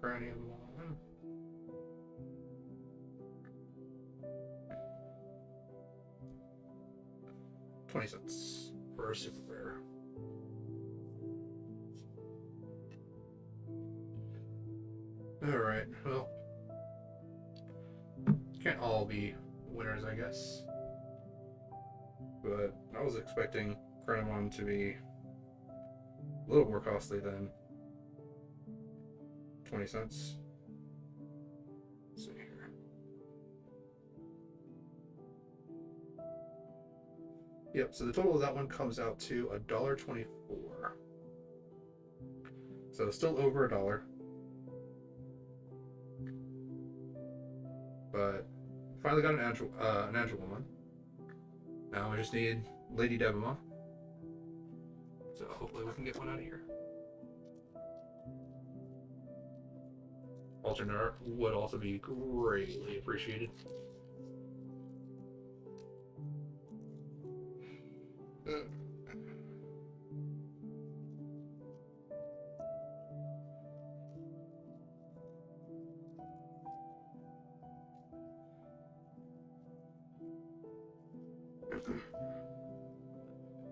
Speaker 1: Craniumon. 20 cents for a super rare. Alright, well, can't all be winners, I guess. But I was expecting Craniumon to be a little more costly than 20 cents. Let's see here. Yep, so the total of that one comes out to $1.24. So still over $1. But finally got an Angelwoman. Now we just need Lady Devimon. So hopefully we can get one out of here. Alternate art would also be greatly appreciated.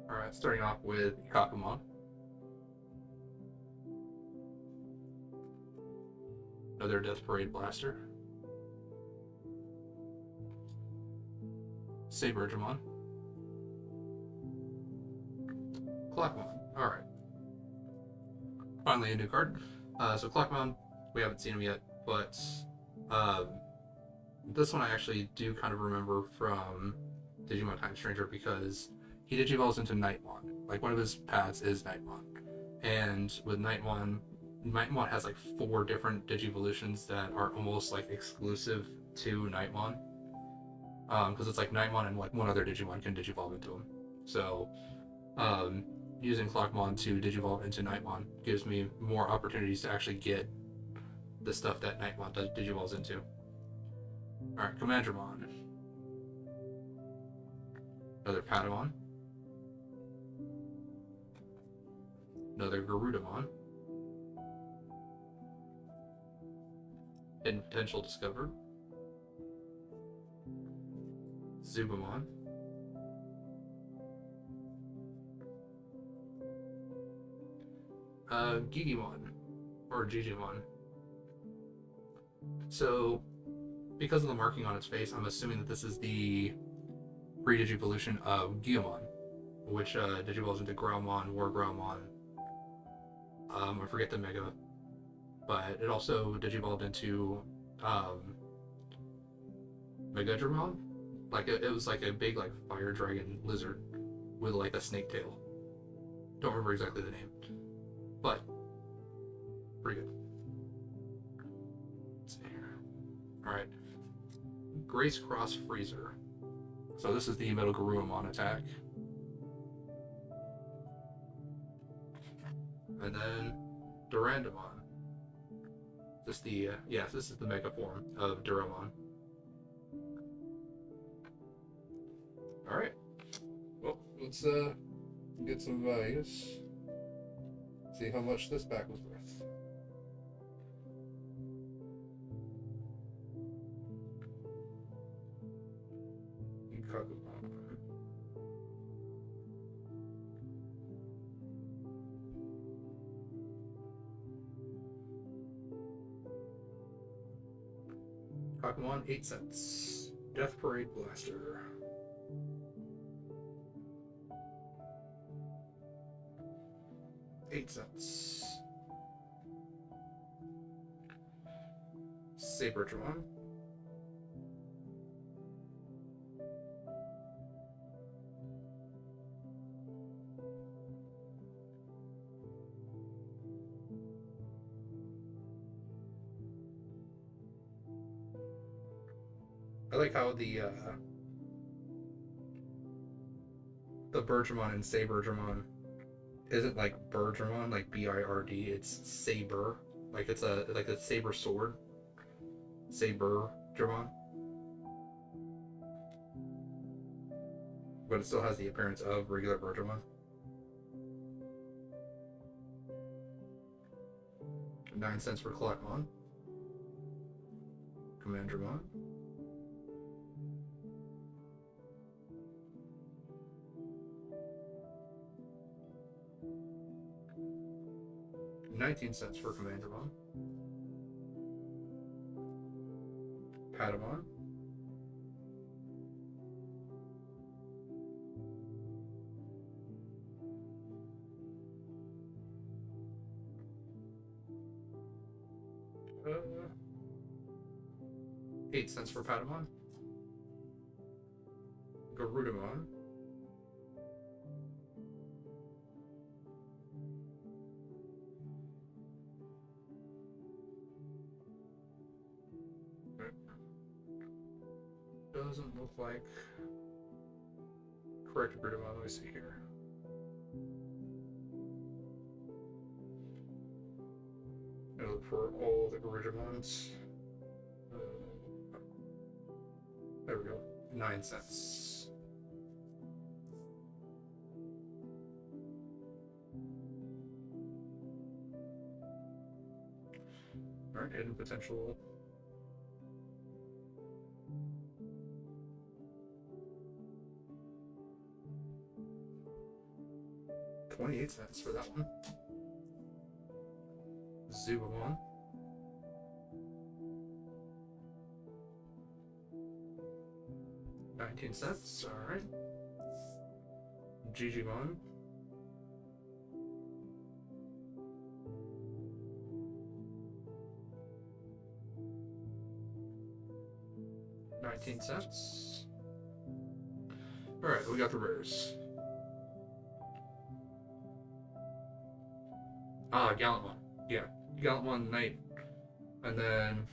Speaker 1: Alright, starting off with Kakumon. Another Death Parade Blaster. Sabergemon. Clockmon. Alright. Finally a new card. So Clockmon, we haven't seen him yet, but this one I actually do kind of remember from Digimon Time Stranger because he digivolves into Nightmon. Like, one of his paths is Nightmon. And with Nightmon has like 4 different Digivolutions that are almost like exclusive to Nightmon. Because it's like Nightmon and like one other Digimon can digivolve into him. So, using Clockmon to digivolve into Nightmon gives me more opportunities to actually get the stuff that Nightmon digivolves into. Alright, Commandramon. Another Patamon. Another Garudamon. Hidden Potential discovered. Zubamon. Gigimon, or Digimon. So, because of the marking on its face, I'm assuming that this is the pre-Digivolution of Gigimon, which digivolves into Growlmon, War Growlmon. I forget the Mega, but it also digivolved into Megadramon. Like it was like a big like fire dragon lizard with like a snake tail. Don't remember exactly the name, but pretty good. Let's see here. All right, Grace Cross Freezer. So this is the Metal Garurumon attack, and then Durandamon. This the this is the mega form of Duramon. All right. Well, let's get some values. See how much this pack was worth. Pokemon, 8 cents. Death Parade Blaster. $8. Saberdramon. I like how the Birdramon and Saberdramon isn't like Birdramon, like B-I-R-D, it's Saber. Like it's a saber sword. Saberdramon. But it still has the appearance of regular Birdramon. 9 cents for Collectmon. Commandramon. $0.19 for Commandramon. Patamon. $0.08 for Patamon. Garudamon. Doesn't look like correct Garudamon. Let me see here. I look for all the Garudamons. There we go. 9 cents. Alright, hidden potential. $0.28 for that one. Zubamon. $0.19. All right. Digimon. $0.19. All right, we got the rares. Gallantmon. Yeah, Gallantmon Knight, and then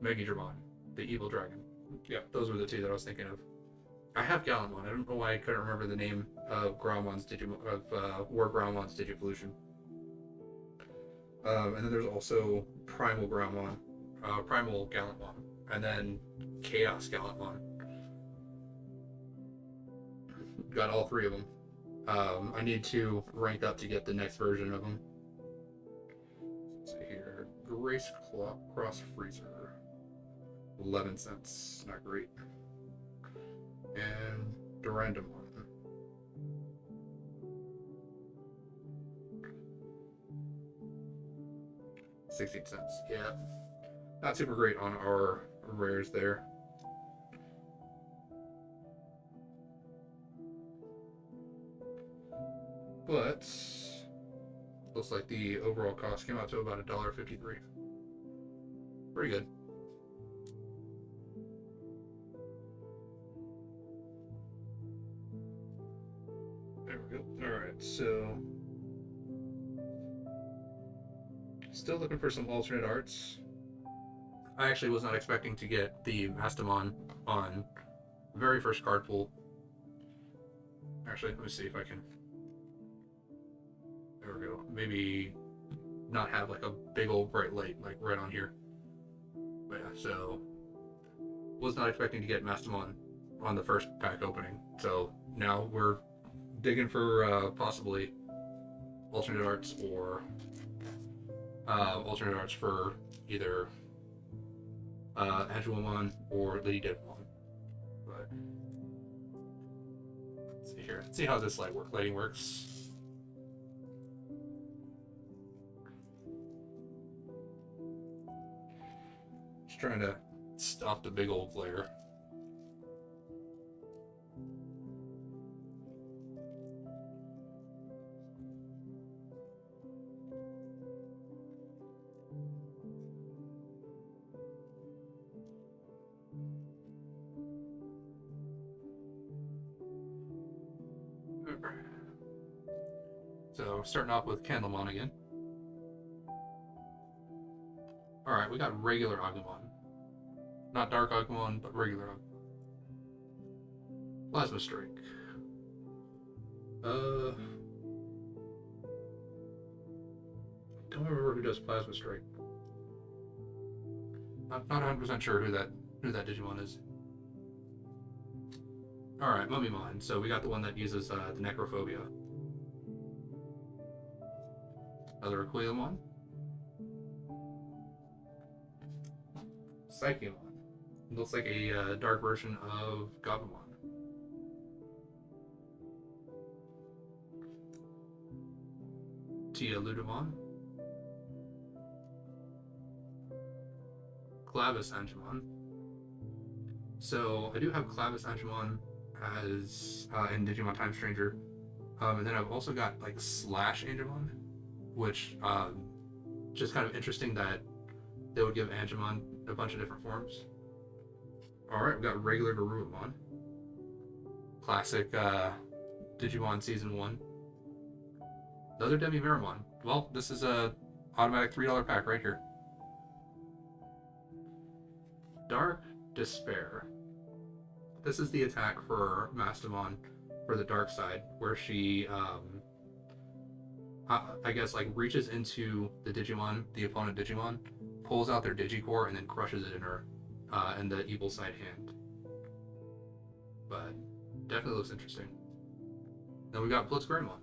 Speaker 1: Megadramon, the Evil Dragon. Yeah, those were the two that I was thinking of. I have Gallantmon. I don't know why I couldn't remember the name of Growlmon's War Growlmon's Digivolution. And then there's also Primal Growlmon, Primal Gallantmon, and then Chaos Gallantmon. Got all three of them. I need to rank up to get the next version of them. Let's see here. Grace Cross Freezer. 11 cents. Not great. And Durandamon. 16 cents. Yeah. Not super great on our rares there. But looks like the overall cost came out to about $1.53. Pretty good. There we go. Alright, so still looking for some alternate arts. I actually was not expecting to get the Mastemon on very first card pull. Actually, let me see if I can. There we go. Maybe not have like a big old bright light like right on here. But yeah, so was not expecting to get Mastemon on the first pack opening. So now we're digging for possibly alternate arts or alternate arts for either Digimon or Lady Digimon. But let's see here. Let's see how this lighting works. Just trying to stop the big old glare. So starting off with Candlemon again. Alright, we got regular Agumon. Not Dark Agumon, but regular Agumon. Plasma Strike. Don't remember who does Plasma Strike. Not 100% sure who that Digimon is. Alright, Mummymon. So we got the one that uses the Necrophobia. Another Aquilamon. Psychemon. Looks like a dark version of Gabumon. Tia Ludamon. Clavis Angemon. So I do have Clavis Angemon as in Digimon Time Stranger, and then I've also got like Slash Angemon, which just kind of interesting that they would give Angemon a bunch of different forms. Alright, we got regular Garurumon. Classic Digimon Season 1. Another Demi-Miramon. Well, this is a automatic $3 pack right here. Dark Despair. This is the attack for Mastemon for the dark side, where she, I guess, like reaches into the Digimon, the opponent Digimon, pulls out their Digicore, and then crushes it in the evil side hand. But definitely looks interesting. Then we got Blitzgreymon.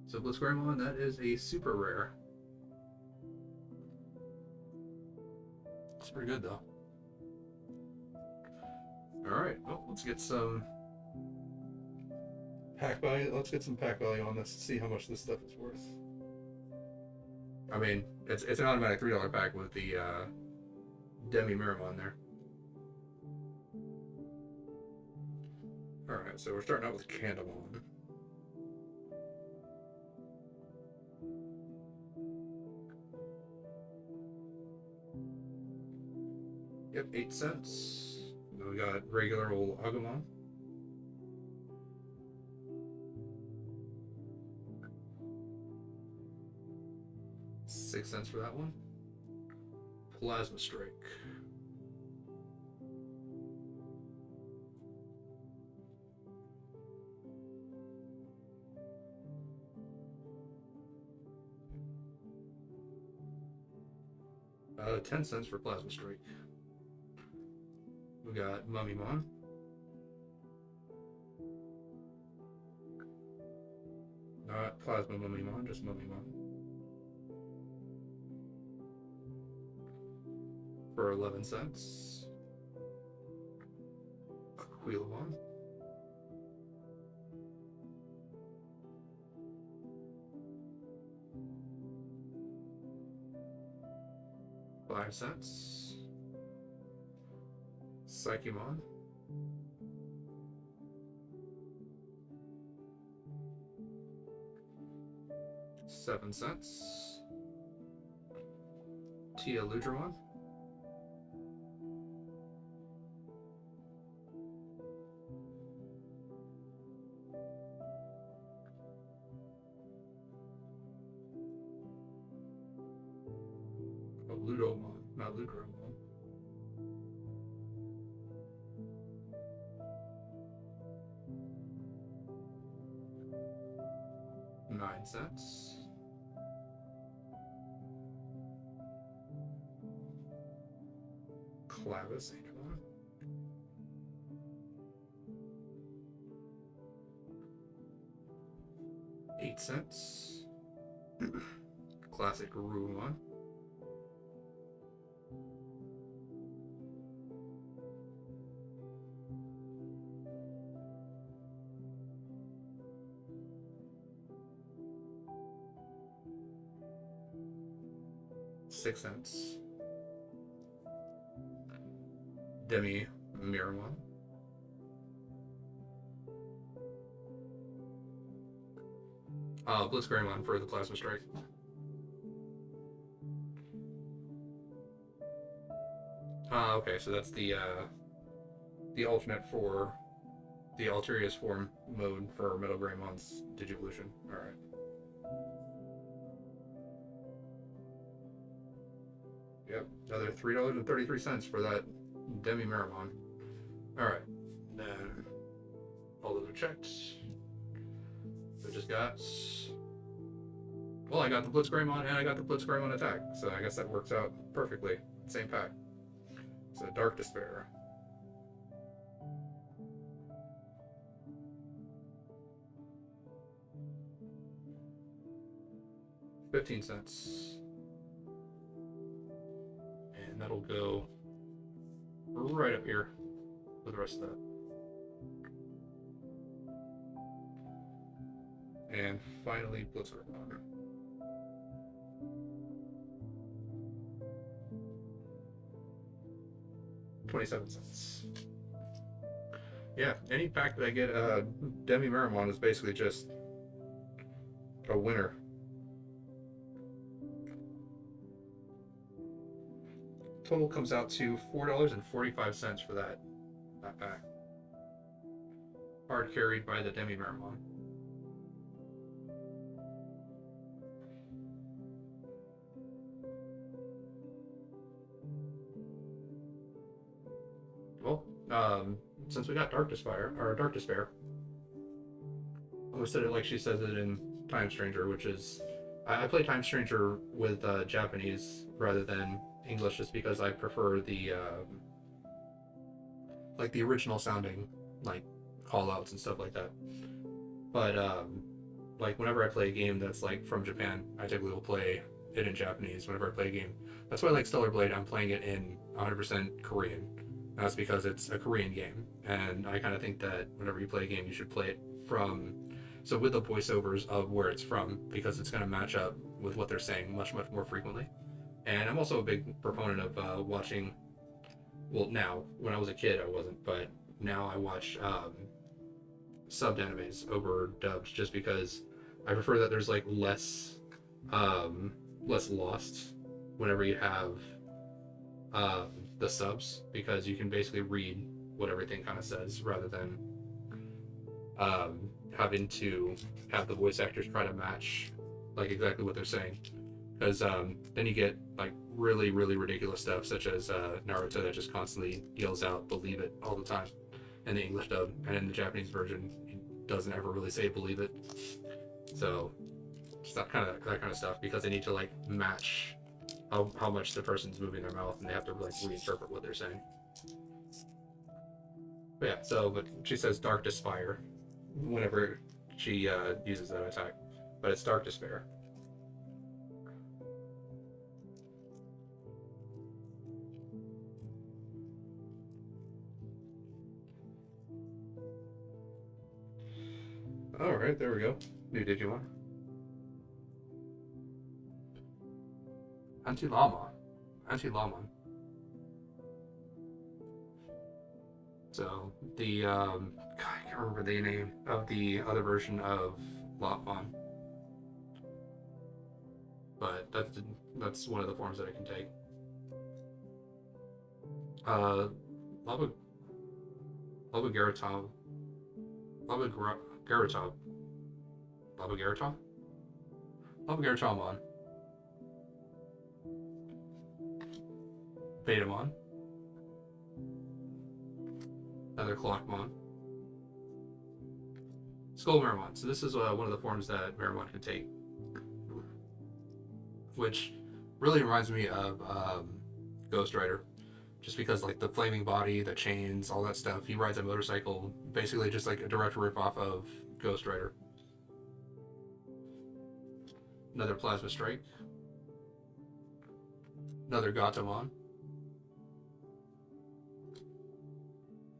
Speaker 1: So Blitzgreymon, that is a super rare. It's pretty good though. Alright, well, let's get some pack value. Let's get some pack value on this to see how much this stuff is worth. I mean, it's an automatic $3 pack with the Demi-Miramon there. Alright, so we're starting out with Candlemon. Yep, 8 cents. Then we got regular old Agumon. $6 for that one. Plasma Strike. $10 for Plasma Strike. We got Mummymon. Not Plasma Mummymon, just Mummymon. For 11 cents. Aquilamon. 5 cents. Psychemon. 7 cents. Ludramon. 9 cents. Clavis Digimon. 8 cents. Classic Ruomon. 6 cents. Demi Miramon. 1. Blitzgreymon for the Plasma Strike. Okay, so that's the alternate for the Alterius form mode for Metal Greymon's Digivolution. Alright. Yep, another $3.33 for that Demi Miramon. Alright, then all those are checked. So just got... Well, I got the Blitzgreymon and I got the Blitzgreymon attack, so I guess that works out perfectly. Same pack. So Dark Despair. $0.15. And that'll go right up here with the rest of that. And finally, Blitzgreymon. $0.27. Yeah, any pack that I get Demi Miramon is basically just a winner. Total comes out to $4.45 for that pack. Hard carried by the Demi Miramon. Well, since we got Dark Despair, I said it like she says it in Time Stranger, which is I play Time Stranger with Japanese rather than English, just because I prefer the like the original sounding like call-outs and stuff like that. But like whenever I play a game that's like from Japan, I typically will play it in Japanese whenever I play a game. That's why, like Stellar Blade, I'm playing it in 100% Korean. That's because it's a Korean game, and I kind of think that whenever you play a game, you should play it with the voiceovers of where it's from, because it's going to match up with what they're saying much more frequently. And I'm also a big proponent of watching, well, now, when I was a kid I wasn't, but now I watch subbed animes over dubbed, just because I prefer that there's like less lost whenever you have the subs, because you can basically read what everything kind of says rather than having to have the voice actors try to match like exactly what they're saying, because then you get like really ridiculous stuff, such as Naruto that just constantly yells out "believe it" all the time in the English dub, and in the Japanese version he doesn't ever really say "believe it." So just that kind of stuff, because they need to like match how much the person's moving their mouth, and they have to like reinterpret what they're saying. But yeah, but she says Dark Despair whenever she uses that attack, but it's Dark Despair. Alright, there we go. New Digimon. Anti-Llama. Anti-Lawmon. So the God, I can't remember the name of the other version of Lawmon, but that's one of the forms that it can take. Lava Garatov. Lava Garatov. Lava Garatov? Lava Garatomon. Betamon. Another Clockmon. Skull Meramon. So this is one of the forms that Meramon can take, which really reminds me of Ghost Rider, just because like the flaming body, the chains, all that stuff. He rides a motorcycle, basically just like a direct ripoff of Ghost Rider. Another Plasma Strike. Another Gatomon.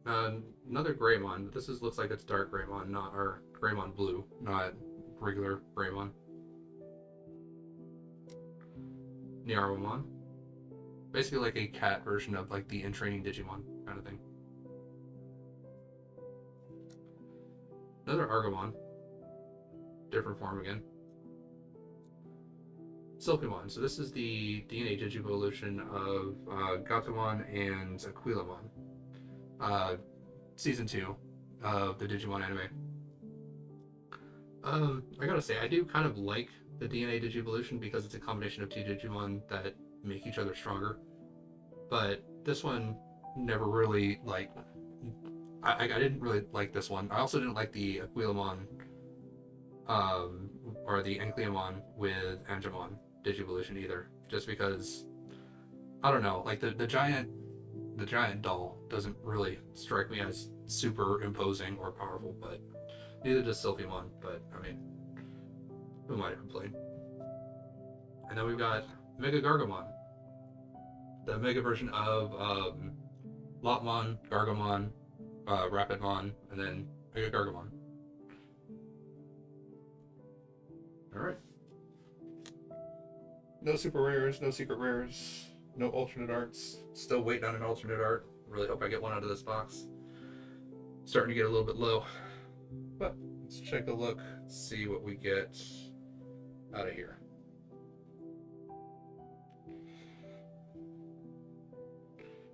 Speaker 1: Another Greymon. This looks like it's Dark Greymon, not our Greymon Blue, not regular Greymon. Nyarwamon. Basically like a cat version of like the in-training Digimon kind of thing. Another Argomon. Different form again. Silphymon. So this is the DNA Digivolution of Gatomon and Aquilamon. Season 2 of the Digimon anime. I gotta say, I do kind of like the DNA Digivolution because it's a combination of two Digimon that make each other stronger. But this one never really, like, I didn't really like this one. I also didn't like the Aquilamon, or the Encleamon with Angemon Digivolution either. Just because, I don't know, like the giant doll doesn't really strike me as super imposing or powerful, but neither does Silphymon, but I mean, who might complain? And then we've got Mega Gargomon, the mega version of Lopmon, Gargomon, Rapidmon, and then Mega Gargomon. Alright. No super rares, no secret rares, no alternate arts. Still waiting on an alternate art. Really hope I get one out of this box. Starting to get a little bit low. But let's check a look, see what we get out of here.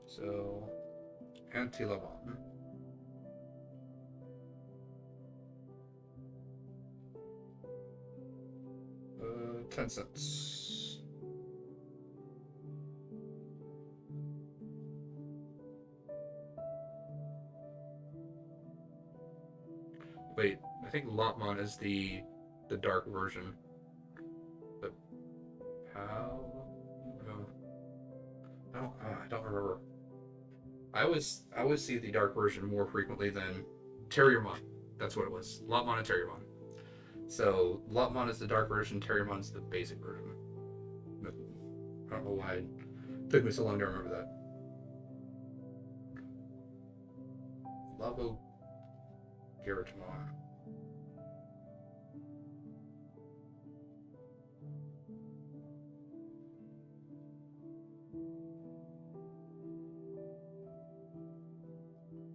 Speaker 1: So, Anti-Lawmon. Uh, 10 cents. Wait, I think Lopmon is the dark version. But how? No. I don't remember. I always see the dark version more frequently than Terriermon. That's what it was. Lopmon and Terriermon. So Lopmon is the dark version, Terriermon is the basic version. I don't know why it took me so long to remember that. Lavo Garatomon.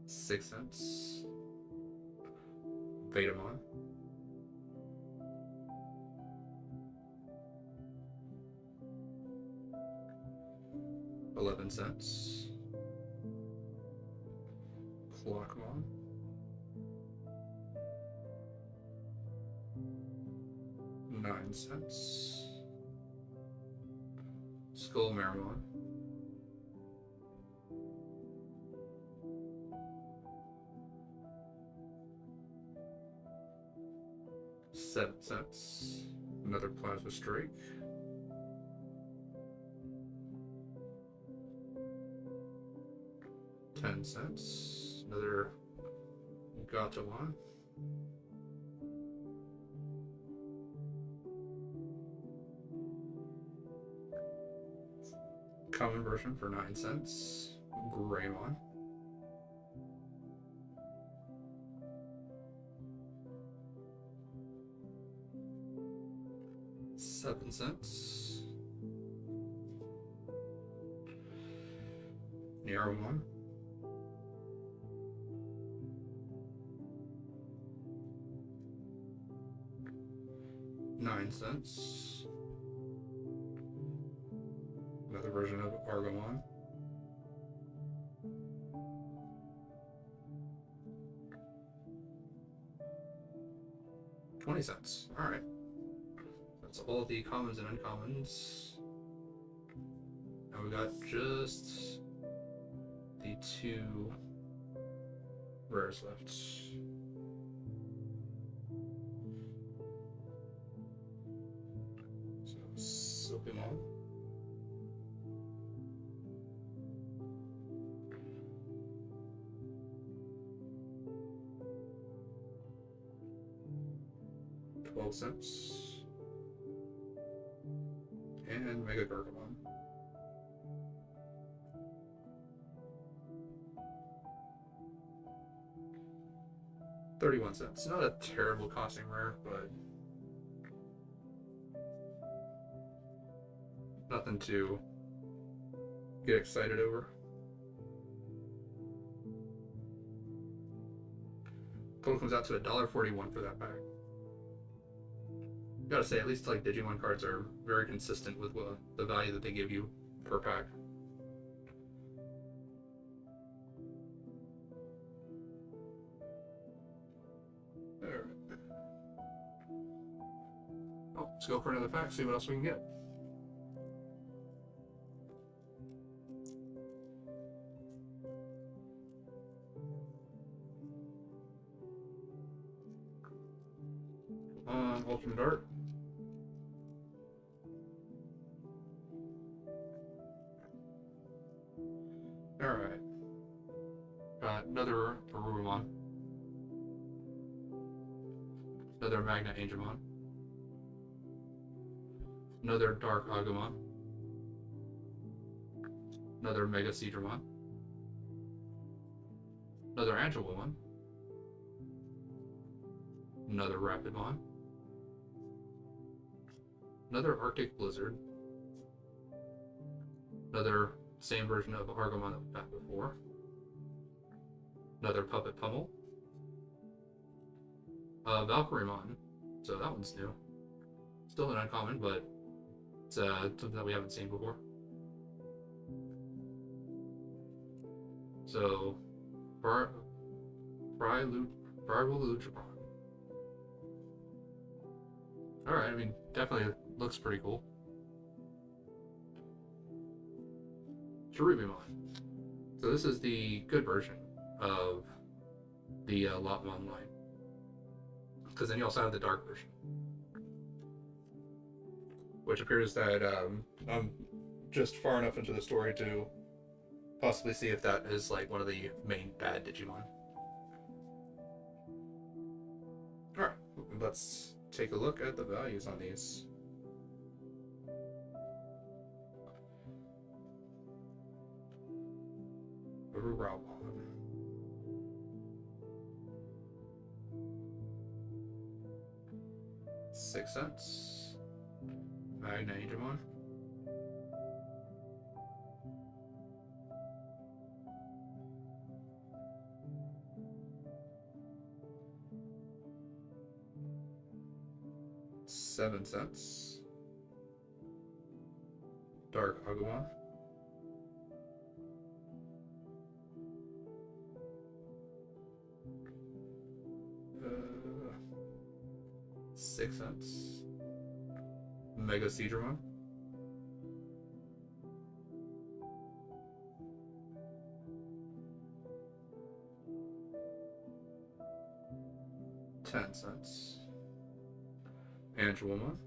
Speaker 1: $6. Betamon. $0.11. Clockmon. $0.09. Skull Meramon. $0.07. Another Plasma Strike. $0.10. Another Gatomon. Common version for 9 cents. Greymon. $0.07. Narrowmon. 9 cents. Another version of Argomon. 20 cents. Alright. That's all the commons and uncommons. Now we got just the 2 rares left. So, Silkimon. $0.12. And Mega Gargamon. $0.31. Not a terrible costing rare, but nothing to get excited over. Total comes out to $1.41 for that pack. Gotta say, at least like Digimon cards are very consistent with the value that they give you per pack. Alright. Oh, let's go for another pack, see what else we can get. Ultimate Art. Alright. Got another Arurumon. Another Magna Angemon. Another Dark Agumon. Another Mega Seadramon. Another Angelwoman. Another Rapidmon. Another Arctic Blizzard. Another same version of Argomon that we had before. Another Puppet Pummel. Valkyremon. So that one's new. Still an uncommon, but it's something that we haven't seen before. So, Bryluchron. Alright, I mean, definitely looks pretty cool. Cherubimon. So this is the good version of the Lopmon line. Because then you also have the dark version. Which appears that I'm just far enough into the story to possibly see if that is like one of the main bad Digimon. Alright, let's take a look at the values on these. Arurumon. 6 cents. Magna Angemon. 7 cents. Dark Agumon. 6 cents. Mega Seadramon. 10 cents. Angelwoman.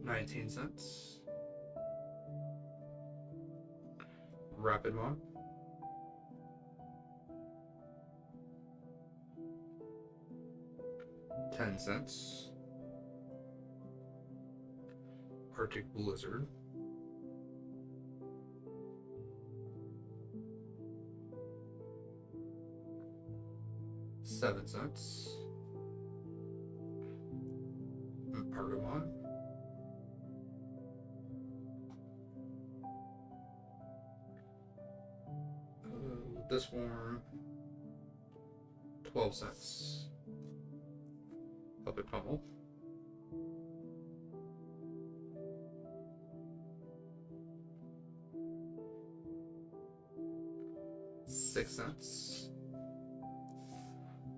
Speaker 1: 19 cents. Rapidmon. 10 cents. Arctic Blizzard. 7 cents. Argomon. This form, 12 cents. Puppet Pummel. $6.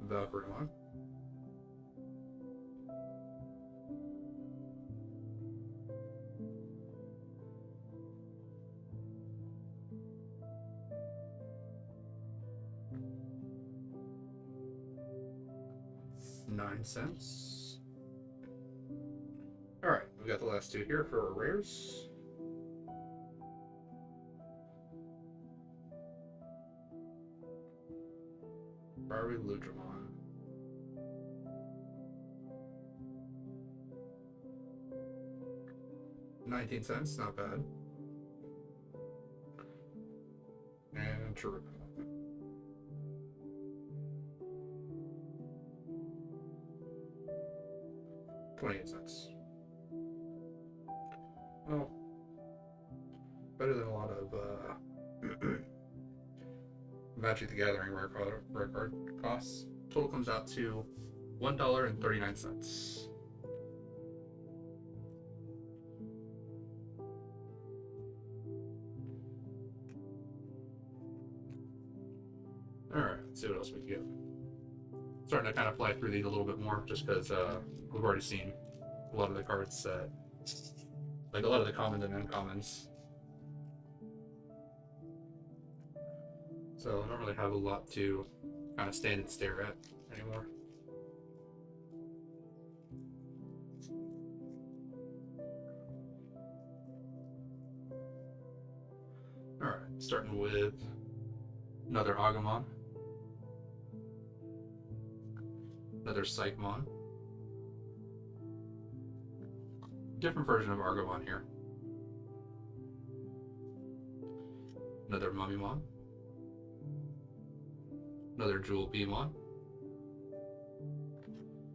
Speaker 1: Valkyriemon. $9. Alright, we got the last two here for our rares. Barbie Ludramon. $0.19, not bad. And Cherubimon. 28 cents. Well, better than a lot of Magic the Gathering rare card costs. Total comes out to $1.39. Alright, let's see what else we can get. Starting to kind of fly through these a little bit more just because we've already seen a lot of the cards that, like a lot of the commons and uncommons. So I don't really have a lot to kind of stand and stare at anymore. Alright, starting with another Agumon. Another Psychmon. Different version of Argomon here. Another Mummymon. Another Jewel Beamon.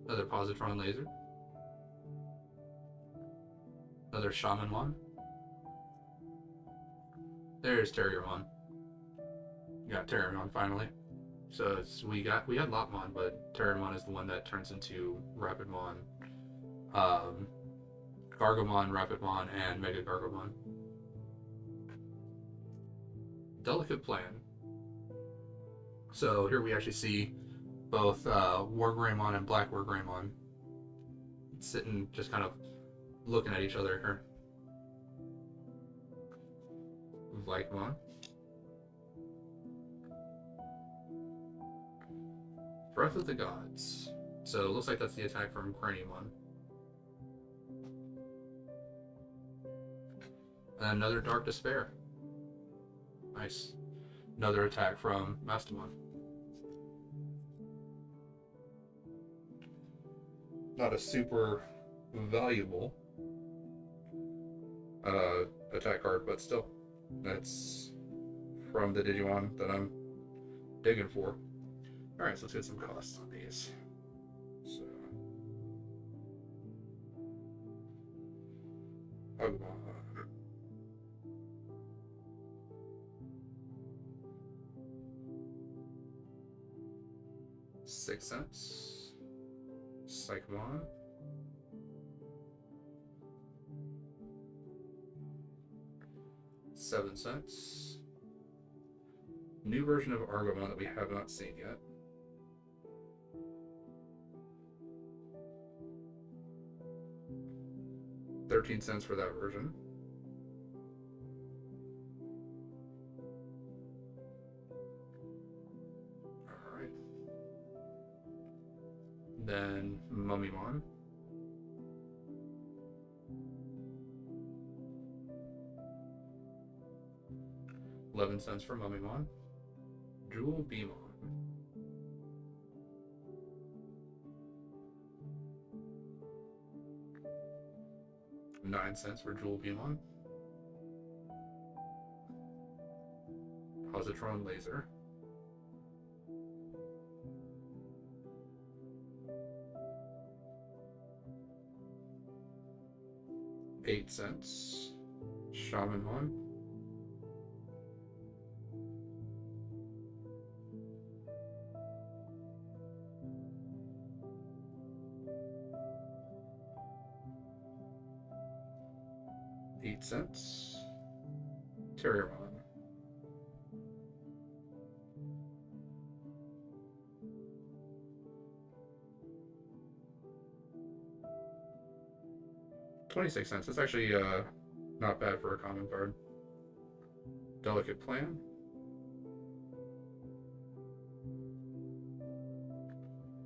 Speaker 1: Another Positron Laser. Another Shamanmon. There's Terriermon. You got Terriermon finally. So we had Lopmon, but Terriermon is the one that turns into Rapidmon, Gargomon, Rapidmon, and Mega Gargomon. Delicate Plan. So here we actually see both Wargreymon and Black Wargreymon sitting, just kind of looking at each other here. Vikemon. Breath of the Gods. So it looks like that's the attack from Craniumon. And another Dark Despair. Nice. Another attack from Mastemon. Not a super valuable attack card, but still. That's from the Digimon that I'm digging for. Alright, so let's get some costs on these. So, Agumon. $6. Psychmon. $7. New version of Argomon that we have not seen yet. $0.13 for that version. Alright. Then Mummymon. $0.11 for Mummymon. Jewel Beamon. $0.09 for Jewel Beamon. Positron Laser. 8 cents. Shamanmon. 8 cents. Terriermon. 26 cents. That's actually not bad for a common card. Delicate Plan.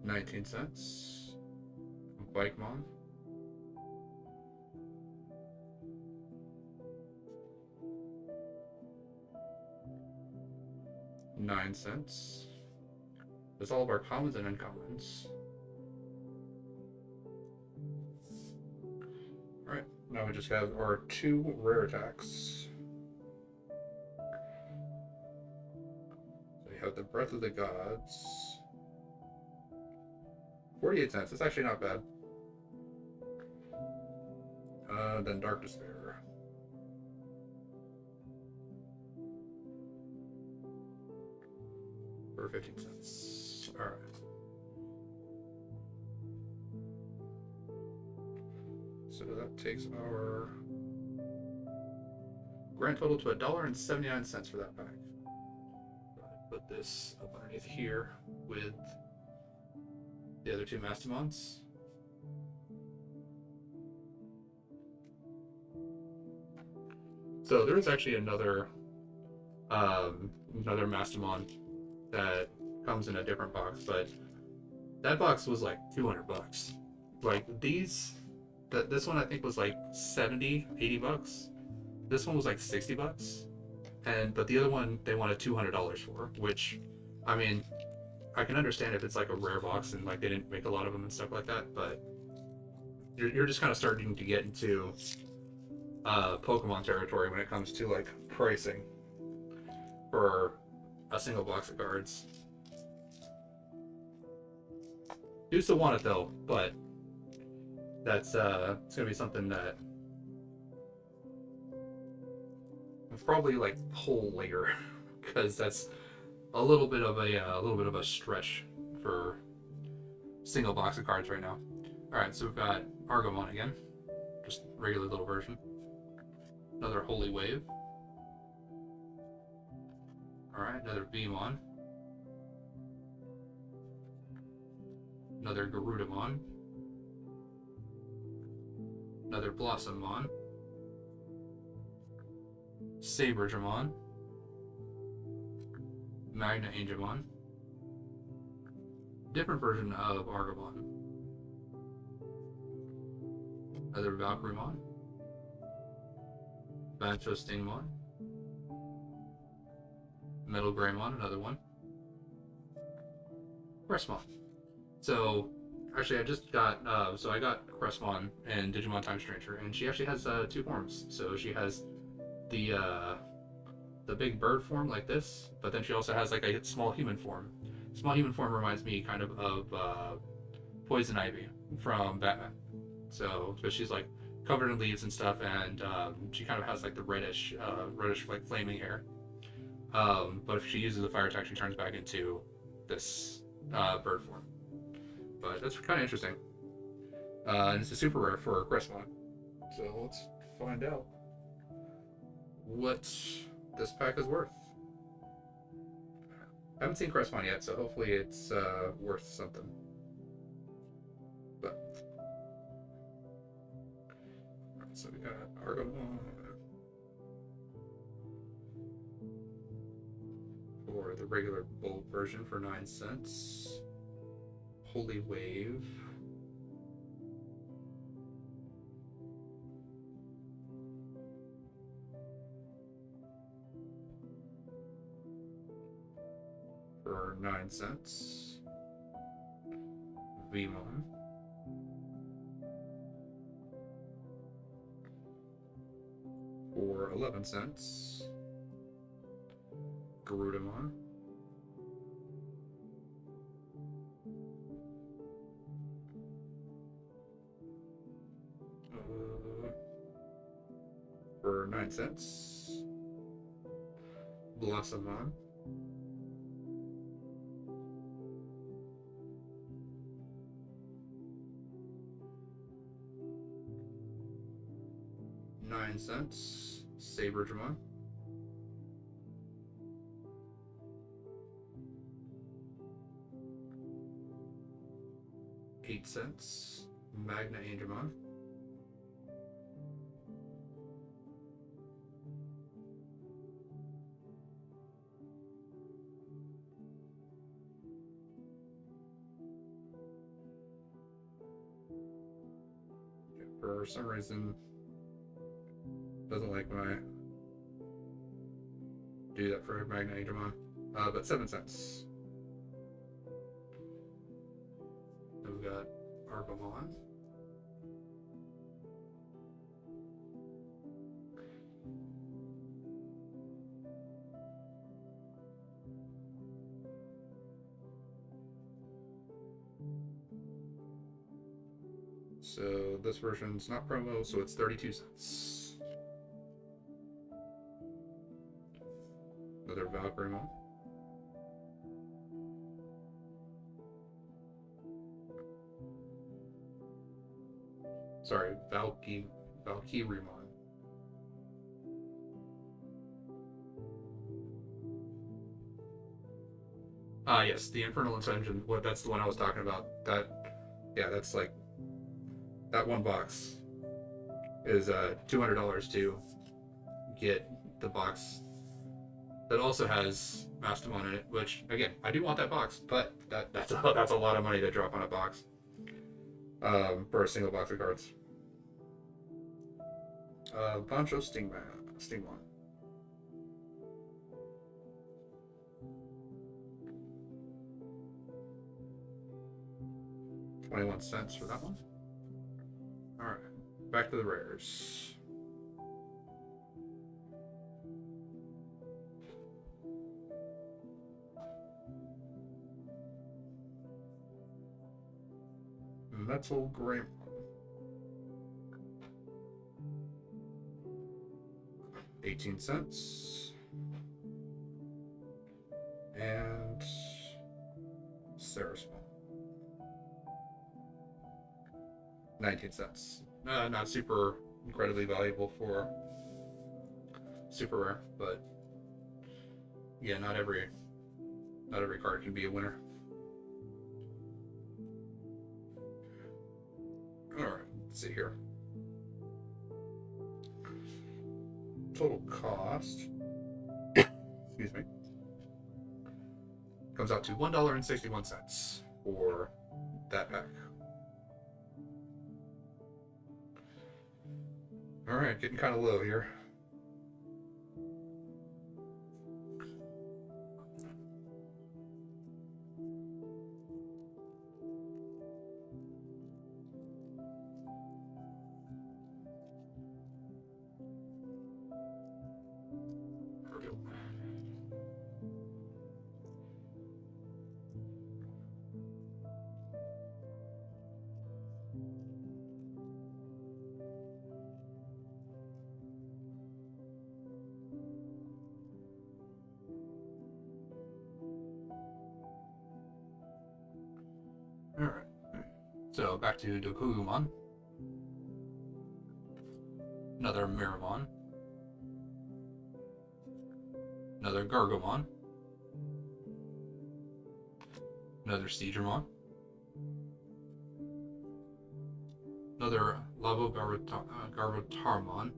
Speaker 1: 19 cents. Vikemon. 9 cents. That's all of our commons and uncommons. Alright, now we just have our 2 rare attacks. So we have the Breath of the Gods. 48 cents. That's actually not bad. Then Dark Despair. For 15 cents. Alright. So that takes our grand total to $1.79 for that pack. Put this up underneath here with the other 2 Mastemons. So there is actually another Mastemon that comes in a different box, but that box was like $200. Like these, this one I think was like 70, 80 bucks. This one was like 60 bucks, but the other one they wanted $200 for, which, I mean, I can understand if it's like a rare box and like they didn't make a lot of them and stuff like that, but you're just kind of starting to get into Pokemon territory when it comes to like pricing for a single box of cards. Do still want it though, but that's it's gonna be something that I'll probably like pull later because that's a little bit of a stretch for single box of cards right now. All right, so we've got Argomon again, just regular little version. Another Holy Wave. Alright, another Vmon. Another Garudamon. Another Blossommon. Saberdramon. Magna Angemon. Different version of Argomon. Another Valkyremon. Bancho Stingmon. Metal Greymon, another one. Cressmon. So, actually, I just got, I got Cressmon in Digimon Time Stranger, and she actually has 2 forms. So she has the big bird form like this, but then she also has like a small human form. Small human form reminds me kind of Poison Ivy from Batman. So, because she's like covered in leaves and stuff, and she kind of has like the reddish like flaming hair. But if she uses the fire attack, she turns back into this bird form. But that's kind of interesting. And it's a super rare for Cressmon. So let's find out what this pack is worth. I haven't seen Cressmon yet, so hopefully it's worth something. But so we got Argomon for the regular bulk version for 9 cents. Holy Wave. For 9 cents. Vmon. For 11 cents. Garudamon. 9 cents. Blossomon. $9. Saberdramon. 8 cents. Magna Angemon. 8. For some reason, doesn't like when I do that for Magna Angemon. But 7 cents. Then we've got Arbamon. So this version's not promo, so it's 32 cents. Another Valkyriemon. Sorry, Valkyriemon. Yes, the Infernal Ascension. That's the one I was talking about. That's like that one box is $200 to get the box that also has Mastemon in it. Which again, I do want that box, but that's a lot of money to drop on a box for a single box of cards. Poncho Stingmon. 21 cents for that one. Alright, back to the rares. Metal Greymon. 18 cents. And Sarasmon. 19 cents. Not super incredibly valuable for super rare, but yeah, not every card can be a winner. Alright, let's see here. Total cost, excuse me, comes out to $1.61 for that pack. Alright, getting kind of low here. Alright, so back to Dokugumon. Another Miramon. Another Gargomon. Another Steedramon. Another Larvitarmon.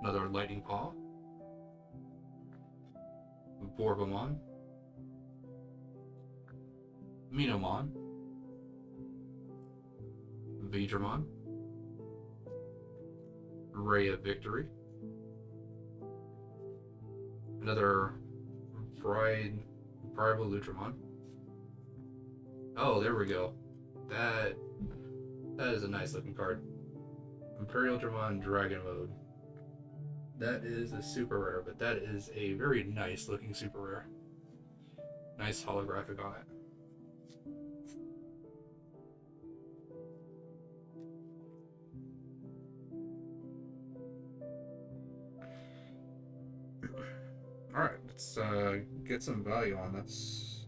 Speaker 1: Another Lightning Paw. Borbamon. Minomon. Vidramon. Ray of Victory. Another Briarbolutramon. Oh, there we go. That is a nice looking card. Imperial Dramon Dragon Mode. That is a super rare, but that is a very nice looking super rare. Nice holographic on it. let's get some value on this.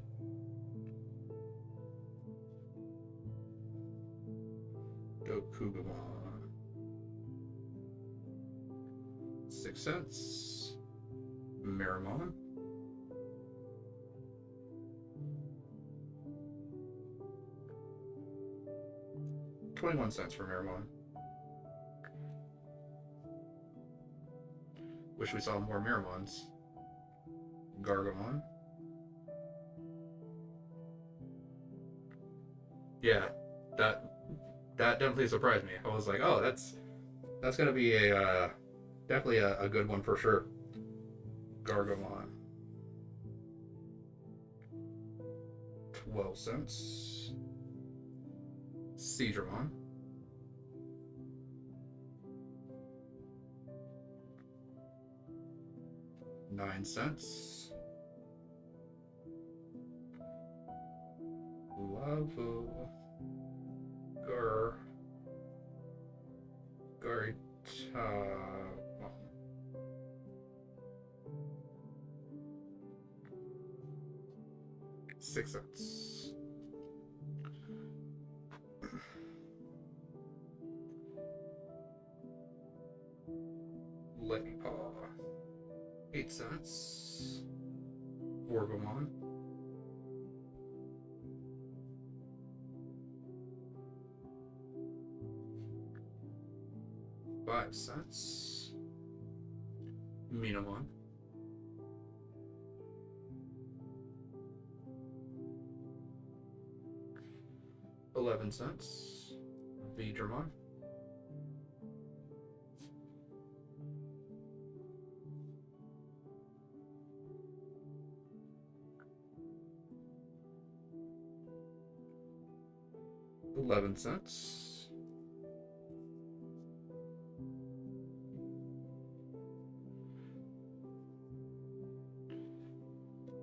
Speaker 1: Go Kugamon. 6 cents. Marimon. 21 cents for Marimon. Wish we saw more Marimons. Gargamon. Yeah, that definitely surprised me. I was like, oh, that's gonna be a definitely a good one for sure. Gargamon. 12 cents. Seadramon. 9 cents. Lavo. Garita. 6 cents. Levipaw. 8 cents. Orgamon. 5 cents. Minamon. 11 cents. Vidramon. 11 cents.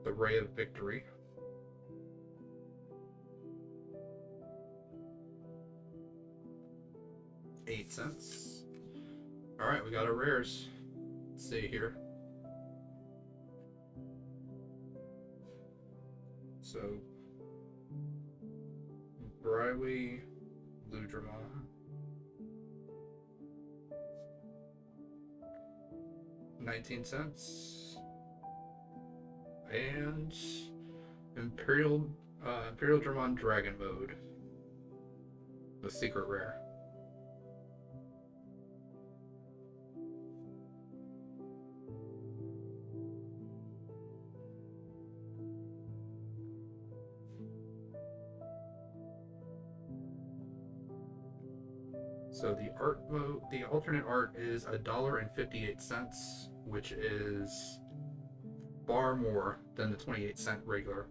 Speaker 1: The Ray of Victory. 8 cents. Alright, we got our rares. Let's see here. So, Briley, Ludramon, 19 cents, and Imperial Dramon Dragon Mode, the secret rare. So the alternate art is $1.58, which is far more than the 28-cent regular.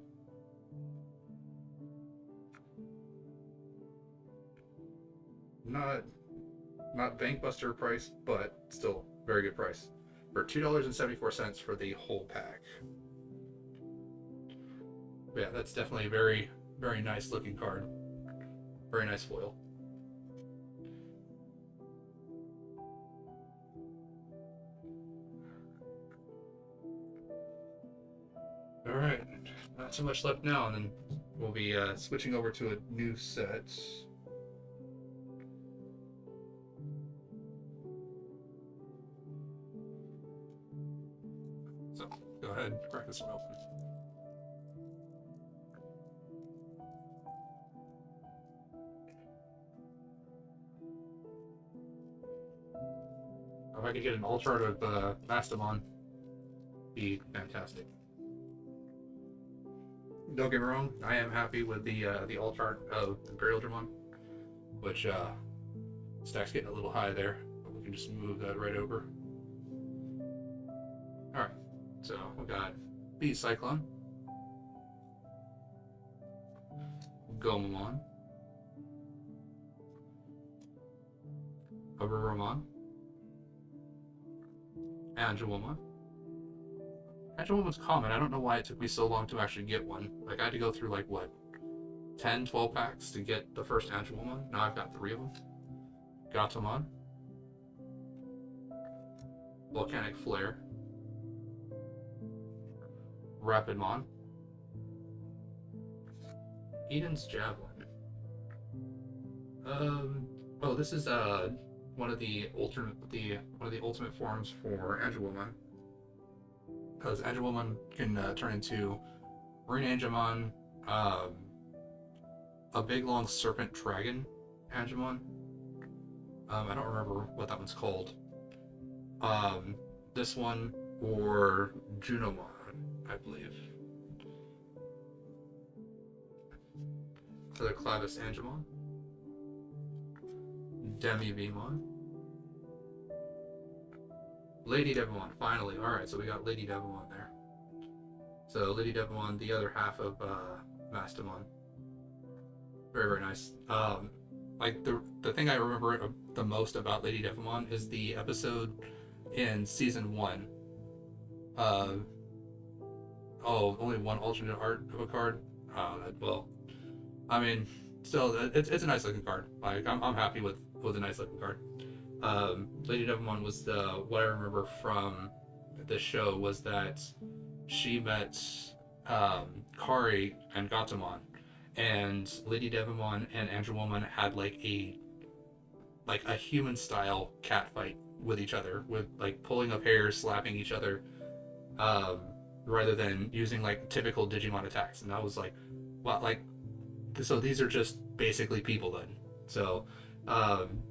Speaker 1: Not bankbuster price, but still very good price for $2.74 for the whole pack. But yeah, that's definitely a very, very nice looking card. Very nice foil. Alright, not too much left now, and then we'll be switching over to a new set. So, go ahead and crack this one open. If I could get an alternative Mastemon, be fantastic. Don't get me wrong, I am happy with the alt art of Imperial Dramon, which stack's getting a little high there, but we can just move that right over. Alright, so we got B Cyclone, Gomamon, Auroromon, Angelomon. Angelomon's common. I don't know why it took me so long to actually get one. Like, I had to go through, like, what, 10, 12 packs to get the first Angelomon. Now I've got 3 of them. Gatomon. Volcanic Flare. Rapidmon, Eden's Javelin. Oh, this is one of the ultimate forms for Angelwoman, because Angelwoman can turn into Marine Angemon, a big long serpent dragon Angemon. I don't remember what that one's called. This one or Junomon, I believe. Another Clavis Angemon. Demi-Vemon. Lady Devimon, finally. Alright, so we got Lady Devimon there. So Lady Devimon, the other half of Mastemon. Very, very nice. Like the thing I remember the most about Lady Devimon is the episode in season 1. Only one alternate art of a card. Well, I mean, still, it's a nice looking card. Like I'm happy with a nice looking card. Lady Devimon was what I remember from the show was that she met Kari and Gatomon, and Lady Devimon and Angelwoman had like a human style cat fight with each other, with like pulling up hair, slapping each other, rather than using like typical Digimon attacks. And I was like, well, like, so these are just basically people then. So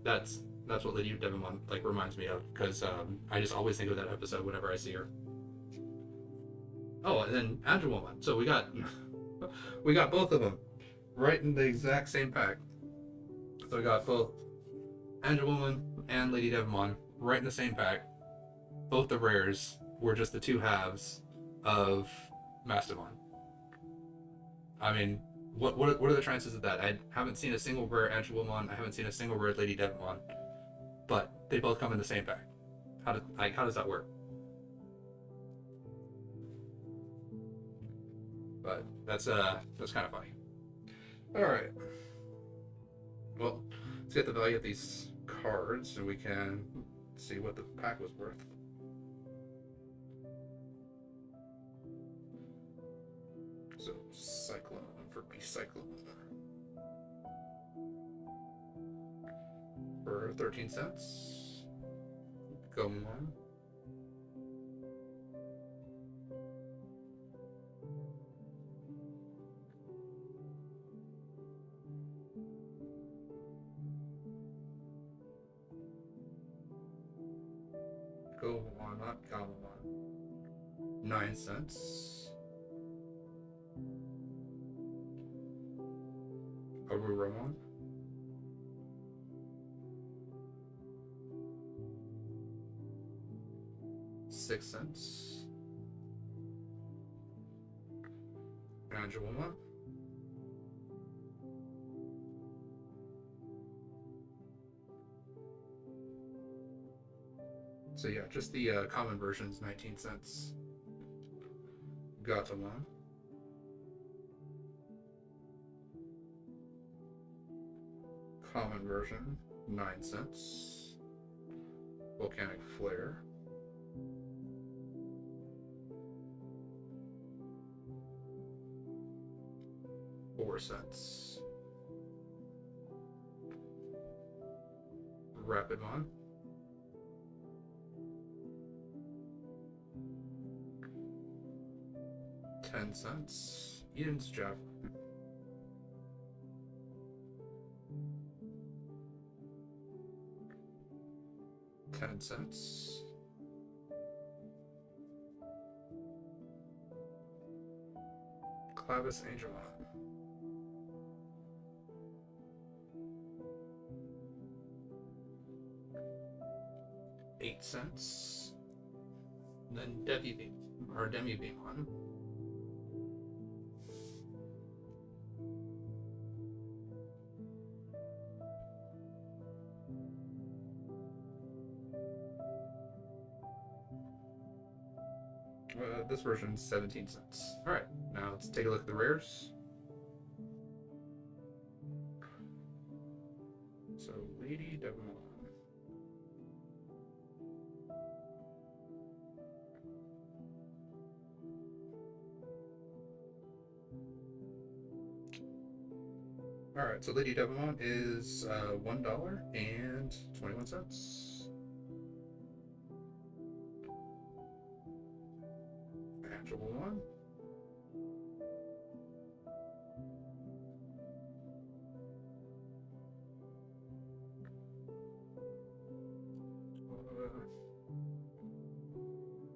Speaker 1: that's what Lady Devimon like reminds me of, because I just always think of that episode whenever I see her. Oh, and then Angelwoman. So we got both of them right in the exact same pack. So we got both Angelwoman and Lady Devimon right in the same pack. Both the rares were just the two halves of Mastemon. I mean, what are the chances of that? I haven't seen a single rare Angelwoman. I haven't seen a single rare Lady Devimon, but they both come in the same pack. How does that work? But that's kind of funny. All right. Well, let's get the value of these cards so we can see what the pack was worth. So Cyclone for Cyclone for 13 cents. Gomon. Gomon, not Gomon. 9 cents. Aruromon. 6 cents. Angelwoman. 6. So yeah, just the common version's 19 cents. Gatomon. Common version, 9 cents. Volcanic Flare. 4 cents. Rapidmon. 10 cents. Eden's Javelin. 10 cents. Clavis Angelon. 8 cents. And then Demi-Vemon. 8. This version's 17 cents. Alright, now let's take a look at the rares. So, Lady Devimon. All right, so Lady Devimon is $1.21. Manageable one.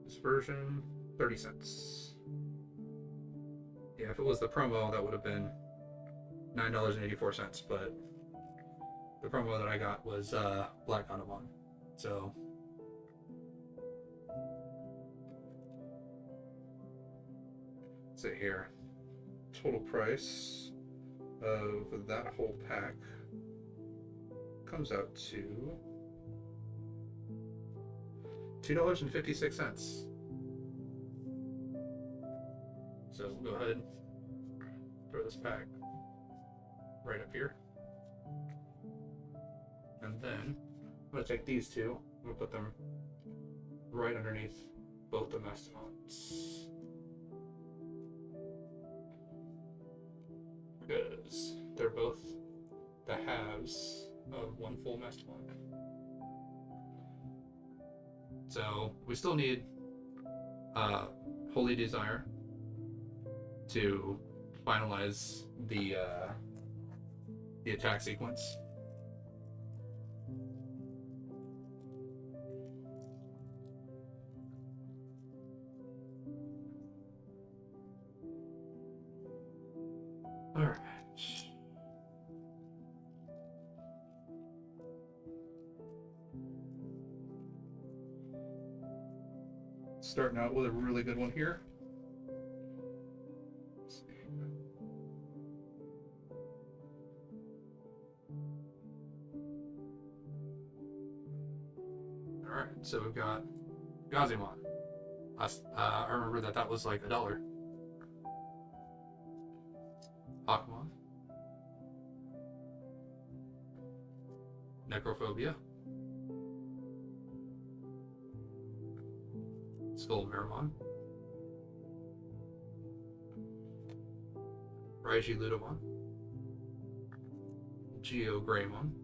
Speaker 1: This version, 30 cents. Yeah, if it was the promo, that would have been $9.84, but the promo that I got was Black Hanamon. So let's see here. Total price of that whole pack comes out to $2.56. So we'll go ahead and throw this pack right up here. And then I'm going to take these two, I'm going to put them right underneath both the Mastemons. Because they're both the halves of one full Mastemon. So we still need Holy Desire to finalize the attack sequence. All right. Starting out with a really good one here. Alright, so we've got Gazimon. I remember that was like $1. Hakmon. Necrophobia. Skullmeramon. Raiji Ludamon. Geo Greymon.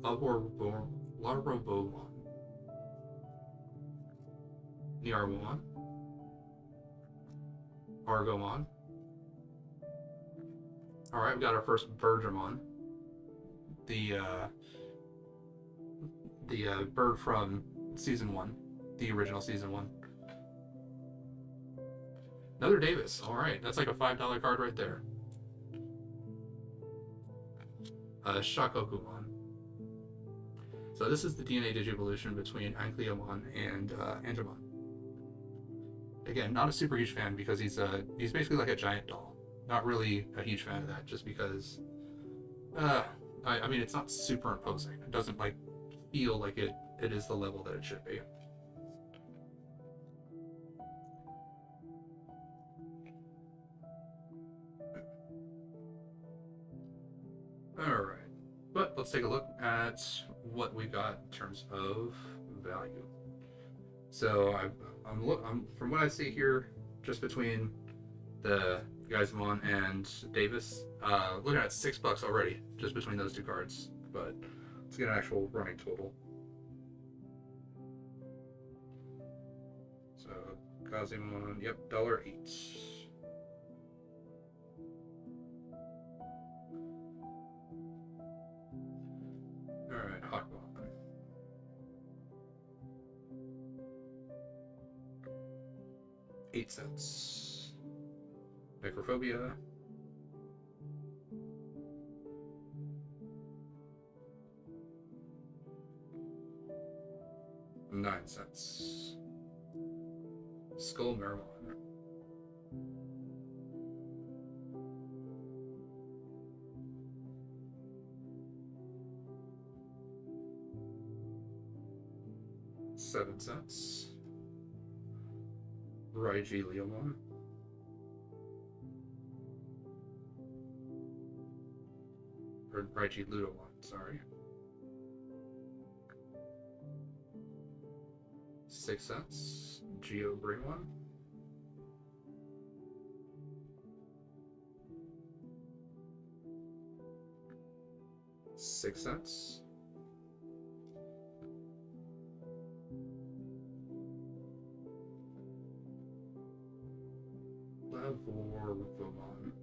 Speaker 1: Larvobomon. Niarwomon. Argomon. Alright, we got our first Bergermon. The bird from season 1, the original season 1. Another Davis. Alright, that's like a $5 card right there. Shakokumon. So this is the DNA Digivolution between Ankleomon and Angemon. Again, not a super huge fan because he's basically like a giant doll. Not really a huge fan of that, just because I mean it's not super imposing. It doesn't like feel like it is the level that it should be. Alright, but let's take a look at what we got in terms of value. So I'm from what I see here, just between the Gazimon and Davis, looking at $6 already, just between those two cards. But let's get an actual running total. So Gazimon, yep, $1.08. Alright, Hawkmon. $0.08. Necrophobia. $0.09. Skullmeramon. $0.07. Raiji Leomon. Or Raiji Ludamon, sorry. 6 cents. Geo Greymon. 6 cents. Lavorvomon.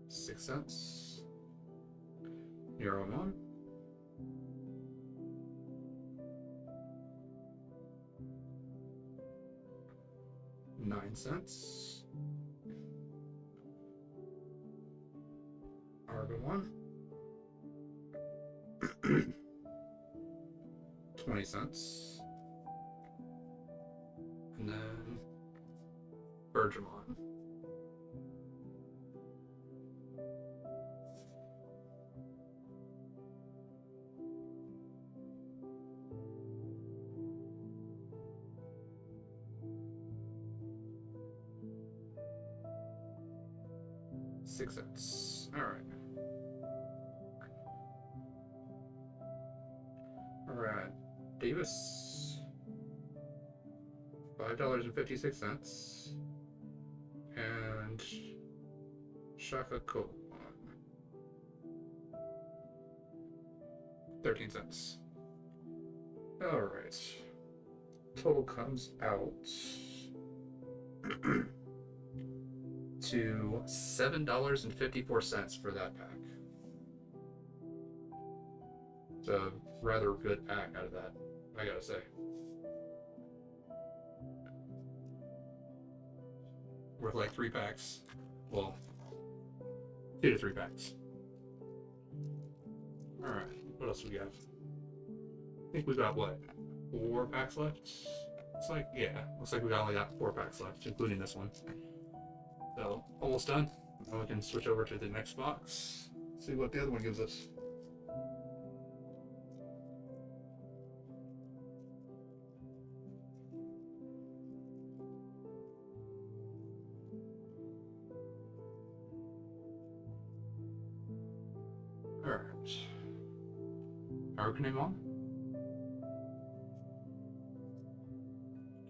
Speaker 1: 6 cents. Neuromon. 9 cents. Argomon. 20 cents. And then Bergamon. $6. Alright. Alright. Davis. $5.56. And Shaka Coal. 13 cents. Alright. Total comes out to $7.54 for that pack. It's a rather good pack out of that, I gotta say. Worth like 3 packs. Well, 2 to 3 packs. Alright, what else we got? I think we got what? 4 packs left? It's like, yeah, looks like we only got 4 packs left, including this one. So, almost done. Now we can switch over to the next box, see what the other one gives us. Alright. Arcanimon.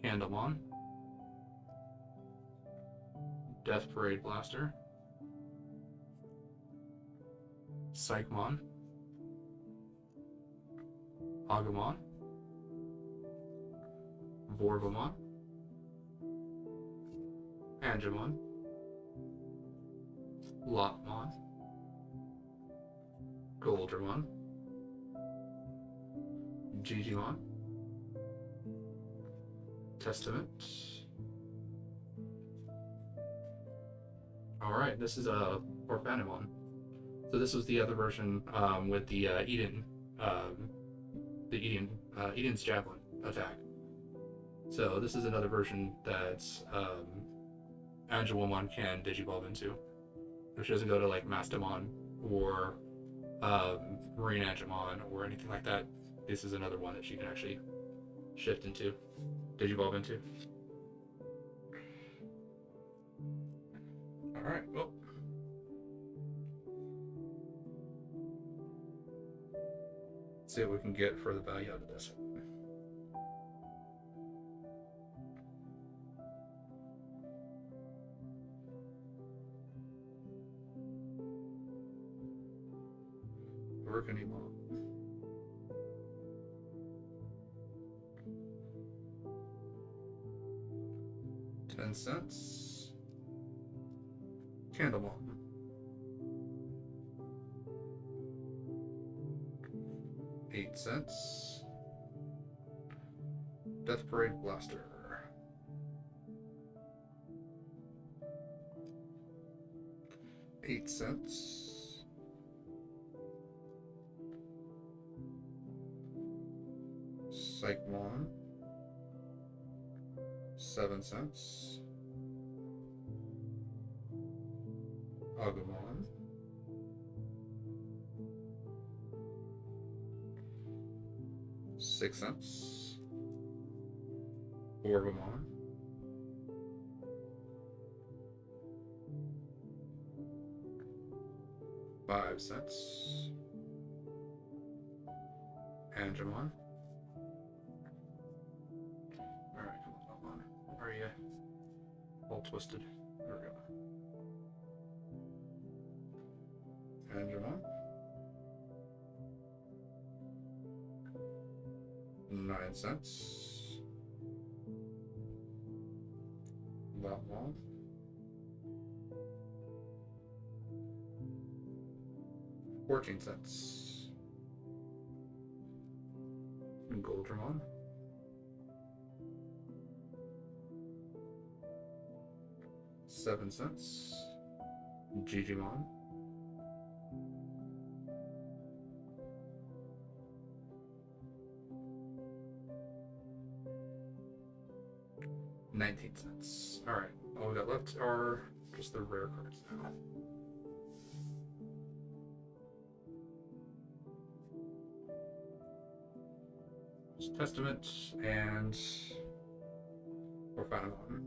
Speaker 1: Candlemon. Death Parade Blaster. Psychmon. Agumon. Vorvomon. Angemon. Lotmon. Goldramon. Digimon. Testament. Alright, this is a Orphanimon. So this was the other version with the Eden's Javelin attack. So this is another version that Angelwomon can digivolve into. If she doesn't go to like Mastemon or Marine Angemon or anything like that, this is another one that she can actually shift into, digivolve into. Alright, well. Let's see what we can get for the value out of this one. Arcanimon. $0.10. Candlemon. $0.08. Death Parade Blaster. $0.08. Psychmon. 7 cents. Agumon. 6 cents. Orvomon. 5 cents. Angemon. Alright, come on. Where are you? All twisted. There we go. Digimon. 9 cents. Batmon. 14 cents. Goldramon. 7 cents. Digimon. 19 cents. Alright, all we got left are just the rare cards now. Just Testament and Orphanamon.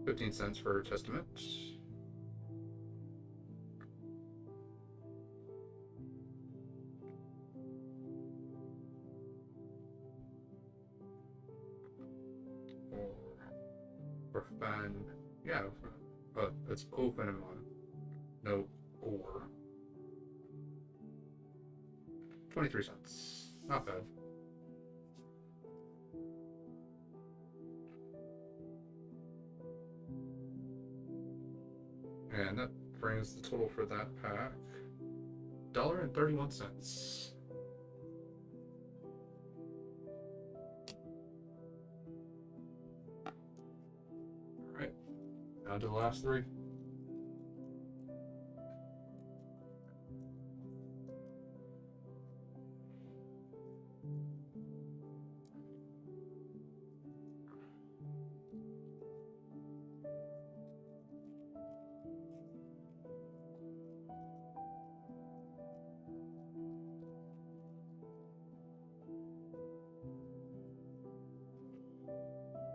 Speaker 1: $0.15 for Testament. Or Fan, yeah, it's Orphanamon. No, or 23 cents. Not bad. And that brings the total for that pack $1.31. Alright, now to the last three.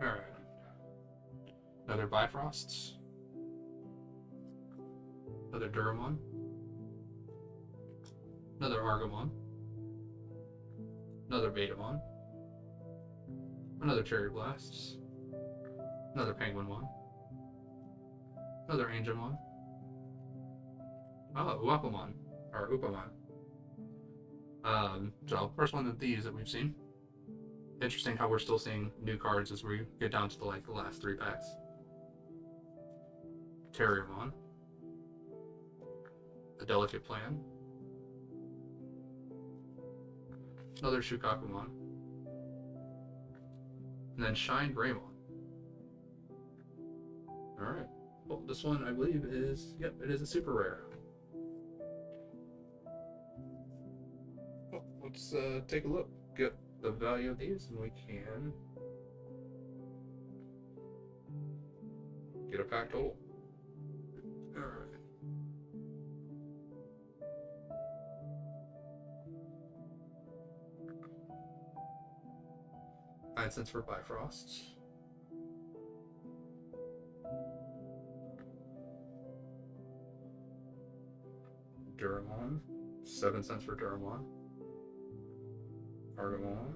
Speaker 1: Alright. Another Bifrost. Another Duramon. Another Argamon. Another Betamon. Another Cherry Blast. Another Penguinmon. Another Angemon. Oh, Uapamon. Or Upamon. So first one of these that we've seen. Interesting how we're still seeing new cards as we get down to the last three packs. Terriermon. A Delicate Plan. Another Shukakumon. And then Shine Greymon. Alright. Well, this one I believe is, yep, it is a super rare. Well, let's take a look. Get the value of these and we can get a pack total. Alright. $0.09 for Bifrost. Duramon. 7 cents for Duramon. Argamon.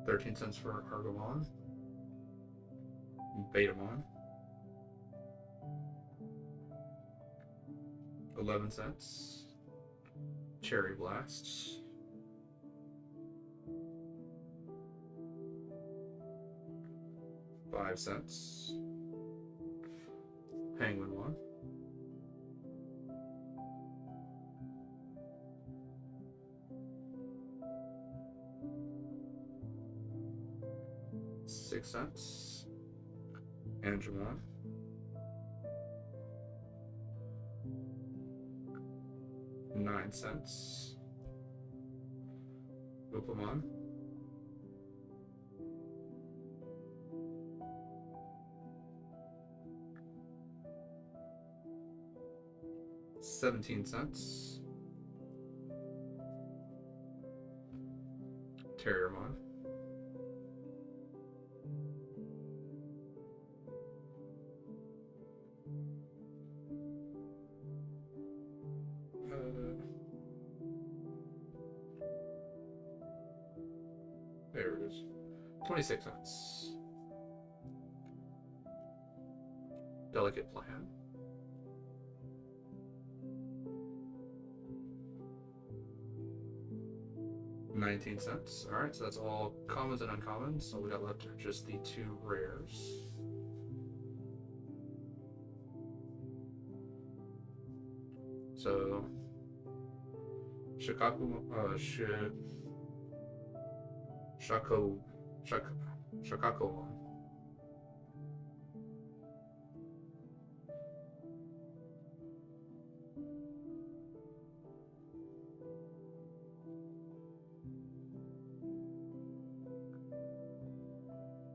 Speaker 1: $0.13 for Argamon. Betamon. 11 cents. Cherry Blast. $0.05. Penguinmon. $0.06. Angemon. $0.09. Upamon. $0.17. Terriermon. There it is. 26 cents. Delicate Plan. 19 cents. Alright, so that's all commons and uncommons. So we got left are just the two rares. So Shakaku Shakaku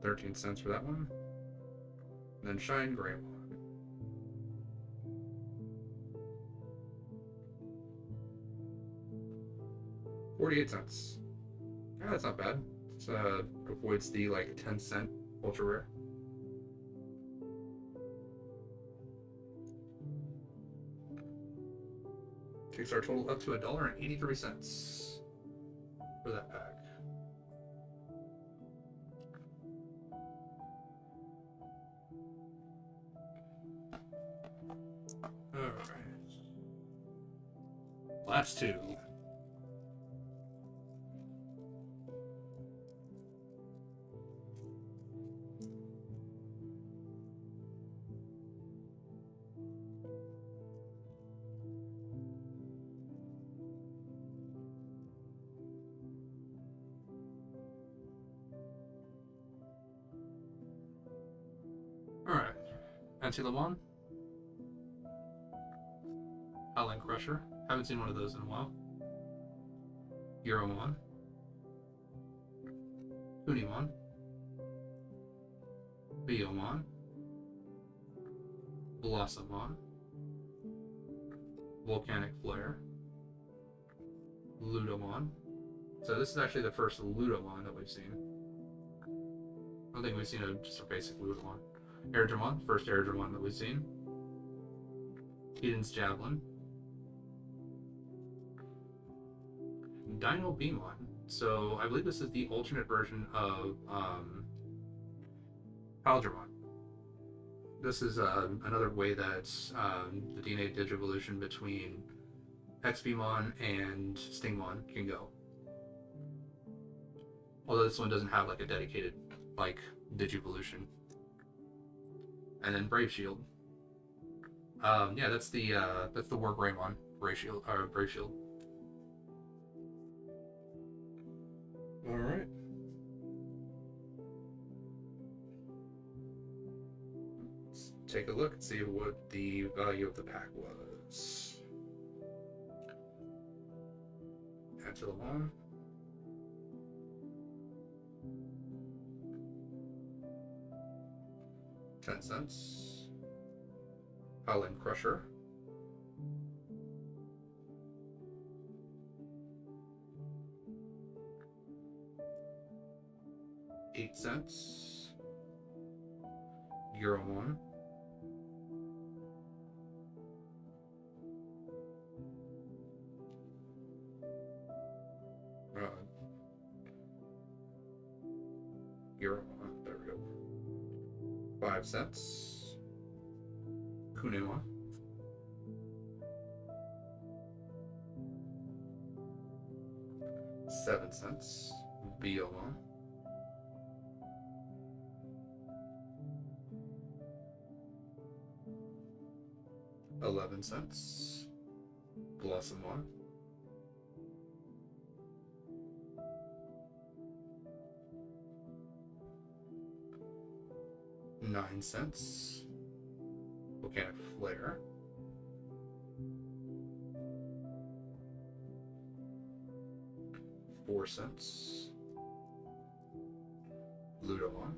Speaker 1: 13 cents for that one. And then Shine Greymon. 48 cents. Yeah, that's not bad. It avoids the like 10-cent ultra rare. Takes our total up to $1.83 for that pack. Alright. Last two. Alright. Anti-Lemon. Howling Crusher. Haven't seen one of those in a while. Euromon. Unimon. Biomon. Blossomon. Volcanic Flare. Ludomon. So this is actually the first Ludomon that we've seen. I don't think we've seen just a basic Ludomon. Airdramon, first Airdramon that we've seen. Eden's Javelin. Dino Beamon. So I believe this is the alternate version of Paldramon. This is another way that the DNA Digivolution between XVmon and Stingmon can go. Although this one doesn't have like a dedicated like Digivolution. And then Brave Shield. Yeah, that's the War Greymon Brave Shield. Brave Shield. All right. Let's take a look and see what the value of the pack was. Add to the one. $0.10. Howling Crusher. $0.08. Euromon. Euromon, there we go. 5 cents. Kunemon. 7 cents. Biomon. 11 cents. Blossomon. 9 cents. Volcanic Flare. 4 cents. Ludomon.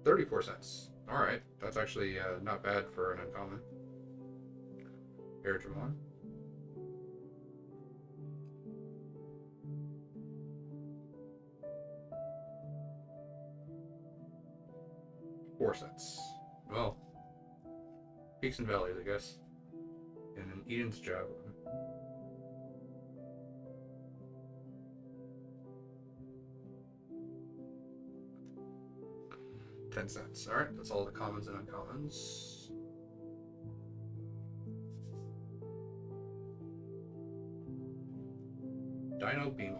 Speaker 1: 34 cents. Alright, that's actually not bad for an uncommon. Airdramon. 4 cents. Well, peaks and valleys, I guess. And then Eden's Javelin. 10 cents. Alright, that's all the commons and uncommons. Dino Beam.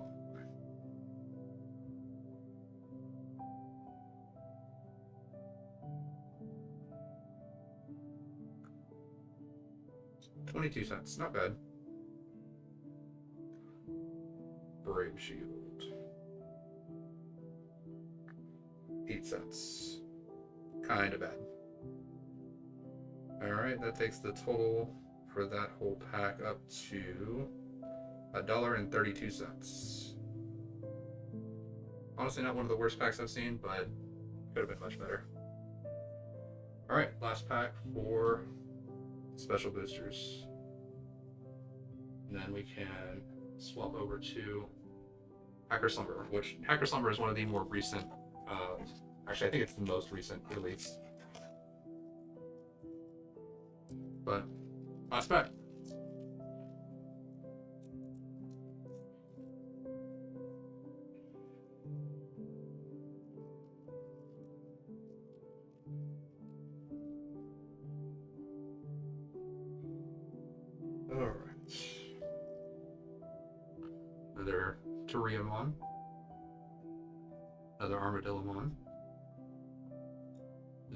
Speaker 1: $0.22, not bad. Brave Shield. 8 cents. Kinda bad. Alright, that takes the total for that whole pack up to $1.32. Honestly, not one of the worst packs I've seen, but could have been much better. Alright, last pack for special boosters. And then we can swap over to Hacker Slumber, which Hacker Slumber is one of the more recent, actually I think it's the most recent release. But last pack. Alright. Another Toriamon. Another Armadillomon.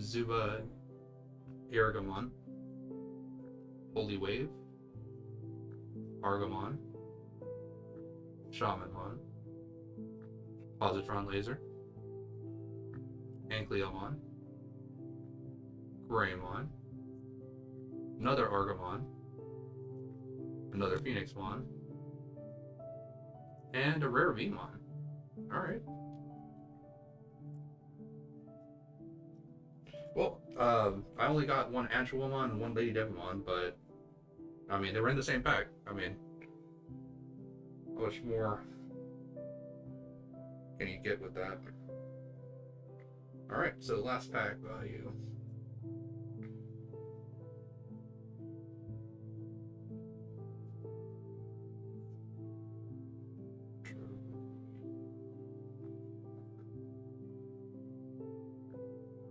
Speaker 1: Zuba Irrigamon. Holy Wave. Argamon. Shamanmon. Positron Laser. Ankyomon. Greymon. Another Argamon. Another Phoenixmon. And a rare Vmon. Alright. Well, I only got one Angelomon and one Lady Devimon, but I mean, they were in the same pack. I mean, how much more can you get with that? Alright, so last pack value.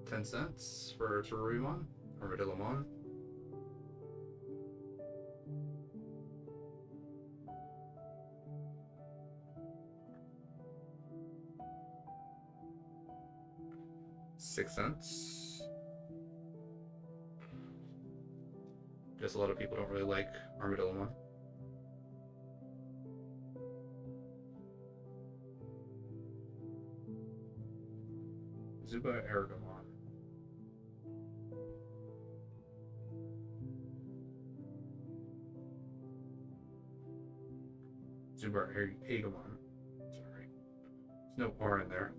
Speaker 1: $0.10 for Toriamon, Armadillomon. $0.06. Guess a lot of people don't really like Armadillomon. Zuba Irrigamon. Zuba Irrigamon. Sorry. There's no R in there.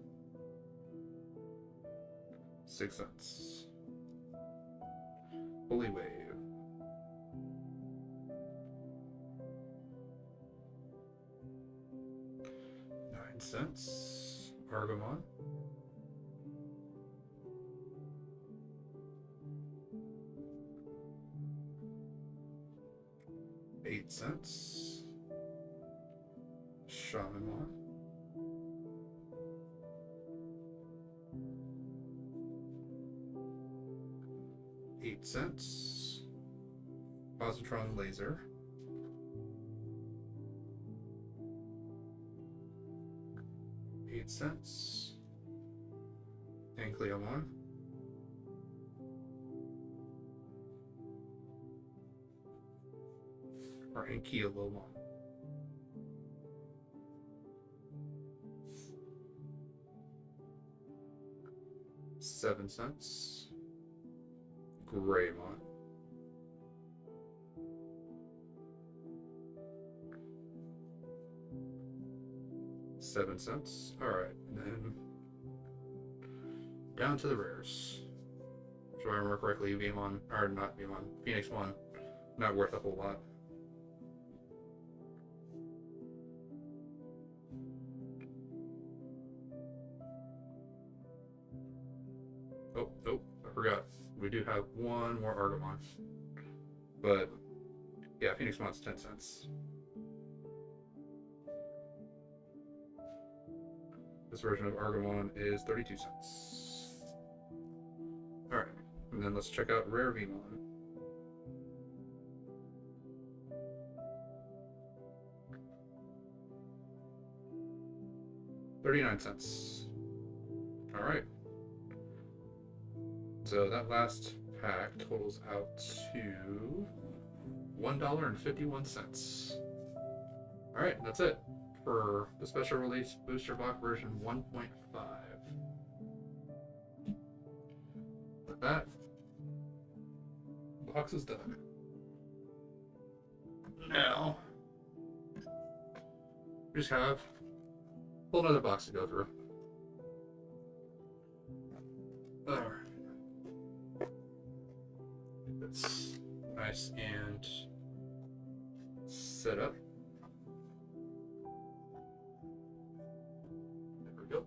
Speaker 1: $0.06. Holy Wave. $0.09. Argamon. $0.08. Shamanmon. $0.08. Positron Laser. $0.08. Ankyomon. Or Ankyomon. $0.07. Greymon. $0.07. Alright, and then down to the rares. If I remember correctly, Vmon, or not Vmon, Phoenixmon, not worth a whole lot. Oh, nope, I forgot. We do have one more Argamon. But, yeah, Phoenixmon's $0.10. This version of Argamon is $0.32. And then let's check out Rare Vmon. $0.39. Alright. So that last pack totals out to $1.51. Alright, that's it for the special release booster box version 1.5. With that, box is done. Now, we just have a whole other box to go through. Alright. That's nice and set up. There we go.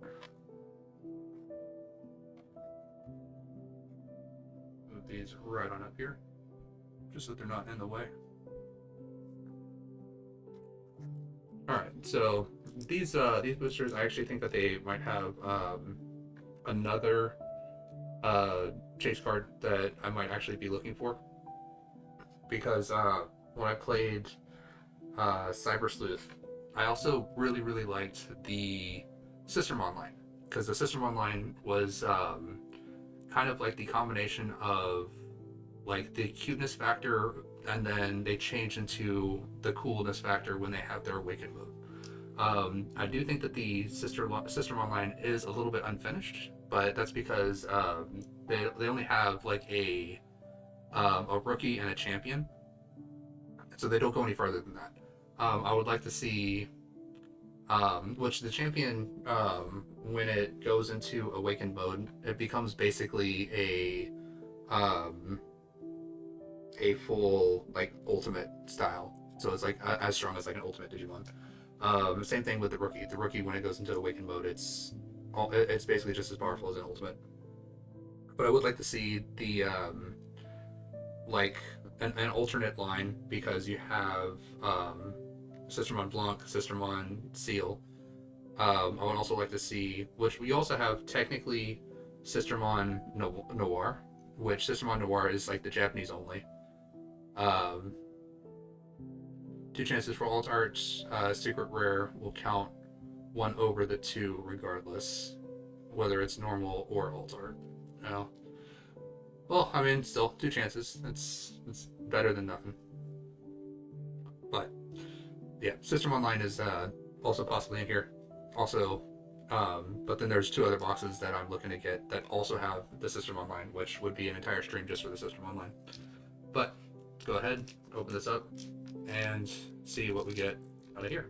Speaker 1: Move these right on up here, just so they're not in the way. Alright, so these boosters, I actually think that they might have another chase card that I might actually be looking for, because when I played Cyber Sleuth, I also really liked the System line, because the System line was kind of like the combination of like the cuteness factor, and then they change into the coolness factor when they have their Awaken move. I do think that the System line is a little bit unfinished, but that's because they only have like a rookie and a champion, so they don't go any further than that. I would like to see which the champion, when it goes into Awakened mode, it becomes basically a full like ultimate style. So it's like as strong as like an ultimate Digimon. Same thing with the rookie. The rookie, when it goes into Awakened mode, it's basically just as powerful as an ultimate. But I would like to see the like an alternate line, because you have Systemon Blanc, Systemon Seal. I would also like to see, which we also have technically, Systemon Noir, which Systemon Noir is like the Japanese only. 2 chances for alt arts. Secret rare will count 1 over the 2 regardless, whether it's normal or alt art. No. Well, I mean, still 2 chances. It's better than nothing. But yeah, System Online is also possibly in here. Also, but then there's 2 other boxes that I'm looking to get that also have the System Online, which would be an entire stream just for the System Online. But let's go ahead, open this up, and see what we get out of here.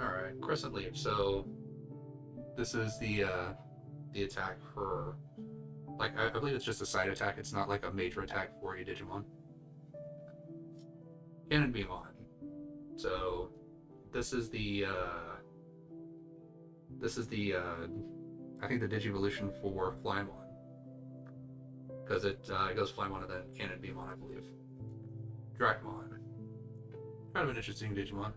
Speaker 1: Alright, Crescent Leaf. So this is the attack for, like, I believe it's just a side attack. It's not like a major attack for a Digimon. Cannon Beam on. So this is the I think the Digivolution for Flymon, because it goes Flymon and then Cannon Beam on, I believe. Dracmon. Kind of an interesting Digimon.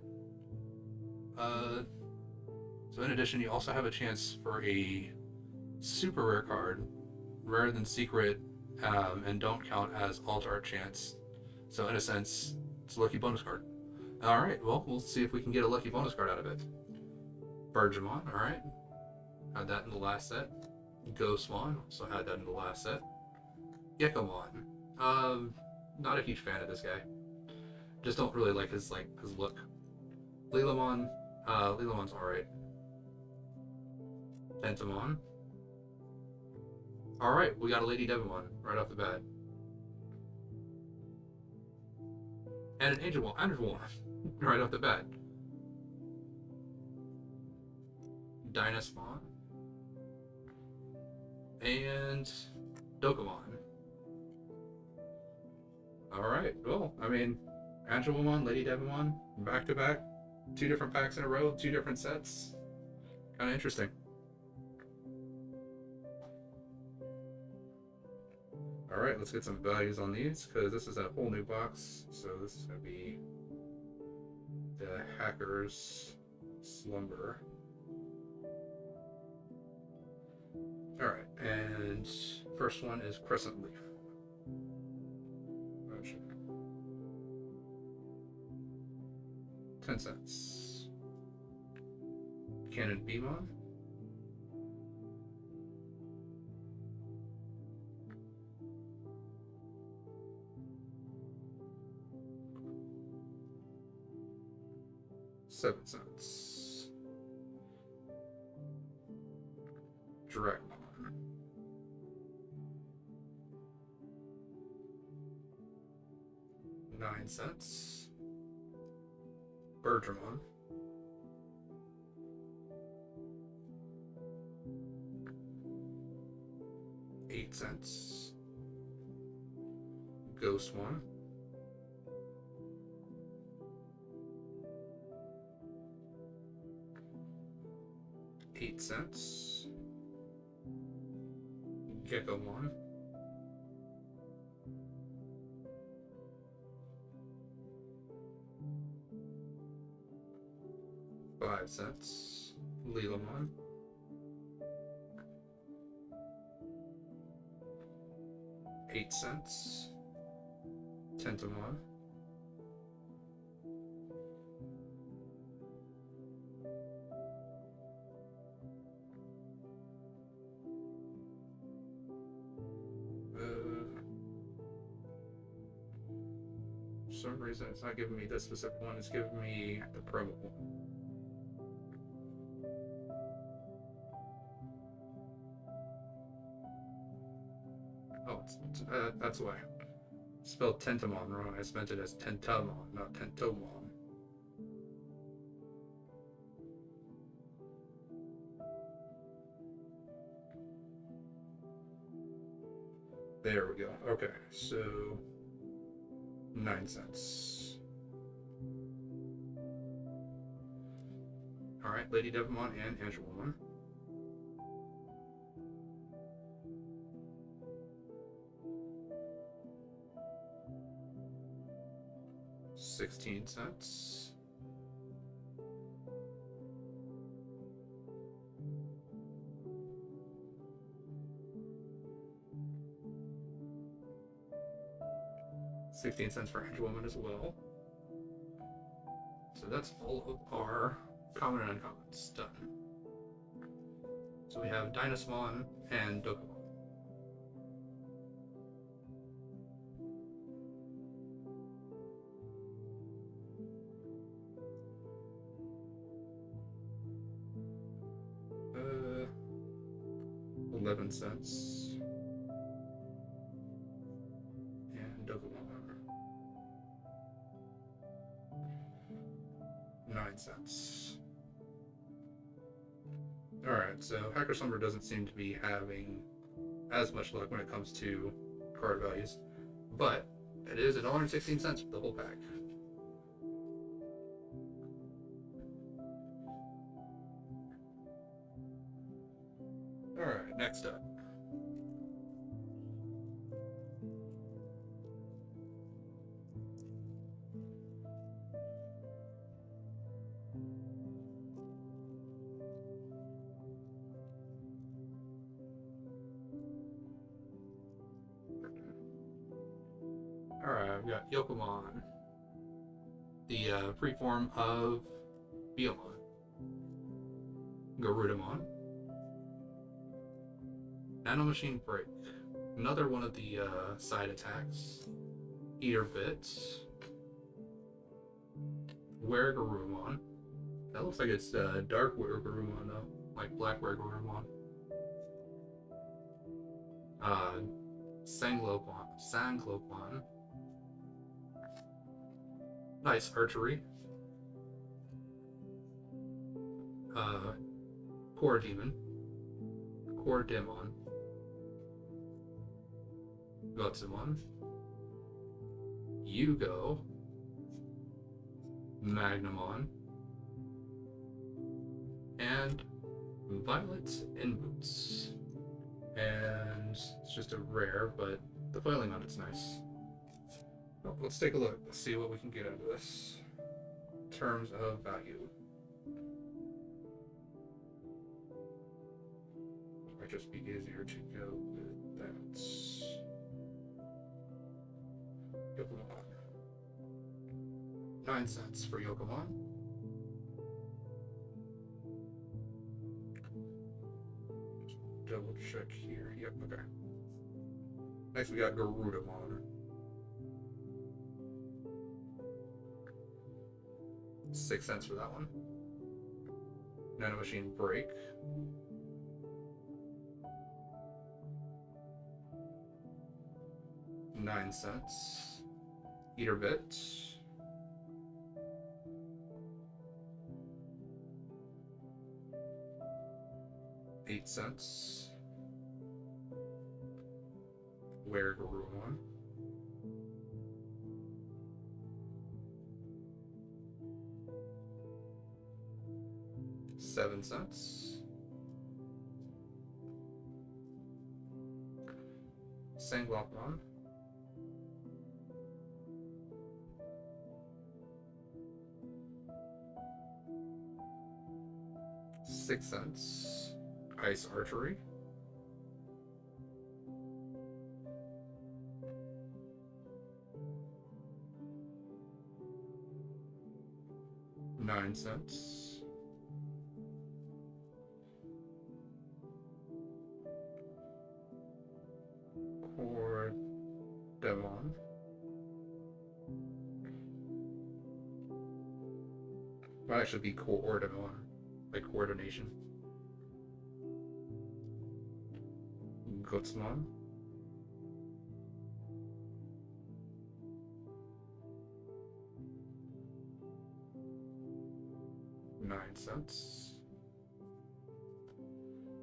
Speaker 1: So in addition, you also have a chance for a super rare card, rarer than secret, and don't count as alt art chance. So in a sense, it's a lucky bonus card. Alright, well, we'll see if we can get a lucky bonus card out of it. Bergemon, alright. Had that in the last set. Ghostmon, also had that in the last set. Gekomon. Not a huge fan of this guy. Just don't really like his look. Lilamon. Lilamon's alright. Pentamon. Alright, we got a Lady Devimon right off the bat. And an Angelmon right off the bat. Dynasmon. And Dokomon. Alright, well, I mean, Angelmon, Lady Devimon, back to back. 2 different packs in a row, 2 different sets. Kind of interesting. Alright, let's get some values on these, because this is a whole new box. So this is going to be the Hacker's Slumber. Alright, and first one is Crescent Leaf. 10 cents. Cannon Beamon. $7. Dragmon. 9 cents. Bergermon. 8 cents. Ghost one. 8 cents. Gecko one. 5 cents. Leelamon. 8 cents. Tentamon. 'For some reason it's not giving me this specific one, it's giving me the promo one. Oh, that's why. Spelled Tentamon wrong. I spelled it as Tentamon, not Tentomon. There we go. Okay, so 9 cents. Alright, Lady Devamon and Angelwoman. 16 cents. $0.16 for Angelwoman as well. So that's all of our common and uncommons done. So we have Dynasmon and Dokkamon. Uh, 11 cents. And Dokkamon. 9 cents. Alright, so Hacker Slumber doesn't seem to be having as much luck when it comes to card values, but it is $1.16 for the whole pack. Alright, next up. Alright, I've got Yokomon, the preform of Beomon, Garudamon, Nanomachine Break, another one of the side attacks, Eater Bits, Weregarurumon. That looks like it's Dark Weregarurumon though, like Black Weregarurumon. Sanglopon. Nice Archery. Core Demon. Core Demon. Gutsumon. Yugo. Magnamon. And Violet in Boots. And it's just a rare, but The foiling on it's nice. Well, let's take a look. Let's see what we can get out of this. Terms of value. Might just be easier to go with that. Yokomon. 9 cents for Yokomon. Just double check here. Yep, okay. Next we got Garudamon. 6 cents for that one. Nano Machine Break. $9. Eater Bit. $8. Weregarurumon. $7. Sanguapon. $6. Ice Archery. $9. Cordemon. Might actually be Coordemon, like coordination. Gutsmon. $9.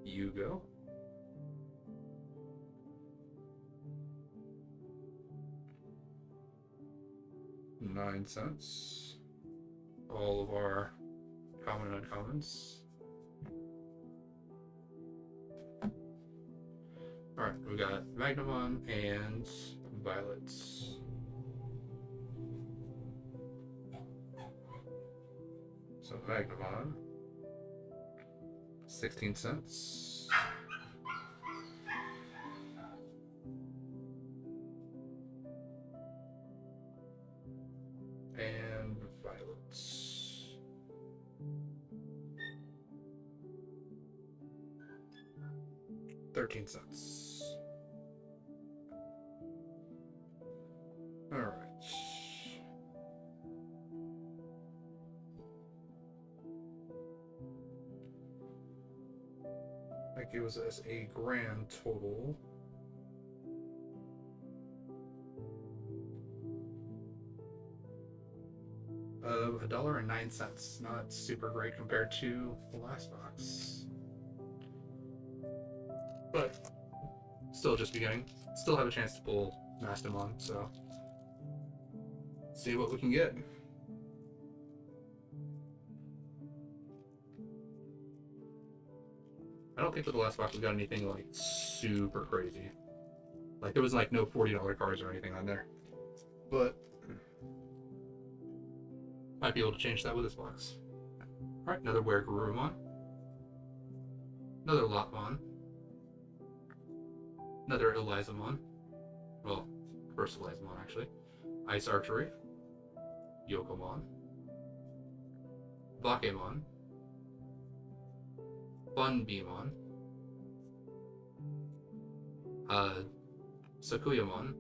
Speaker 1: Yugo. $9. All of our common and uncommons. Alright, we got Magnamon and Violet. So Magnamon, 16 cents. And Violet. 13 cents. All right. That gives us a grand total of $1.09. Not super great compared to the last box, but still just beginning. Still have a chance to pull Mastemon, so see what we can get. I don't think with the last box we got anything like super crazy. Like there was like no $40 cards or anything on there, but might be able to change that with this box. All right, another Weregarurumon, another Lotmon, another Elizamon. Well, first Elizamon actually. Ice Archery, Yokomon, Bakemon, Funbeamon, Sakuyamon,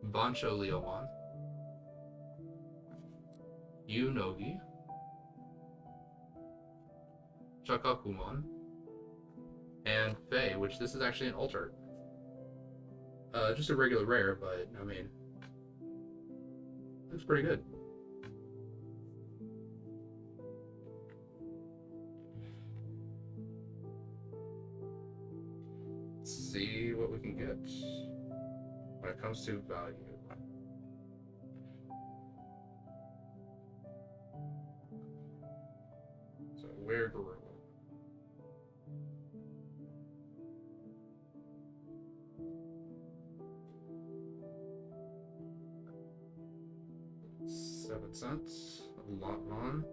Speaker 1: Bancho Leomon, Yunogi, Chakakumon, and Fae, which this is actually an alter. Just a regular rare, but I mean, looks pretty good. Let's see what we can get when it comes to value. So, Weregarurumon. cents. Lot on.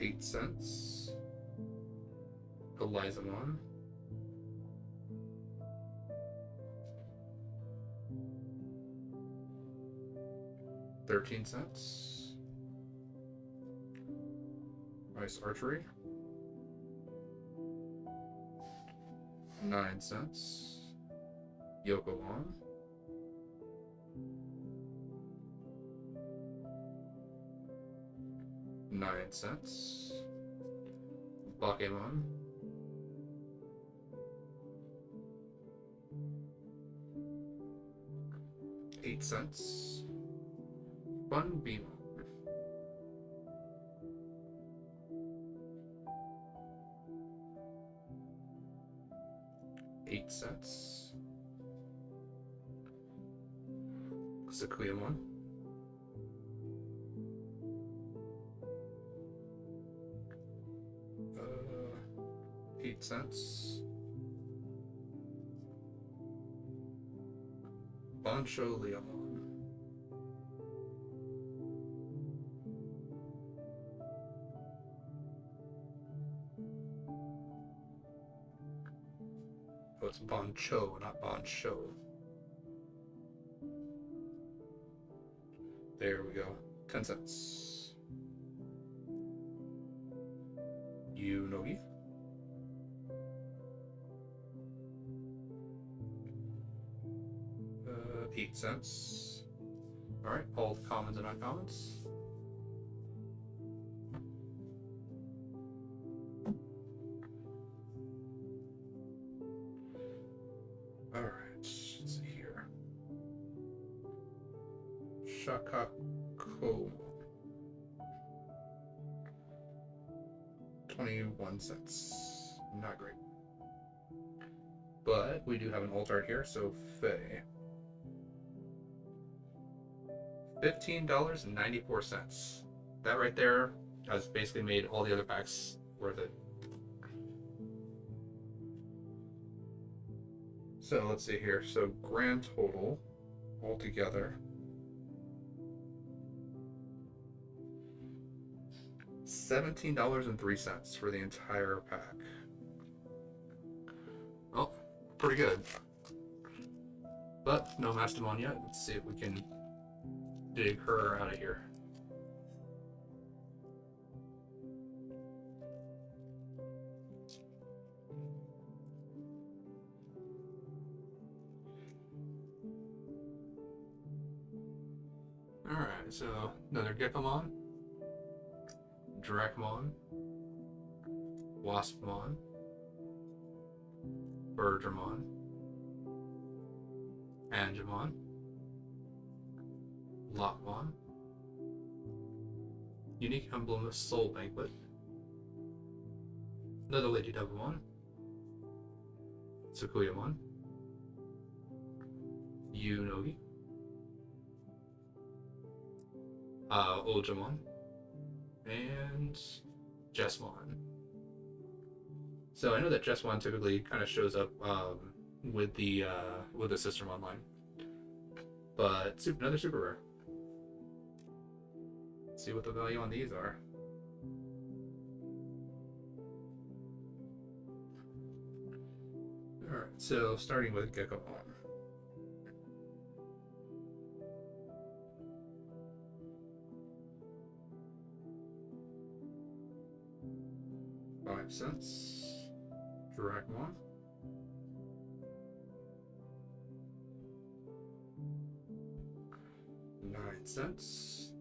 Speaker 1: 8 cents. Elizamon. 13 cents. Ice Archery. 9 cents. Yokowan. 9 cents. Bakemon. 8 cents. Fun Beam. 8 cents. Sakuyamon. 8 cents. Bancho Leomon. 'Oh, it's Bancho, not Bancho. There we go. 10 cents. Yunogi. 8 cents. Alright, all the commons and uncommons. Alright, let's see here. Shakako. 21 cents. Not great. But we do have an alt art here, so Faye. $15.94. That right there has basically made all the other packs worth it. So let's see here. So grand total altogether, $17.03 for the entire pack. Well, pretty good. But no Mastemon yet. Let's see if we can dig her out of here. Alright, so another Gekomon, Dracmon, Waspmon, Bergermon, Angemon, Lopmon, Unique Emblem of Soul Banquet, another Lady Devimon, Sakuyamon, Yunogi, Ojamon, and Jessmon. So I know that Jessmon typically kind of shows up with the Sistermon line, but another super rare. Let's see what the value on these are. All right, so starting with Gekomon. $5. Dracmon. 9 cents.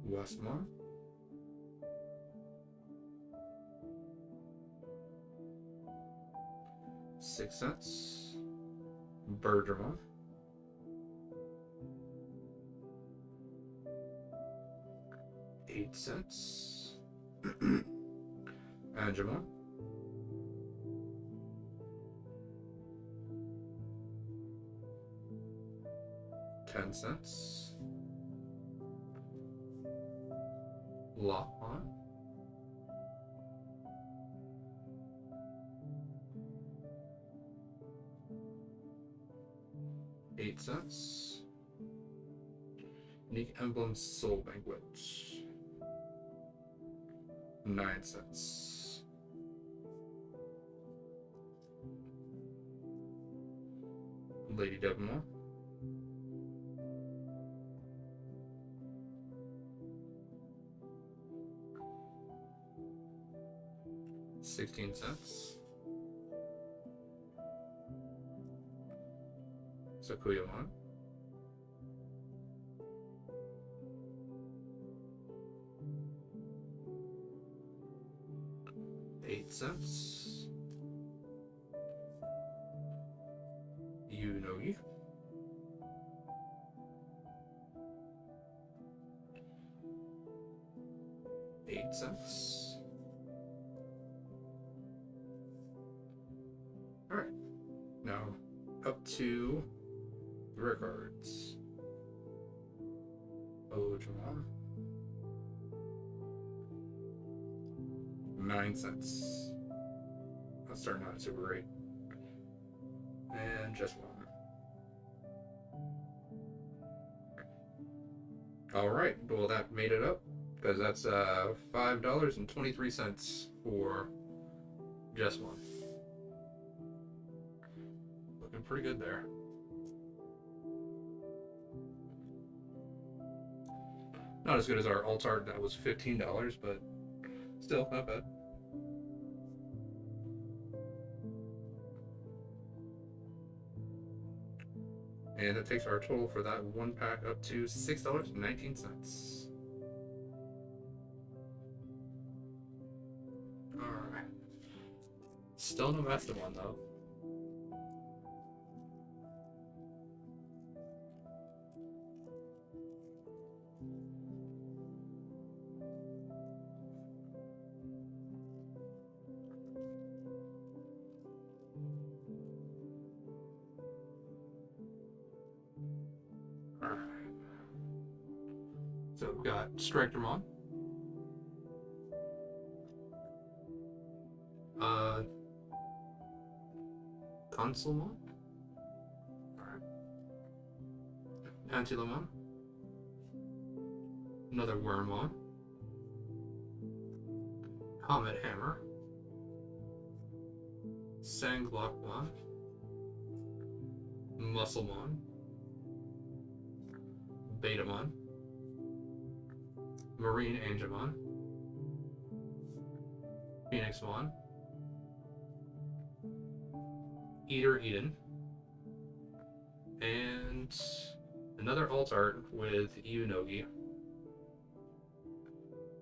Speaker 1: Westmon. 6 cents. Bergermon. 8 cents. Angemon. 10 cents. Lopmon. 8 cents. Unique Emblem Soul Banquet. 9 cents. Lady Digimon. 16 cents. Sakuyamon. 8 cents. Yunogi. 8 cents. Alright. Now up to the rare cards. Ojimon. 9 cents. That's starting out super great. And just one. Alright, well that made it up. Because that's $5.23 for just one. Looking pretty good there. Not as good as our alt art that was $15, but still not bad. And that takes our total for that one pack up to $6.19. Alright. Still no Mastemon though. So we've got Strikemon, Consulmon, Antilamon, another Wormmon, Comet Hammer, Sanglockmon, Musclemon, Betamon, Marine Angemon, Phoenixmon, Eater Eden, and another alt art with Yunogi.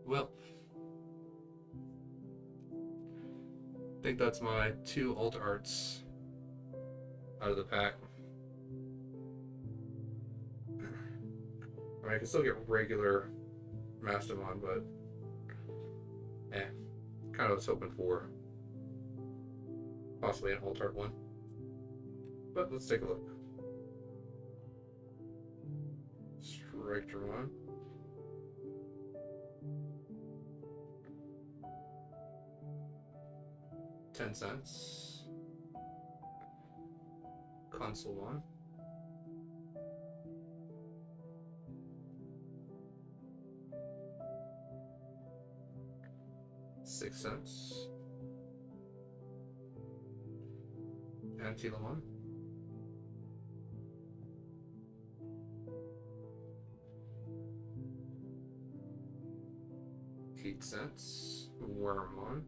Speaker 1: Well, I think that's my 2 alt arts out of the pack. I mean, I can still get regular Mastemon, but kind of was hoping for possibly an alt art one. But let's take a look. Strikemon. $0.10. Consulmon. 6 cents. Antilamon. 8 cents. Wormmon.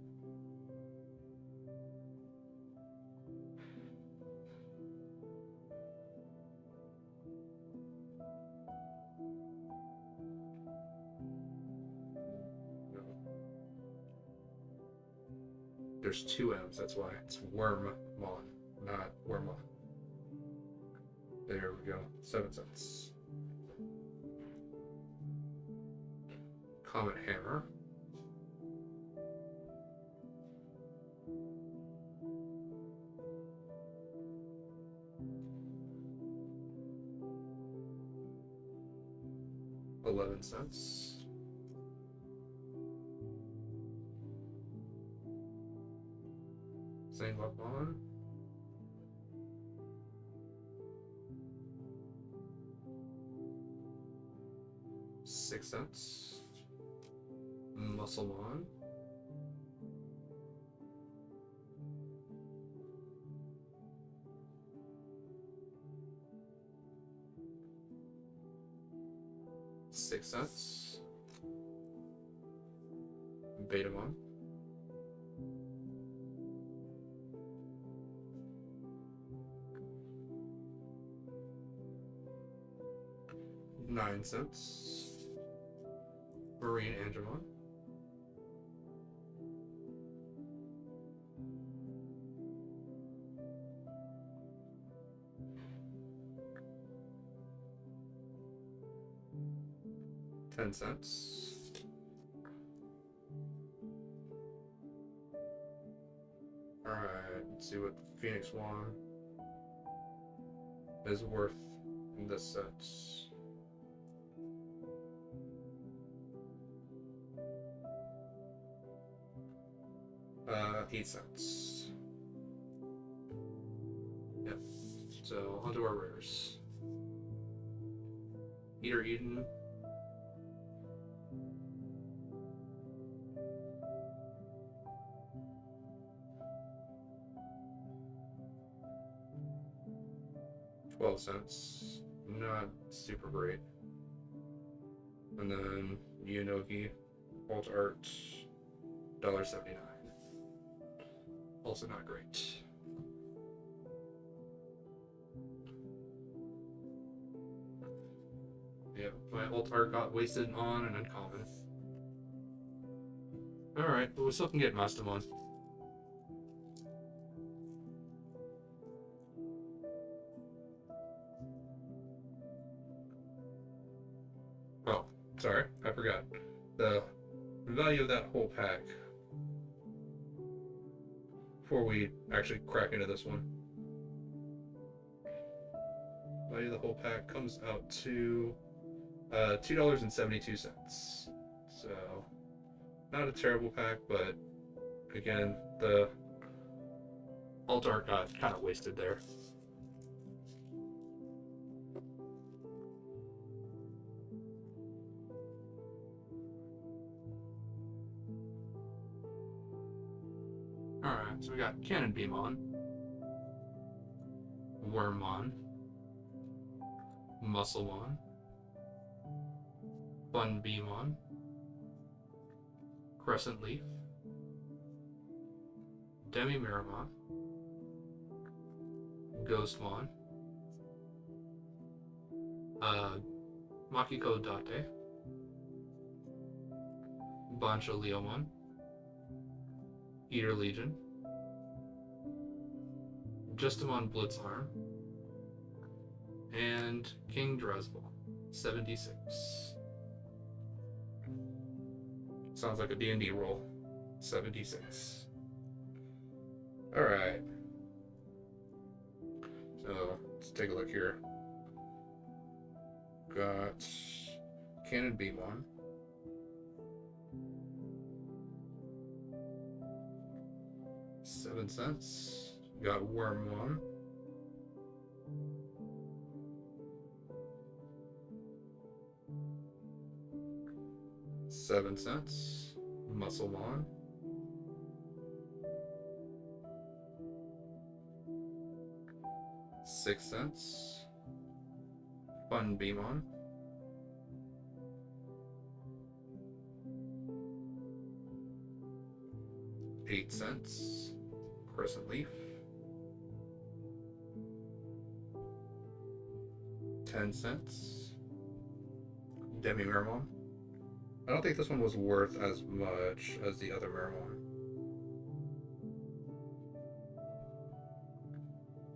Speaker 1: 2 M's, that's why it's Wormmon, not Wormmon. There we go. 7 cents. Comet Hammer. 11 cents. Sanglockmon. 6 cents. Mastemon. $6. Betamon. $9. Marine Angemon. $10. Alright, let's see what Phoenix Swan is worth in this set. 8 cents. Yep. So onto our rares. Eater Eden. $0.12. Not super great. And then Yunogi, Alt Art, $1.79. Also not great. Yeah, my Alt Art got wasted on an uncommon. Alright, but we still can get Mastemon. Oh, sorry, I forgot. The value of that whole pack before we actually crack into this one. Value of the whole pack comes out to $2.72. So not a terrible pack, but again, the alt art got kind of wasted there. Alright, so we got Cannon Beamon, Wormmon, Musclemon, Fun Beamon, Crescent Leaf, Demi-Miramon, Ghostmon, Makiko Date, Bancho Leomon, Eater Legion, Justimon Blitzarm, and King Dresbel, 76. Sounds like a D&D roll. 76. Alright. So, let's take a look here. Got Cannon Beamon. $0.07. Got Wormmon. $0.07. Musclemon. $0.06. Fun Beamon. $0.08. Crescent Leaf. 10 cents. Demi-Miramon. I don't think this one was worth as much as the other Miramon.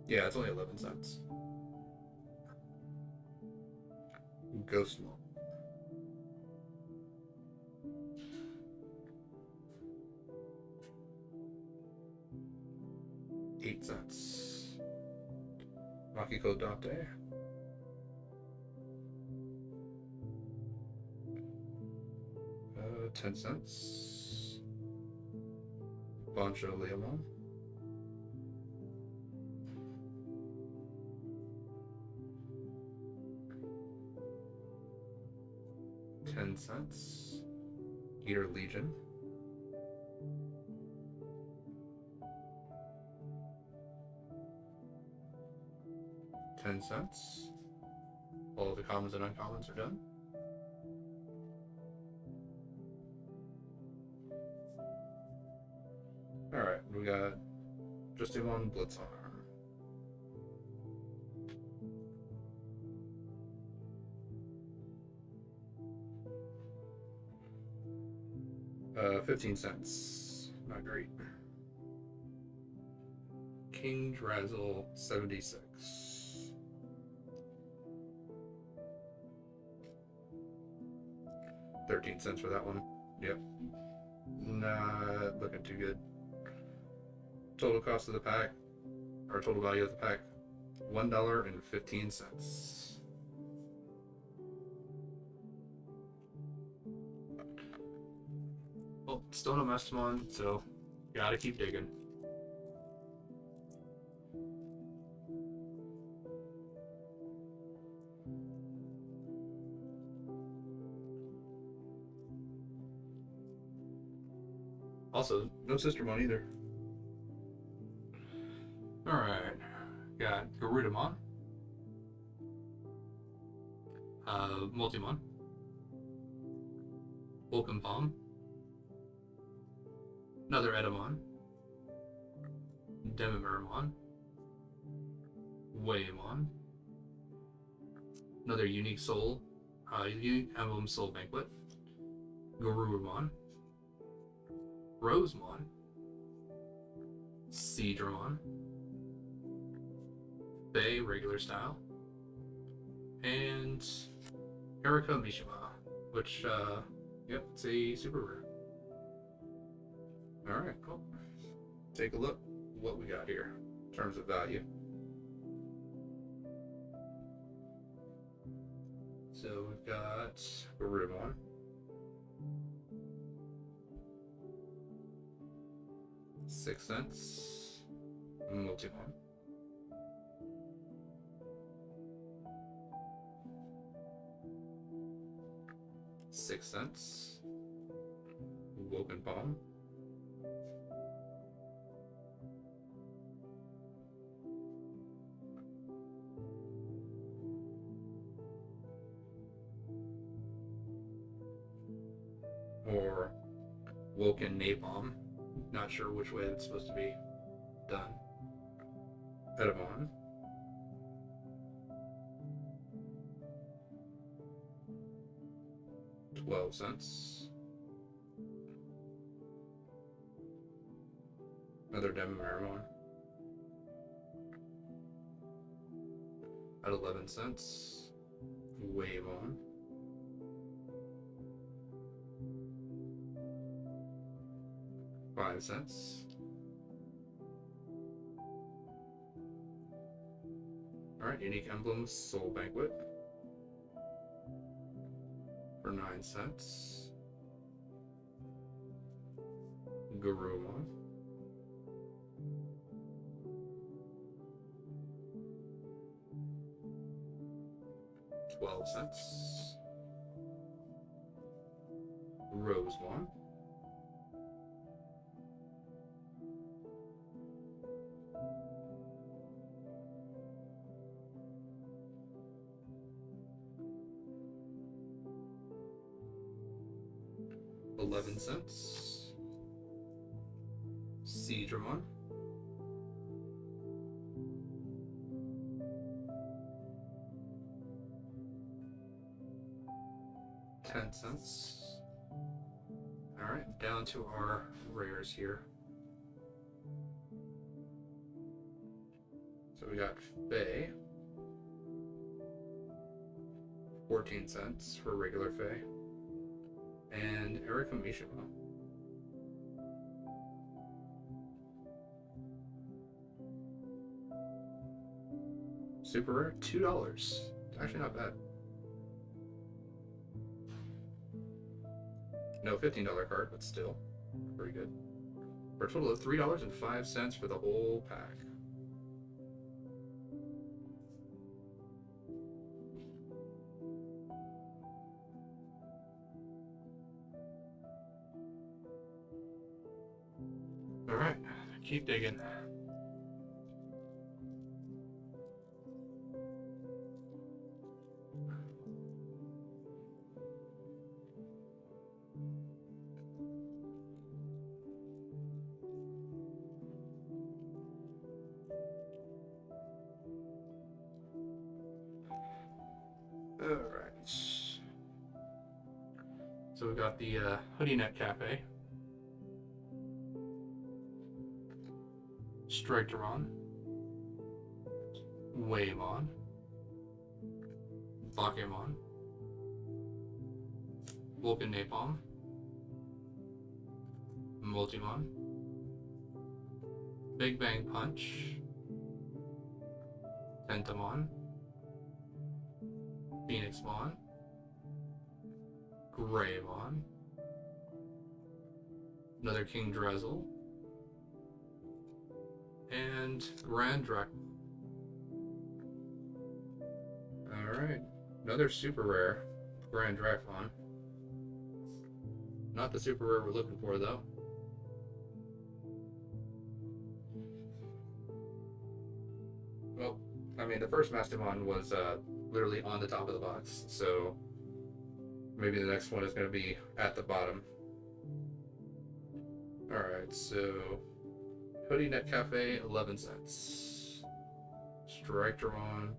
Speaker 1: Yeah, it's only 11 cents. Ghostmon. $0.08. Makiko Date. 10 cents. Bancho Leomon. 10 10 cents. Eater Legion. 10 cents. All the commons and uncommons are done. Alright, we got Mastemon Blitzarm. Uh, 15 cents. Not great. King Drazzle 76. 13 cents for that one. Yep. Not looking too good. Total cost of the pack, or total value of the pack, $1.15. Well, still no Mastemon, so gotta keep digging. Also, no Sistermon either. Alright, got Garudamon, Multimon, Vulcan, another Edamon, Demimermon, Waymon, another Unique Soul, Unique Emblem Soul Banquet, Garurumon, Rosemon, Seadramon, Bay regular style, and Erika Mishima, which, yep, it's a super rare. Alright, cool. Take a look what we got here in terms of value. So we've got Garurumon, $0.06, Multimon, $0.06, Woken Palm, or Woken Napalm. Not sure which way it's supposed to be done. Edamon, $0.12. Another Demimermon at 11 cents. Waymon, $0.05. Alright, Unique Emblems Soul Banquet for 9 cents. Garurumon, $0.12. Rosemon, $0.11. Seadramon, $0.10. Alright, down to our rares here. So we got Faye, 14 cents for regular Faye, and Erika Mishima, super rare, $2. Actually not bad. No $15 card, but still pretty good. For a total of $3.05 for the whole pack. keep digging. Alright. So we've got the Hoodie Net Cafe, Strikemon, Waymon, Bakemon, Vulcan Napalm, Multimon, Big Bang Punch, Tentamon, Phoenixmon, Greymon, another King Drizzle, and Grand Drac. Alright, another super rare Grand Dracmon. Not the super rare we're looking for, though. Well, I mean, the first Mastemon was literally on the top of the box, so maybe the next one is going to be at the bottom. Alright, so Hoodie Net Cafe, 11 cents. Strikemon.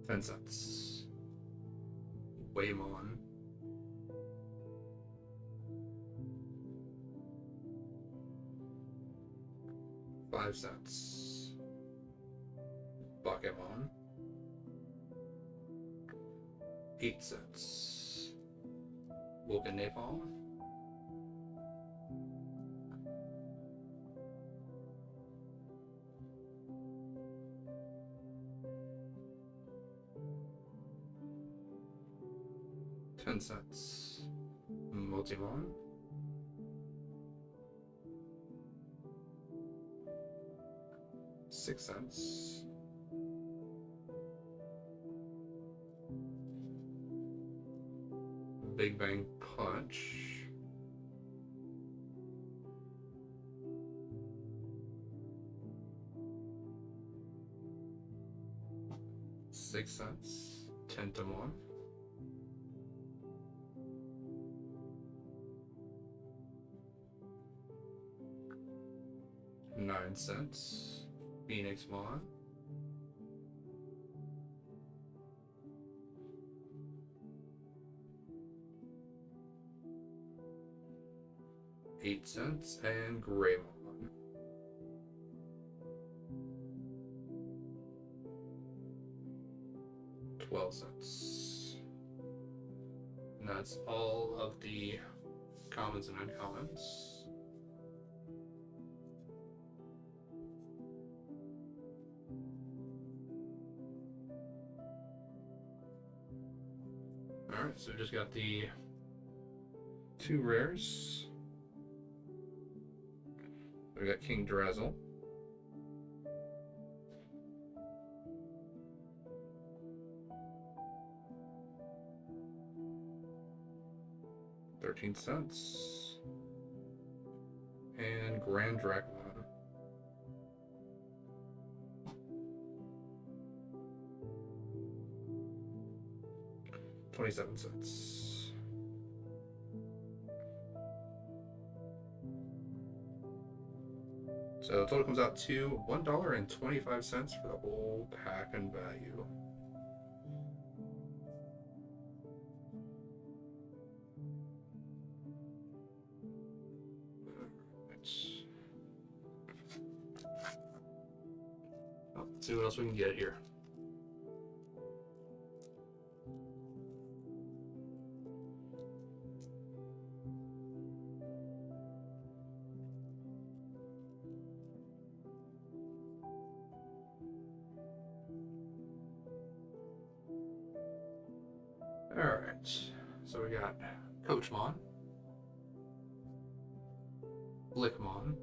Speaker 1: $0.10. Waymon. $0.05. Bakemon. 8 cents. Vulcan Napalm. $0.10. Multimon. 6 cents. Big Bang Punch. $0.06. Tentamon. 9 cents. Phoenixmon. 8 cents, and Greymon. 12 cents. And that's all of the commons and uncommons. Alright, so just got the 2 rares. We got King Drizzle. $0.13. And Grand Dracmon. 27 cents. So the total comes out to $1.25 for the whole pack and value. Let's see what else we can get here. Alright, so we got Coachmon, Blickmon,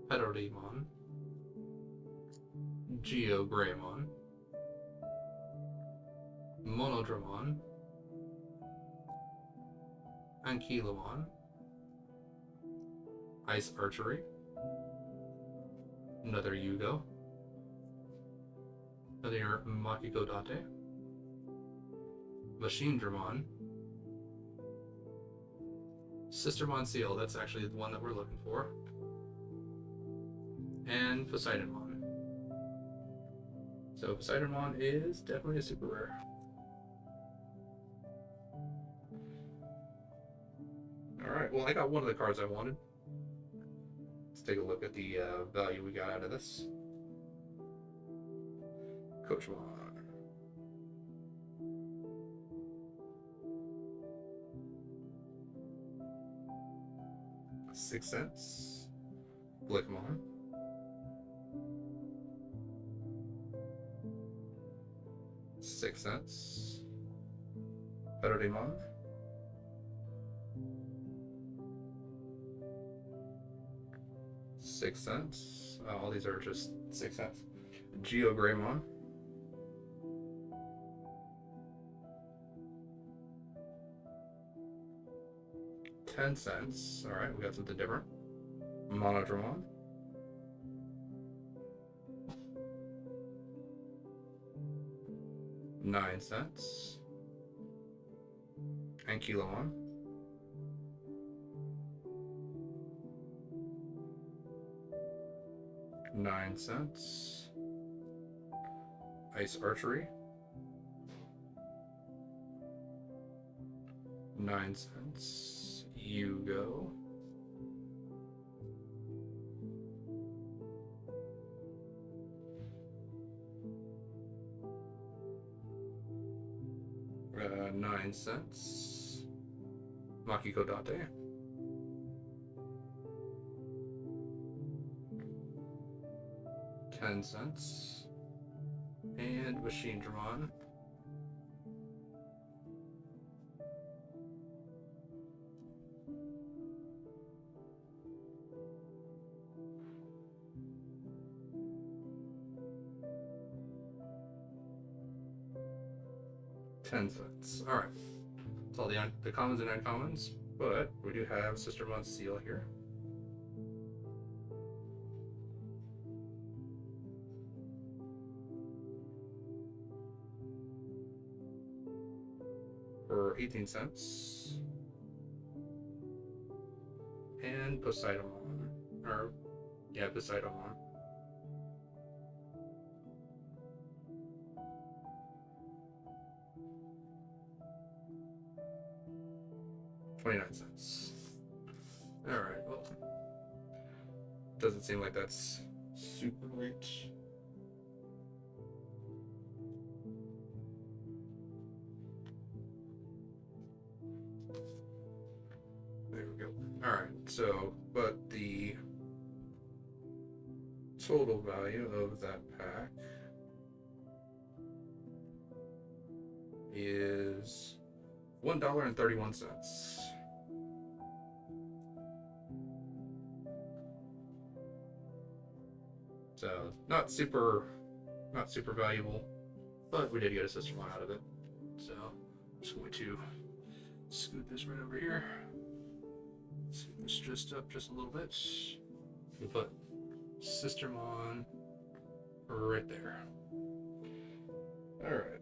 Speaker 1: Pedodemon, Geogreymon, Monodramon, Ankylomon, Ice Archery, another Yugo, another Makikodate, Machine Dramon, Sistermon Seal, that's actually the one that we're looking for, and Poseidonmon. So Poseidonmon is definitely a super rare. Alright, well I got one of the cards I wanted. Let's take a look at the value we got out of this. Coachmon. 6 cents. Blickmon. 6 cents. Pedodemon. 6 cents. All these are just 6 cents. Geogreymon. 10 cents. Alright, we got something different. Monodramon. 9 cents. Ankylomon. 9 cents. Ice Archery. 9 cents. Yugo. Uh, 9 cents. Makikodate. 10 cents. And Machine Dramon. $0.10. Alright. It's all the commons and uncommons, but we do have Sistermon Seal here. For 18 cents. And Poseidonmon. Or, yeah, Poseidonmon. $0.29. Alright, well, doesn't seem like that's super rich. There we go. Alright, so, but the total value of that pack is $1.31. So not super valuable, but we did get a Sistermon out of it. So I'm just going to scoot this right over here. Scoot this just up just a little bit. We put Sistermon right there. All right.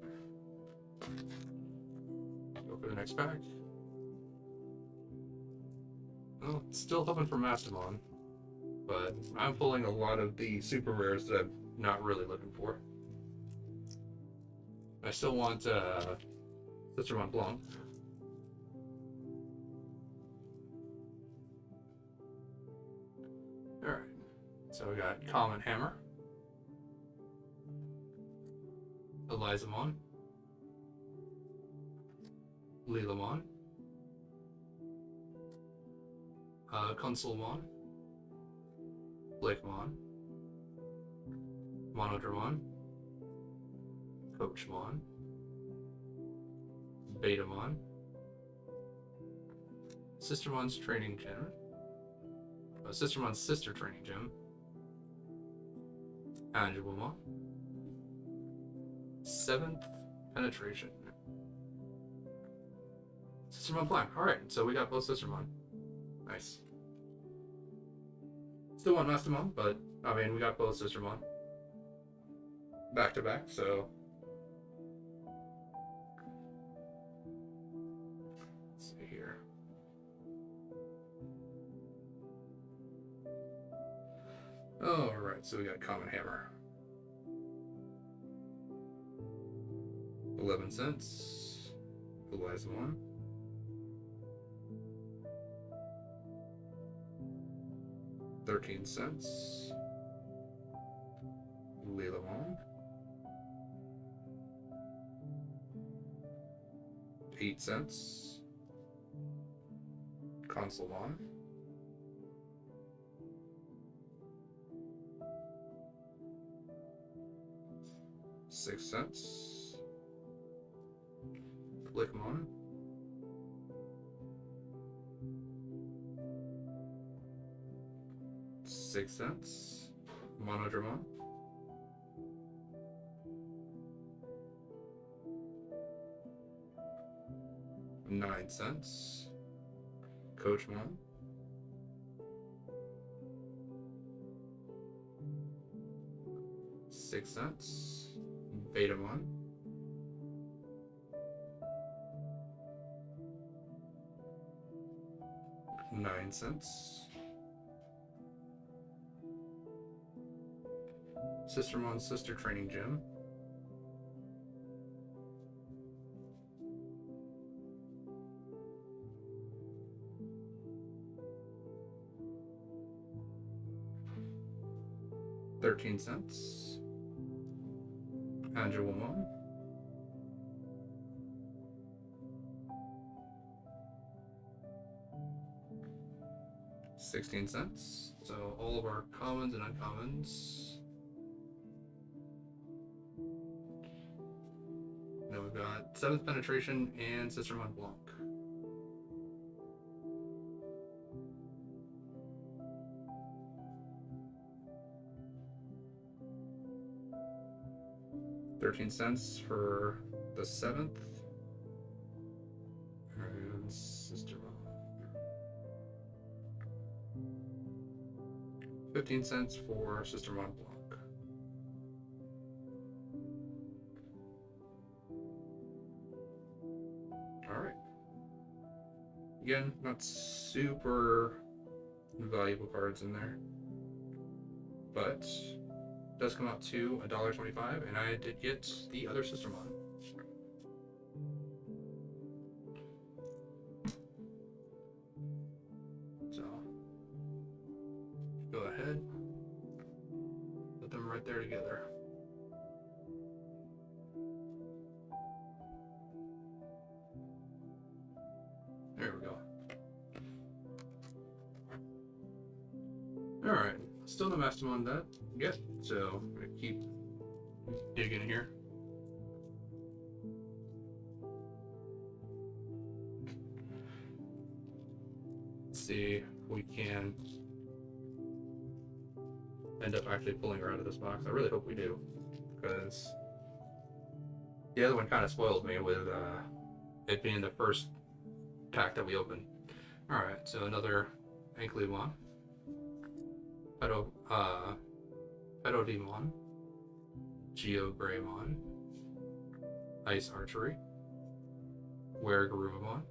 Speaker 1: Go for the next pack. Well, still hoping for Mastemon, but I'm pulling a lot of the super rares that I'm not really looking for. I still want Sistermon Blanc. Alright, so we got Common Hammer, Elizamon, Lilamon, Consulmon, Blickmon, Monodramon, Coachmon, Betamon, Sistermon's Training Gym. Sistermon's Sister Training Gym. Angelomon. 7th Penetration. Sistermon Black. Alright, so we got both Sistermon. Nice. Still want Mastemon, but I mean, we got both Sistermon. Back to back, so. Let's see here. Alright, so we got Common Hammer. 11 cents. Elizamon. 13 cents. Lilamon. 8 cents. Consolemon. 6 cents. Flickmon. 6 cents. Monodramon. 9 cents. Coachmon. 6 cents. Betamon. 9 cents. Sistermon's Sister Training Gym. 13 cents. Angelomon. 16 cents. So all of our commons and uncommons. Now we've got 7th Penetration and Sistermon Blanc. $0.13 for the 7th. And Sistermon. 15 cents for Sistermon Blanc. Alright. Again, not super valuable cards in there, but it does come out to $1.25, and I did get the other Sistermon. So go ahead, put them right there together. There we go. Alright, still no Mastemon that yet, so I'm gonna keep digging here. Let's see if we can end up actually pulling her out of this box. I really hope we do, because the other one kind of spoiled me with it being the first pack that we opened. Alright, so another Ankylamon. Pedodemon. Geogreymon. Ice Archery. Weregarurumon.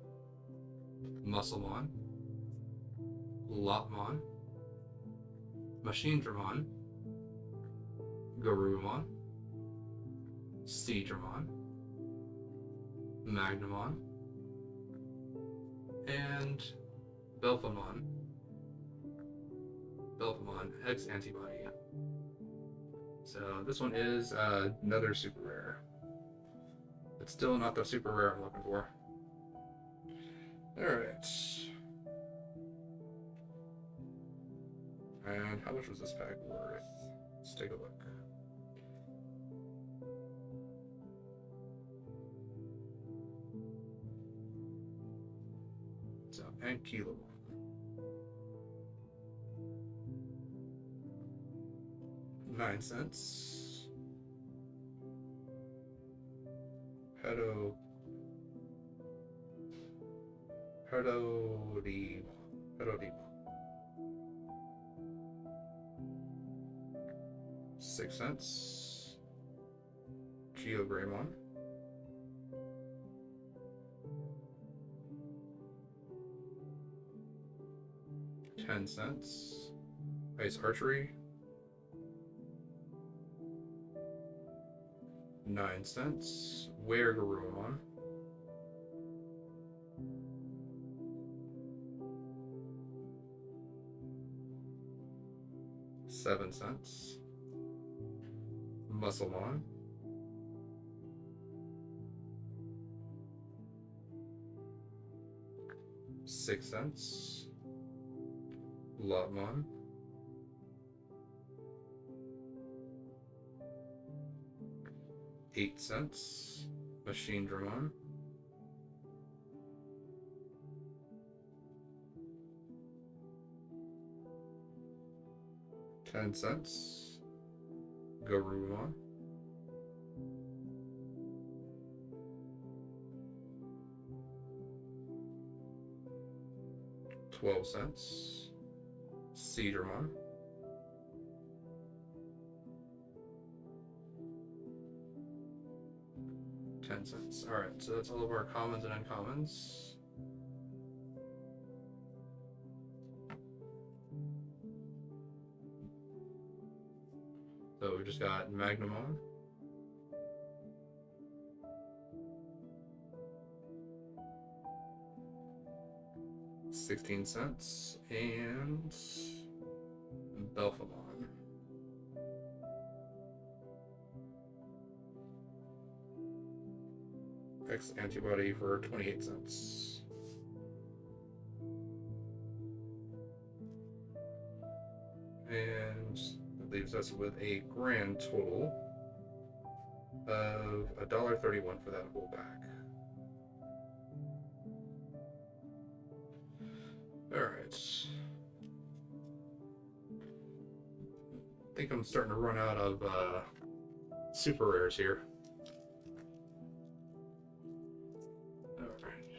Speaker 1: Musclemon. Lopmon. Machinedramon. Garurumon. Seedramon. Magnamon. And Belphemon. Belphemon X Antibody. So this one is another super rare. It's still not the super rare I'm looking for. Alright. And how much was this pack worth? Let's take a look. So and Kilo. $0.09. Pedo. Pedodimo. 6 cents. Geogramon. 10 cents. Ice Archery. 9 cents. Weregarurumon. 7 cents. Mastemon. 6 cents. Lotmon. 8 cents. Machine Dramon. 10 cents. Garurumon. 12 cents. Cedarmon. 10 cents. Alright, so that's all of our commons and uncommons. So we just got Magnamon. $0.16 and Belphamon. X antibody for 28 cents. And that leaves us with a grand total of $1.31 for that whole pack. Alright. I think I'm starting to run out of super rares here. Alright.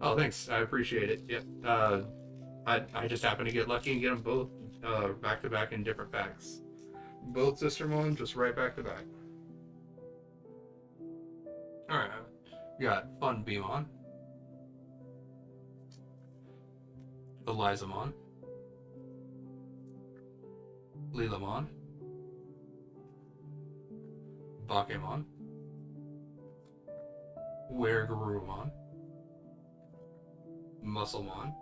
Speaker 1: Oh, thanks. I appreciate it. Yep. I just happened to get lucky and get them both back to back in different packs. Both Sistermon just right back to back. Alright. We got Fun Beamon. Elizamon. Lilamon. Bakemon. Weregarurumon. Musclemon.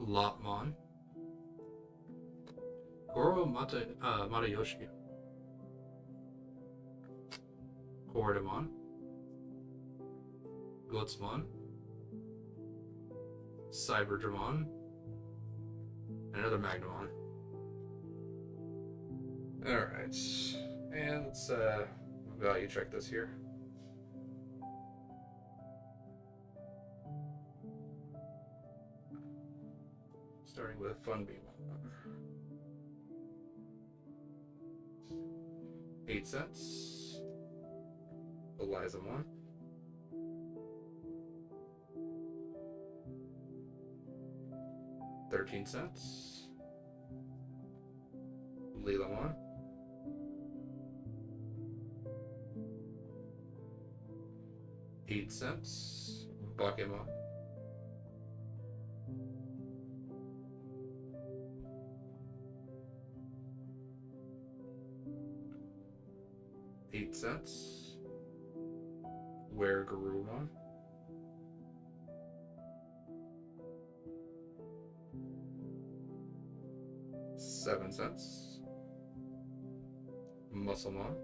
Speaker 1: Lotmon. Matayoshi. Koridamon. Gotsmon. Cyberdramon. And another Magnamon. Alright. And let's value check this here. Starting with Fun Beamon. 8 cents. Elizamon. 13 cents. Lilamon. 8 cents. Bakemon. 8 cents. Weregarurumon. 7 cents. Musclemon.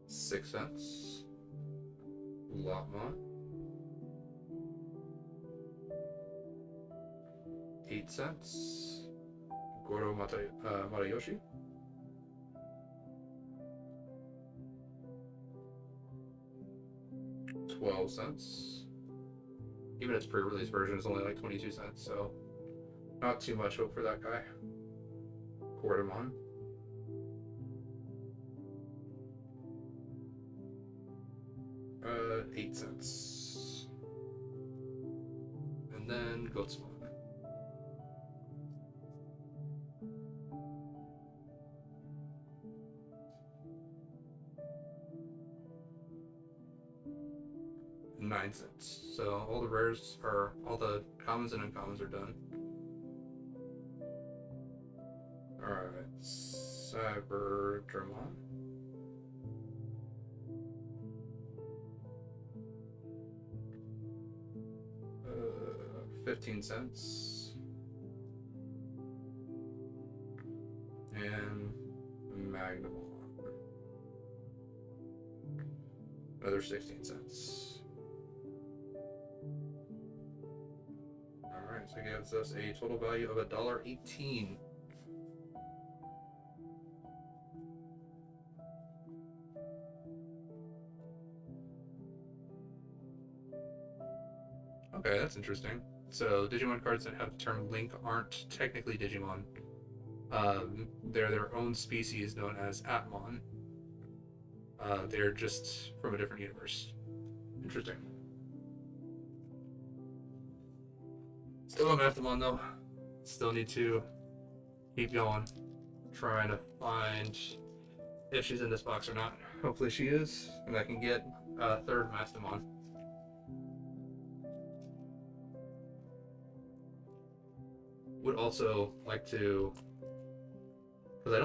Speaker 1: 6 cents. Lotmon. 8 cents. Matayoshi. 12 cents. Even its pre-release version is only like 22 cents, so not too much hope for that guy. Quartermon. 8 cents. And then Goatsmon. $0.09. So all the rares are, all the commons and uncommons are done. Alright, Cyberdramon. 15 cents. And Magnamon. Another 16 cents. Alright, so it gives us a total value of $1.18. Okay, that's interesting. So Digimon cards that have the term Link aren't technically Digimon. They're their own species known as Atmon. They're just from a different universe. Interesting. Still a Mastemon though. Still need to keep going. Trying to find if she's in this box or not. Hopefully she is, and I can get a third Mastemon. Would also like to, because I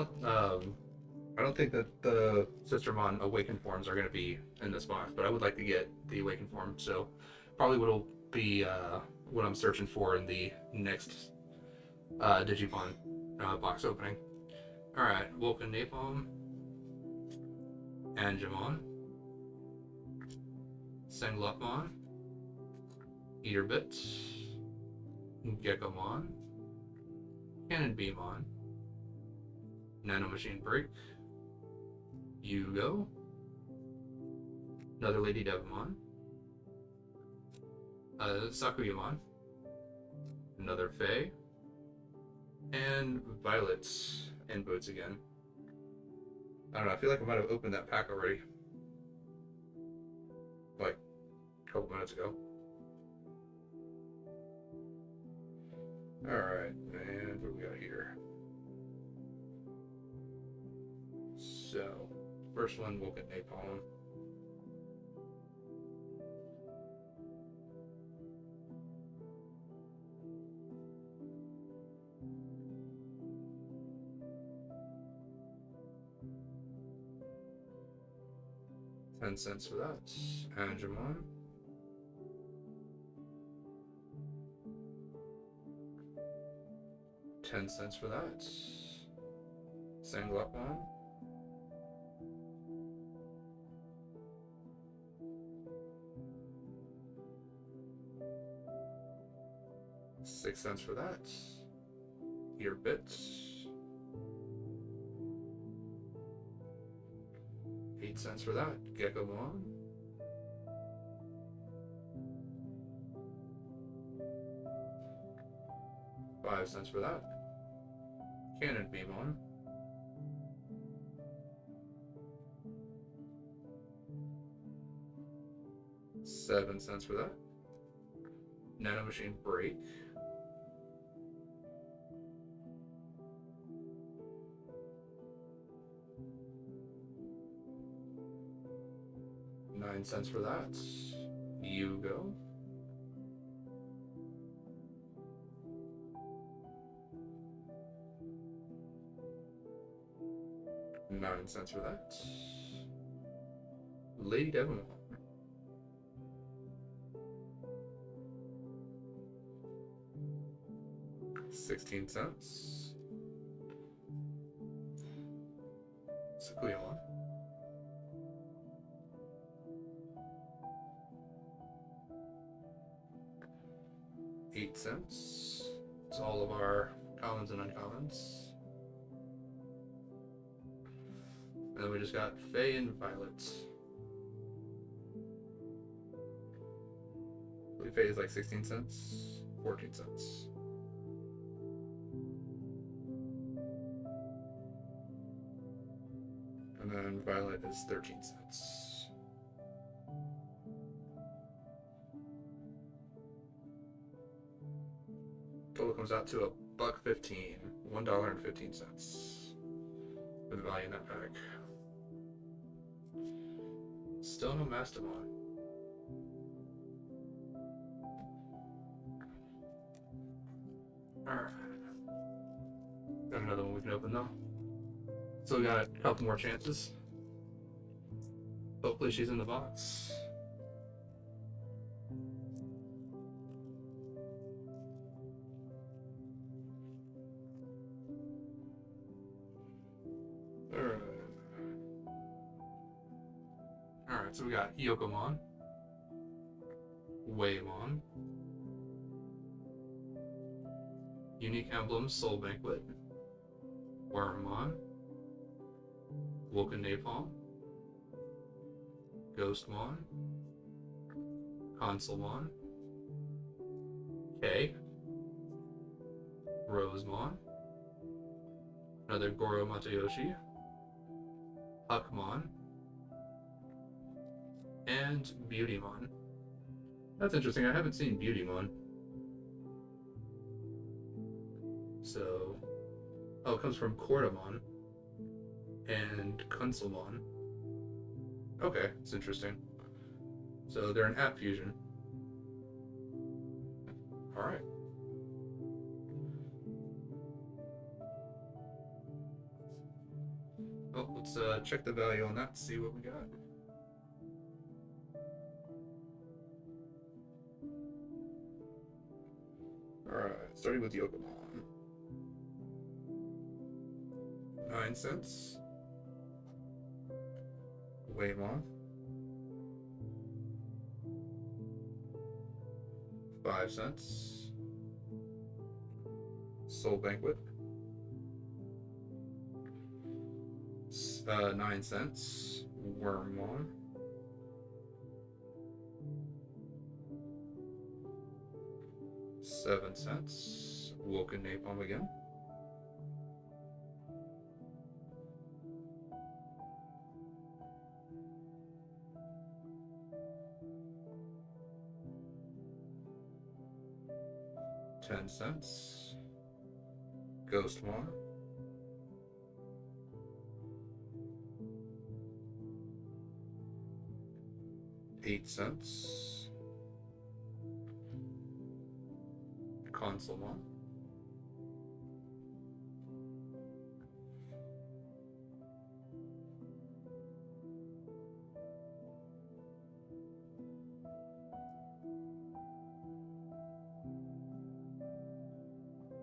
Speaker 1: don't think that the Sistermon Awakened forms are going to be in this box, but I would like to get the Awakened form, so probably will be what I'm searching for in the next Digimon box opening. Alright, Woken Napalm, Angemon, Senglopmon, Eaterbit, Geckomon, Cannon Beamon, Nanomachine Break, Yugo, another Lady Devamon, Sakuyamon, another Fae, and Violet in Boots again. I don't know, I feel like I might have opened that pack already. Like, a couple minutes ago. Alright, and what we got here? So, first one, we'll get Napalm. $0.10 for that. Angemon. $0.10 for that. Senglopmon. $0.06 for that. Earbit. 8 cents for that. Geckomon. $0.05 for that. Cannon Beamon. $0.07 for that. Nanomachine Break. $0.09 for that. Yugo. $0.09 for that. Lady Devamon. $0.16. Sakuyamon. $0.08. It's all of our commons and uncommons. And then we just got Fae and Violet. Blue Phase like 16 cents, 14 cents. And then Violet is 13 cents. Total comes out to $1.15, $1.15 for the value in that pack. Still no Mastemon. Alright. Got another one we can open though. Still got a couple more chances. Hopefully she's in the box. Alright, so we got Yokomon, Waymon, Unique Emblem Soul Banquet, Wormmon, Woken Napalm, Ghostmon, Consulmon, K, Rosemon, another Goro Matayoshi, Huckmon, and Beautymon. That's interesting, I haven't seen Beautymon. So, oh, it comes from Cordamon and Consulmon. Okay, it's interesting. So they're an app fusion. Alright. Well, let's check the value on that and see what we got. Alright, starting with Yokomon. 9 cents. Waymon. 5 cents. Soul Banquet. 9 cents. Wormmon. 7 cents. Woken Napalm again. 10 cents. Ghostmon. 8 cents. Consulmon.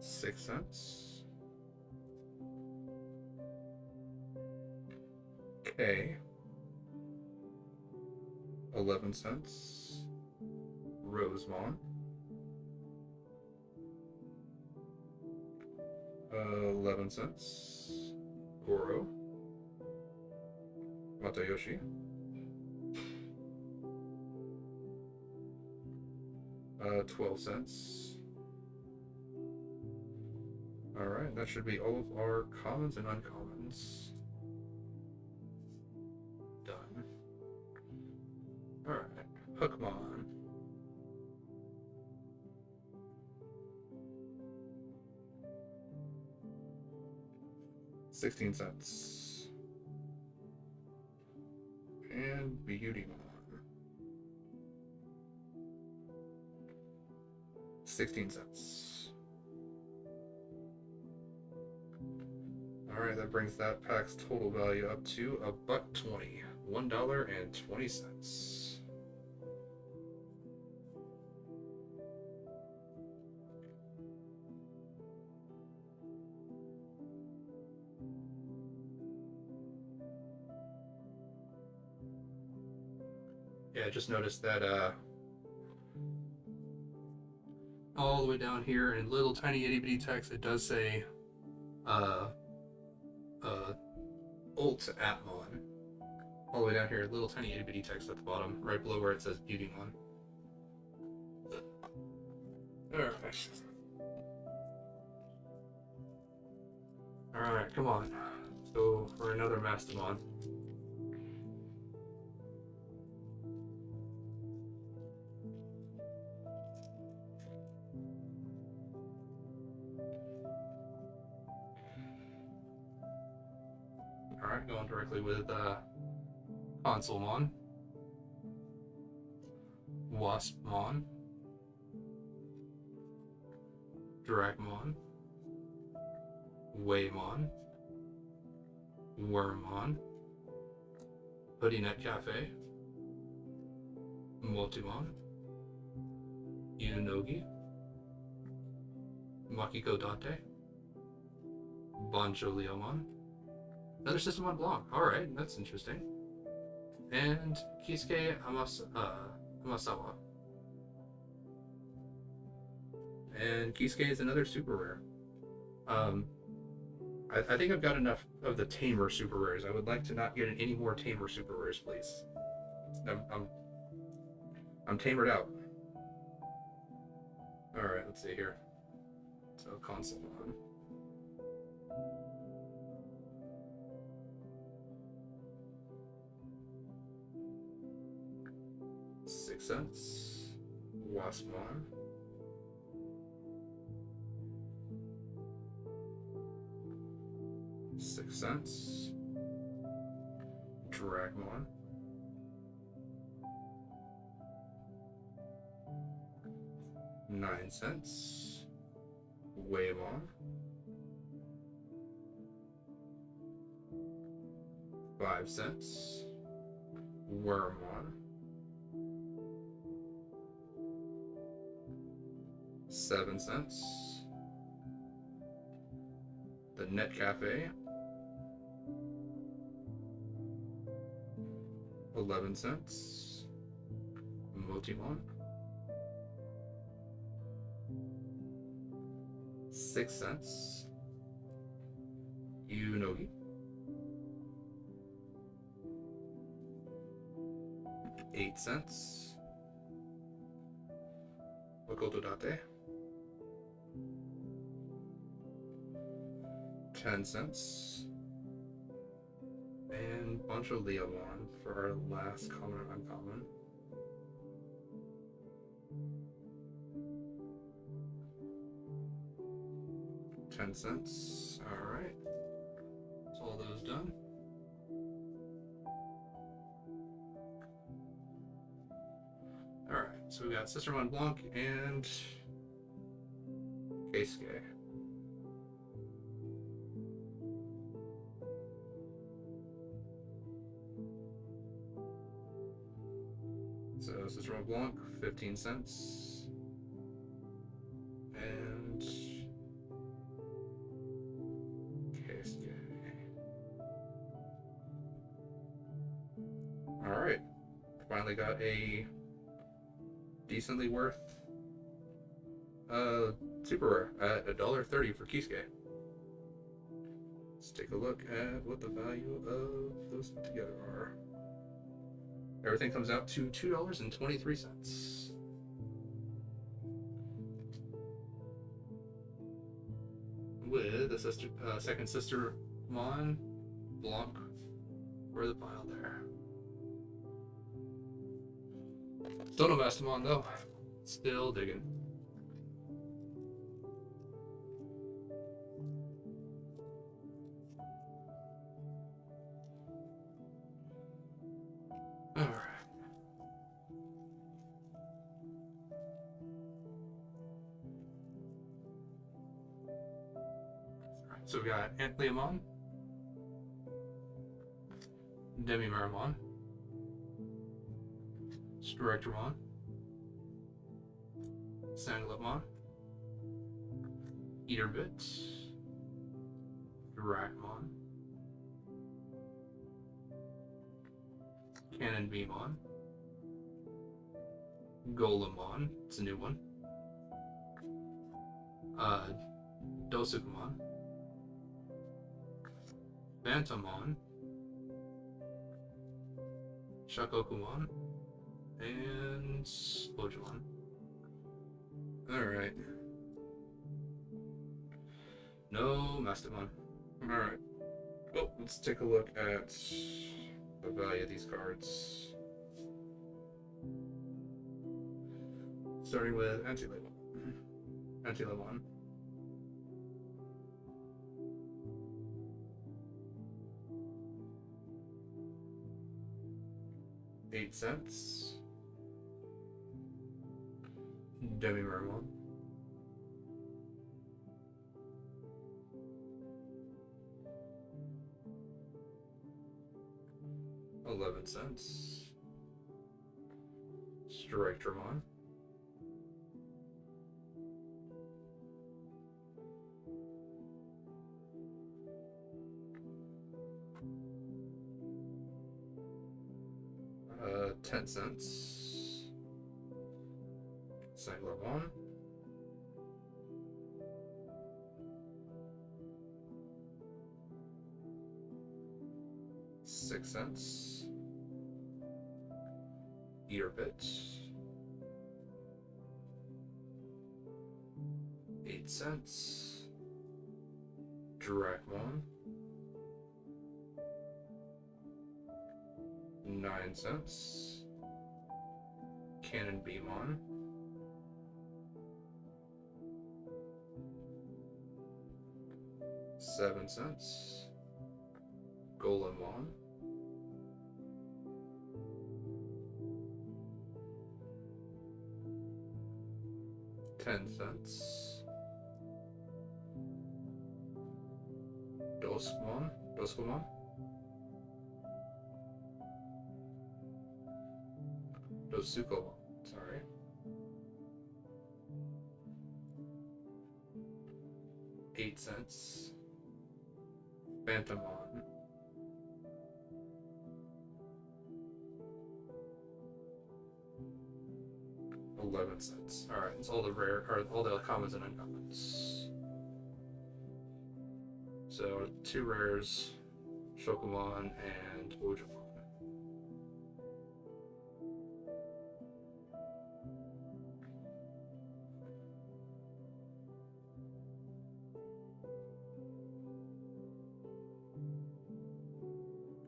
Speaker 1: 6 cents. K. 11 cents. Rosemon. 11 cents. Goro. Matayoshi. 12 cents. Alright, that should be all of our commons and uncommons. Done. Alright, Hookmon. $0.16. And Beautymon. 16 cents. Alright, that brings that pack's total value up to $1.20. $1.20. Yeah, I just noticed that all the way down here in little tiny itty bitty text it does say Ult Atmon. All the way down here, little tiny itty bitty text at the bottom, right below where it says Beautymon. Alright. Alright, come on. Let's go for another Mastemon. Alright, going directly with Consolemon, Waspmon, Dragmon, Waymon, Wormmon, Hoodienet Cafe, Multimon, Unogi, Makiko Date, Boncholiomon, another Systemon block. Alright, that's interesting. And Kisuke Hamasawa. And Kisuke is another super rare. I think I've got enough of the Tamer super rares. I would like to not get any more Tamer super rares, please. I'm tamered out. Alright, let's see here. So Consolemon. 6 cents. Waspmon. 6 cents. Dragmon. 9 cents. Waymon. 5 cents. Wormmon. 7 cents. The Net Cafe. 11 cents. Multimon. 6 cents. Unogi. 8 cents. Makoto Date. 10 cents. And Boncholiomon for our last common and uncommon. $0.10. Alright. That's all those done. Alright, so we got Systemon Blanc and Keisuke. So Systemon Blanc, 15 cents. And Keisuke. Alright. Finally got a decently worth super rare at $1.30 for Keisuke. Let's take a look at what the value of those put together are. Everything comes out to $2.23. With the second sister Mon Blanc for the pile there. Still no Mastemon though. Still digging. Alright. So we got Antliamon, Demimaramon, Structuremon, Sandalipmon, Eaterbit, Dracmon, Cannon Beamon, Golemon, it's a new one, Dosukumon, Bantamon, Shakokumon, and Ojimon. Alright. No Mastemon. Alright. Well, let's take a look at the value of these cards. Starting with Anti-Lemon. Anti-Lemon. 8 cents. Digimon. 11 cents. Strikemon. 10 cents. Cyclone. 6 cents. Eater Bit. 8 cents. Dracmon. 9 cents. Cannon Beamon. 7 cents. Golemon. 10 cents. Doskumon. Dosukomon, sorry. 8 cents. Phantomon. 11 cents. Alright, it's all the all the commons and uncommons. So 2 rares, Shokumon and Ojimon.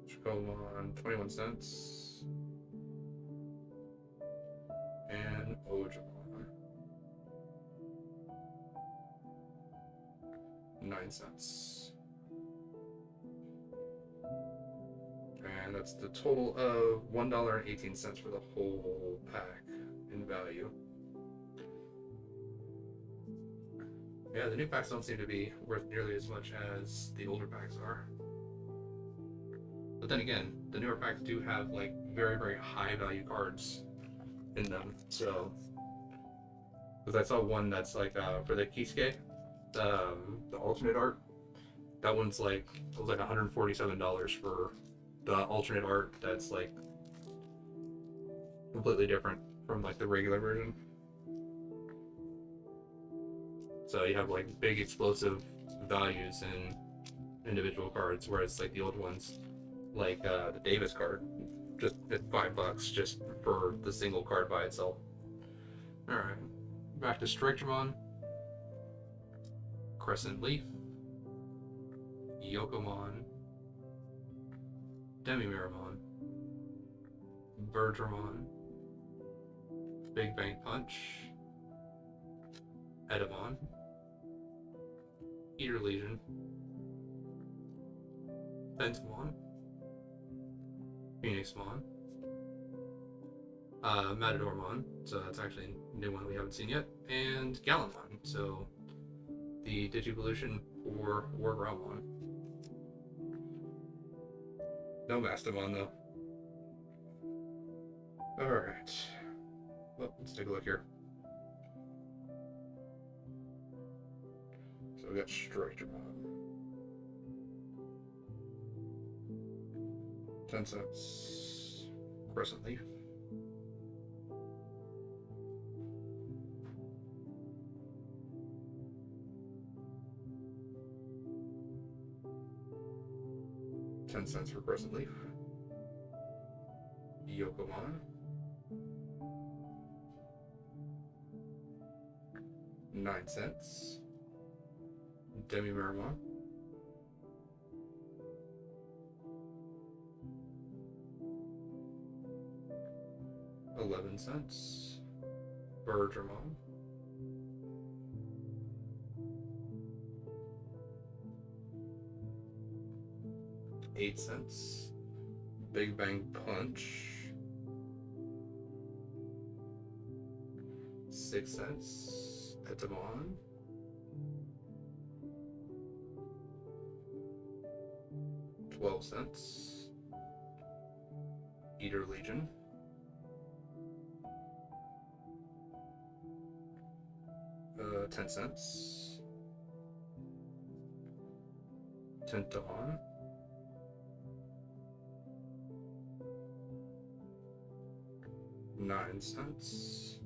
Speaker 1: Shokumon, 21 cents. And Ojimon, 9 cents. And that's the total of $1.18 for the whole pack in value. Yeah, the new packs don't seem to be worth nearly as much as the older packs are. But then again, the newer packs do have like very, very high value cards in them. So, because I saw one that's like for the Kisuke, the alternate art. That one's like, it was like $147 for the alternate art. That's like completely different from like the regular version. So you have like big explosive values in individual cards, whereas like the old ones, like the Davis card, just at $5 just for the single card by itself. Alright, back to Strikemon, Crescent Leaf, Yokomon, Demimirmon, Bergermon, Big Bang Punch, Edamon, Eater Legion, Pentamon, Phoenixmon, Matadormon, so that's actually a new one we haven't seen yet, and Gallimon, so the Digivolution for Wargroundmon. No Mastemon though. Alright. Well, let's take a look here. So we got Strikemon. 10 cents. Crescent Leaf. $0.10 for Crescent Leaf. Yokomon. 9 cents. Demi-Mermon, 11 cents. Bergermon, 8 cents. Big Bang Punch, 6 cents. Etamon, 12 cents. Eater Legion, 10 cents. Tentamon, 9 cents.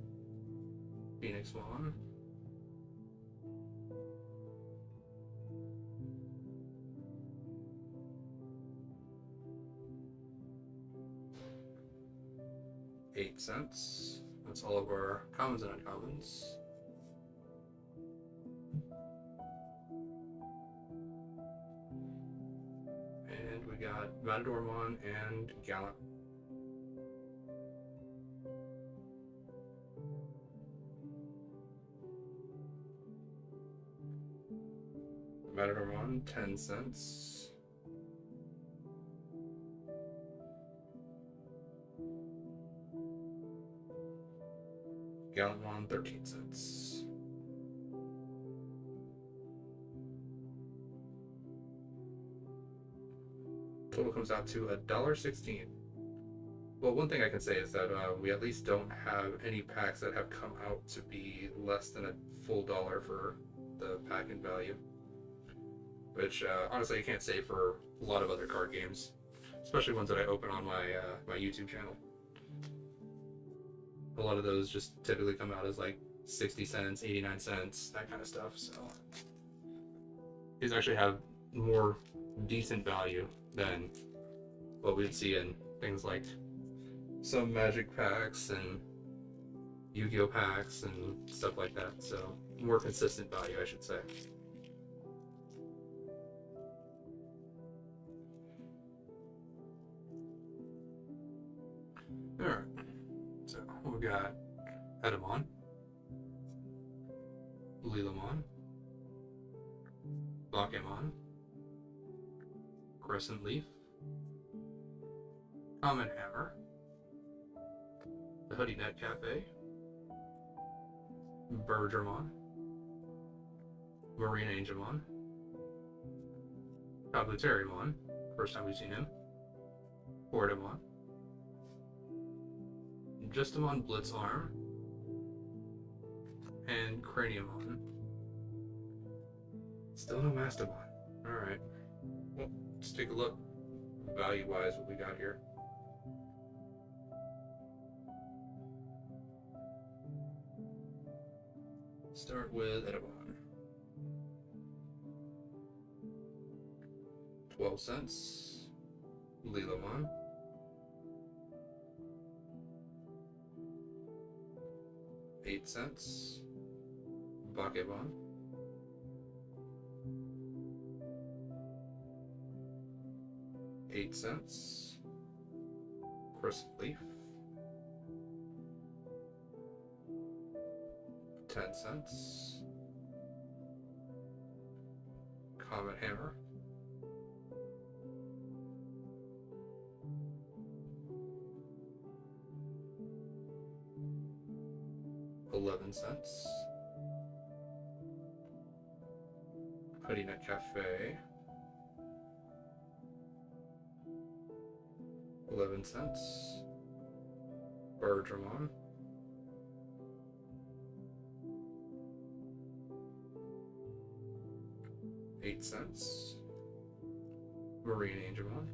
Speaker 1: Phoenixmon, 8 cents. That's all of our commons and uncommons. And we got Matadormon and Gallant. Matadormon, 10 cents. Gallantmon, 13 cents. Total comes out to $1.16. Well, one thing I can say is that we at least don't have any packs that have come out to be less than a full dollar for the pack in value. Which honestly I can't say for a lot of other card games, especially ones that I open on my my YouTube channel. A lot of those just typically come out as like 60 cents, 89 cents, that kind of stuff. So these actually have more decent value than what we'd see in things like some Magic packs and Yu-Gi-Oh packs and stuff like that. So more consistent value, I should say. Alright, so we've got Etamon, Lilamon, Bakemon, Crescent Leaf, Common Hammer, the Hoodie Net Cafe, Bergermon, Marine Angelmon, Kabuterimon, first time we've seen him, Portamon, Justamon Blitzarm, and Craniumon. Still no Mastemon. Alright. Well, let's take a look value-wise what we got here. Start with Etamon. 12 cents. Lilamon, 8 cents. Bakemon, 8 cents. Crescent Leaf, 10 cents. Comet Hammer, 11 cents. Hoodie Net Cafe, 11 cents. Bergermon, 8 cents. Marine Angelmon,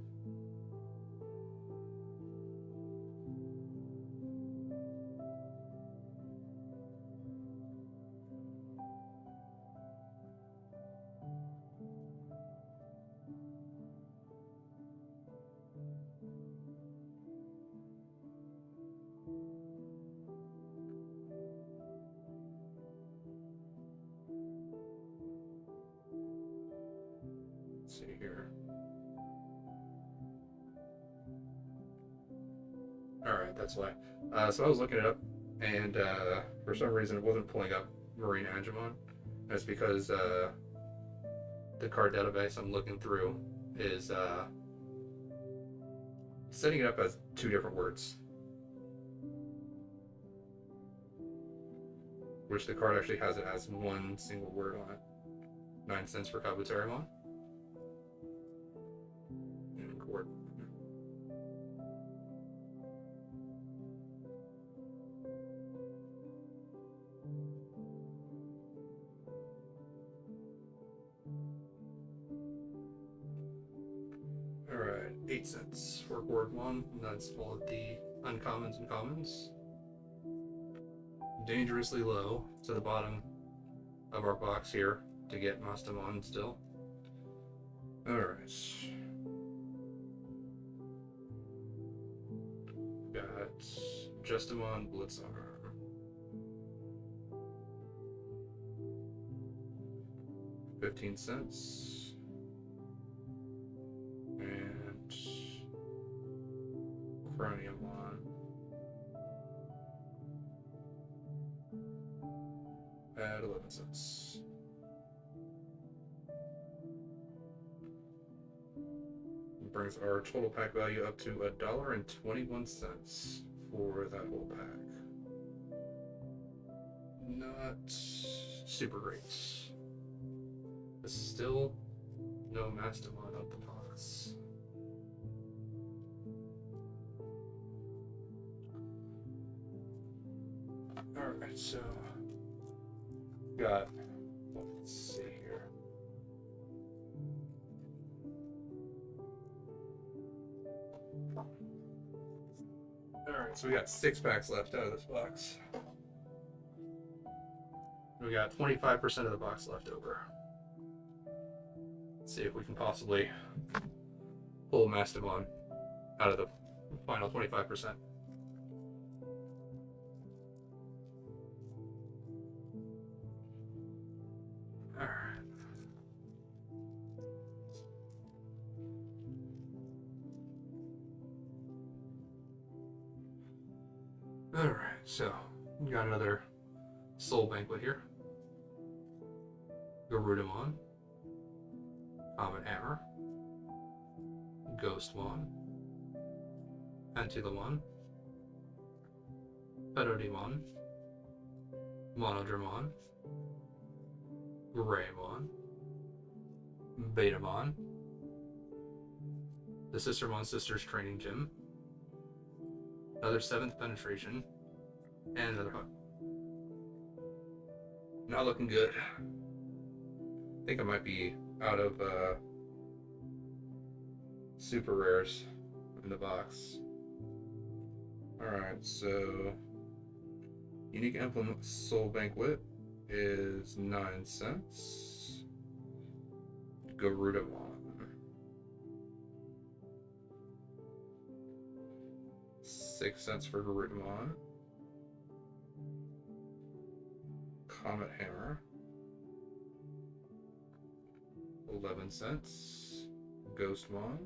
Speaker 1: that's why. So I was looking it up, and for some reason it wasn't pulling up Marine Angemon. That's because the card database I'm looking through is setting it up as two different words, which the card actually has it as one single word on it. 9 cents for Kabuterimon. And Court. Alright, 8 cents for Court 1. And that's all of the uncommons and commons. Dangerously low to the bottom of our box here to get Mastemon still. Alright. Got Justimon Blitzarm. 15 cents. And Craniumon at 11 cents. Brings our total pack value up to $1.21 for that whole pack. Not super great. But still no Mastemon out the box. Alright, so got, let's see here. Alright, so we got 6 packs left out of this box. We got 25% of the box left over. Let's see if we can possibly pull Mastemon out of the final 25%. Alright, so we got another Soul Banquet here. Garudamon, Comet Hammer, Ghostmon, Antilamon, Pedodemon, Monodramon, Greymon, Betamon, the Sistermon Sisters Training Gym, another 7th Penetration, and another Hug. Not looking good. I think I might be out of super rares in the box. Alright, so Unique Emblem Soul Banquet is 9 cents. Garudamon, 6 cents for Garudamon. Comet Hammer, 11 cents. Ghostmon,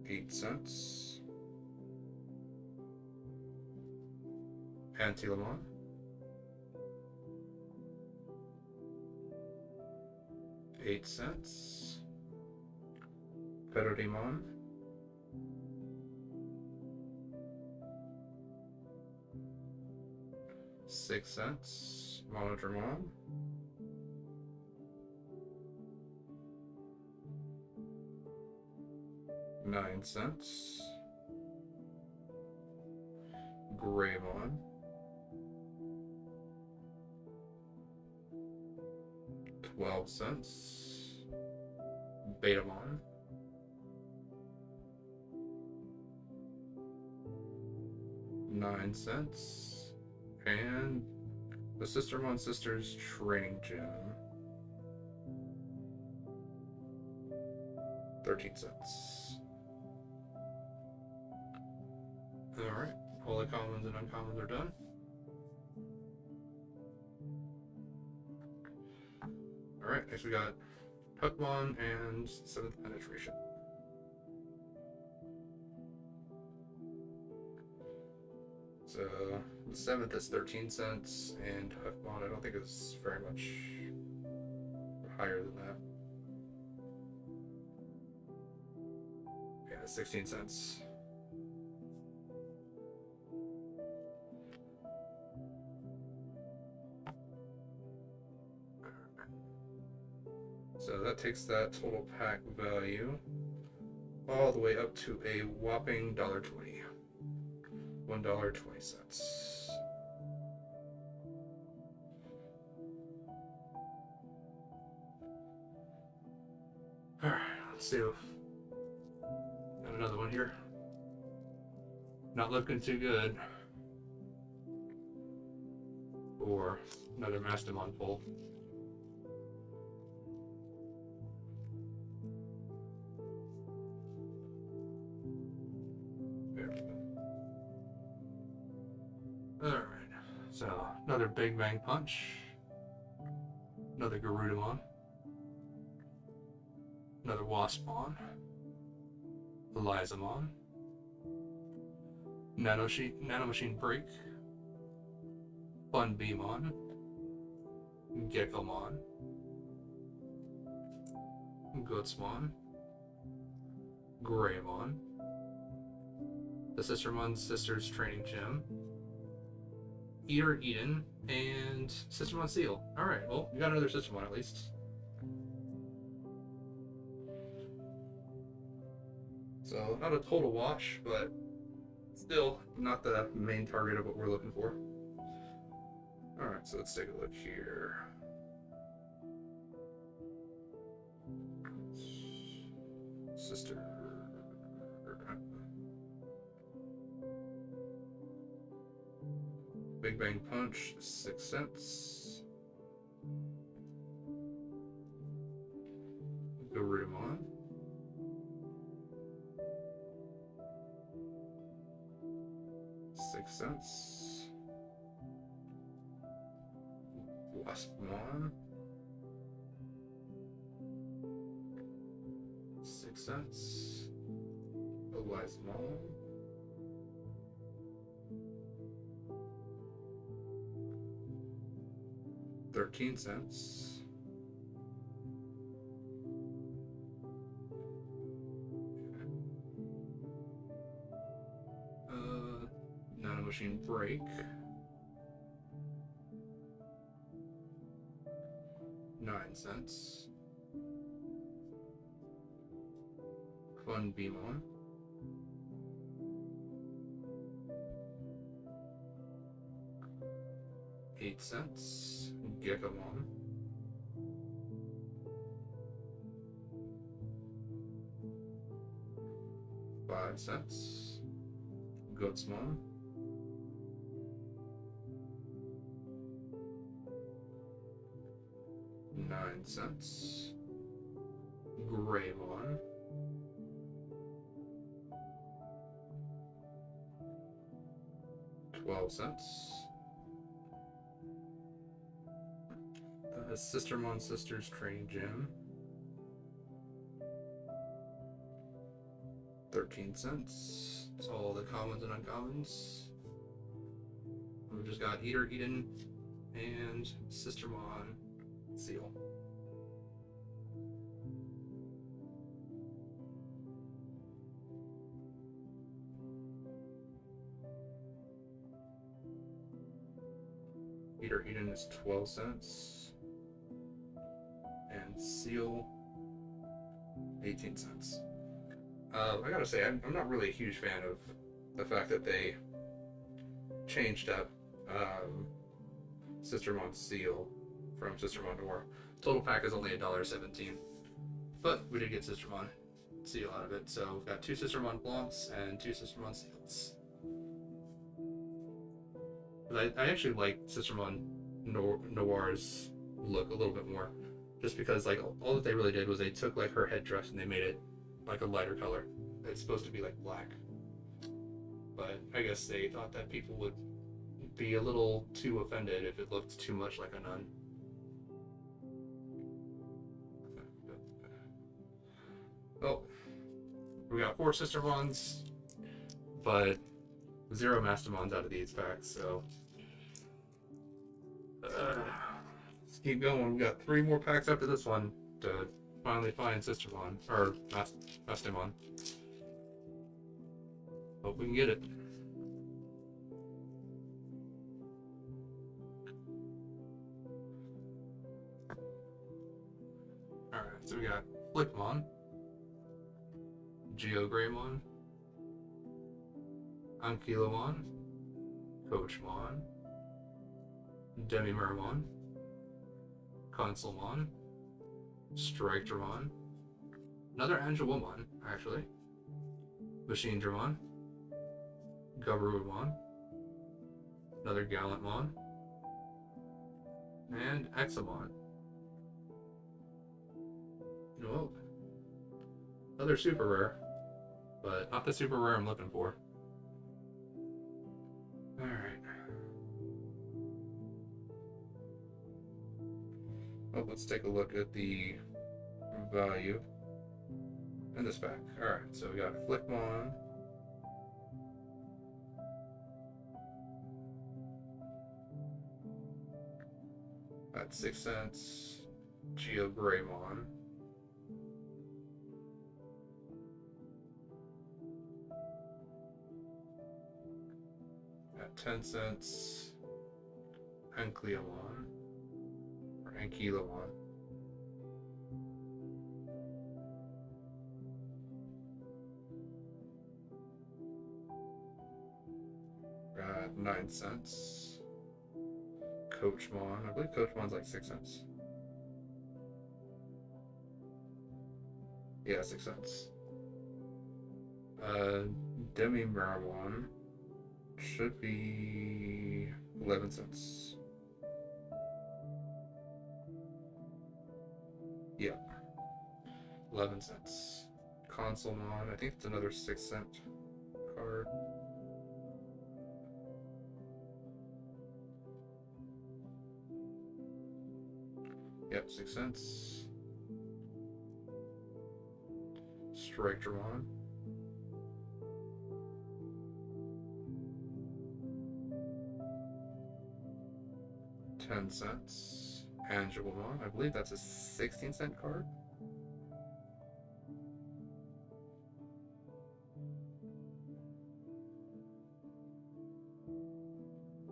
Speaker 1: 8 cents. Antilamon, 8 cents. Pedodemon, 6 cents. Monodramon, 9 cents. Greymon, 12 cents. Betamon, 9 cents. And the Sistermon Sisters Training Gym, 13 cents. Alright, all the commons and uncommons are done. Alright, next we got Pokemon and 7th Penetration. So the 7th is 13 cents, and Huffmon I don't think is very much higher than that. Yeah, 16 cents. So that takes that total pack value all the way up to a whopping $1.20. $1.20. Alright, let's do another one here. Not looking too good for another Mastemon pull. Alright, so another Big Bang Punch, another Garudamon, another Waspmon, Elizamon, Nanomachine Break, Funbeamon, Gekomon, Gutsmon, Greymon, the Sistermon Sisters Training Gym, Eater Eden, and Sistermon Seal. Alright, well, we got another Sistermon at least. So, not a total wash, but still not the main target of what we're looking for. Alright, so let's take a look here. Sister. Big Bang Punch, 6 cents. Garudamon. $6. Waspmon. 6 cents. Elizamon. 13 cents. Nanomachine Break. 9 cents. Funbeamon. 8 cents. Gekomon. 5 cents. Gutsmon. 9 cents. Greymon. 12 cents. Sistermon Sisters Training Gym. 13 cents. It's all the commons and uncommons. We've just got Eater Eden and Sistermon Seal. Eater Eden is 12 cents. And Seal, 18 cents. I gotta say, I'm not really a huge fan of the fact that they changed up Sistermon Seal from Sistermon Noir. Total pack is only $1.17, but we did get Sistermon Seal out of it. So we've got 2 Sistermon Blancs and 2 Sistermon Seals. I actually like Sistermon Noir's look a little bit more, just because like all that they really did was they took like her headdress and they made it like a lighter color. It's supposed to be like black, but I guess they thought that people would be a little too offended if it looked too much like a nun. Well, we got 4 Sistermons, but 0 Mastemons out of these packs, so let's keep going. We got 3 more packs after this one to finally find Sistermon or Mastemon. Hope we can get it. Alright, so we got Flickmon, Geogreymon, Ankylomon, Coachmon, Demimermon, Consulmon, Strikedramon, another Angelomon, actually, Machinedramon, Garurumon, another Gallantmon, and Examon. Well, another super rare, but not the super rare I'm looking for. Alright. Well, let's take a look at the value in this pack. Alright, so we got Flickmon, at 6 cents, Geogreymon, at 10 cents, Ankylomon, or Ankylomon, at 9 cents, Coachmon. I believe Coachmon's like 6 cents. Yeah, 6 cents. Demimermon should be 11 cents. Yeah, 11 cents. Consulmon, I think it's another 6 cent card. Yep, 6 cents. Strikedramon. $0.10. Angelomon. I believe that's a 16-cent card.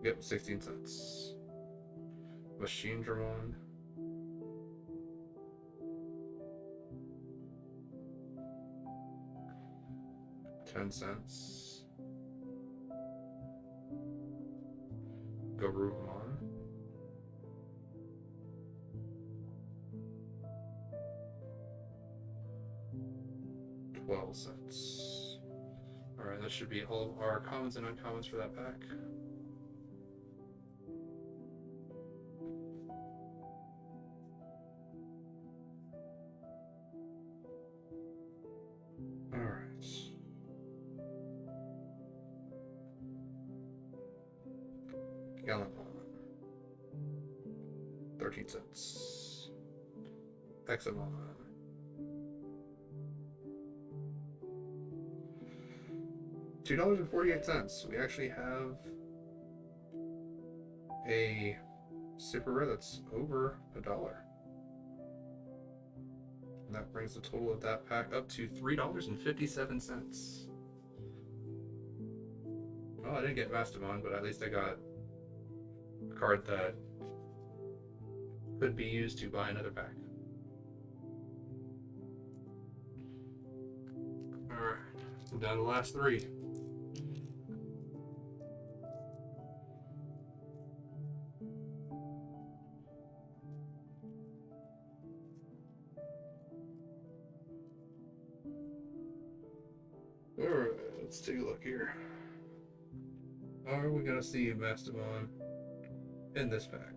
Speaker 1: Yep, 16 cents. Machinedramon. $0.10. Garurumon. $0.12. Alright, that should be all of our commons and uncommons for that pack. Alright. Gallantmon. 13 cents. Examon. $2.48. We actually have a super rare that's over $1. And that brings the total of that pack up to $3.57. Well, I didn't get Mastemon, but at least I got a card that could be used to buy another pack. Alright, down to the last 3. Alright, let's take a look here. Are we gonna see Mastemon in this pack?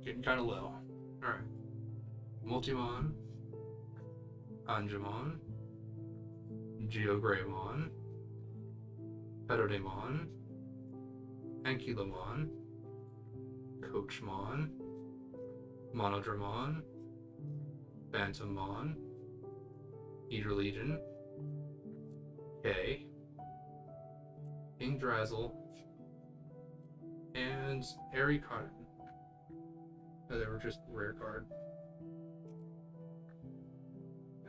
Speaker 1: Getting kind of low. Alright. Multimon, Angemon, Geogreymon, Petodemon, Ankylomon, Coachmon, Monodramon, Phantommon, Eater Legion, K, King Drazzle, and Airy Cotton. Oh, they were just rare card.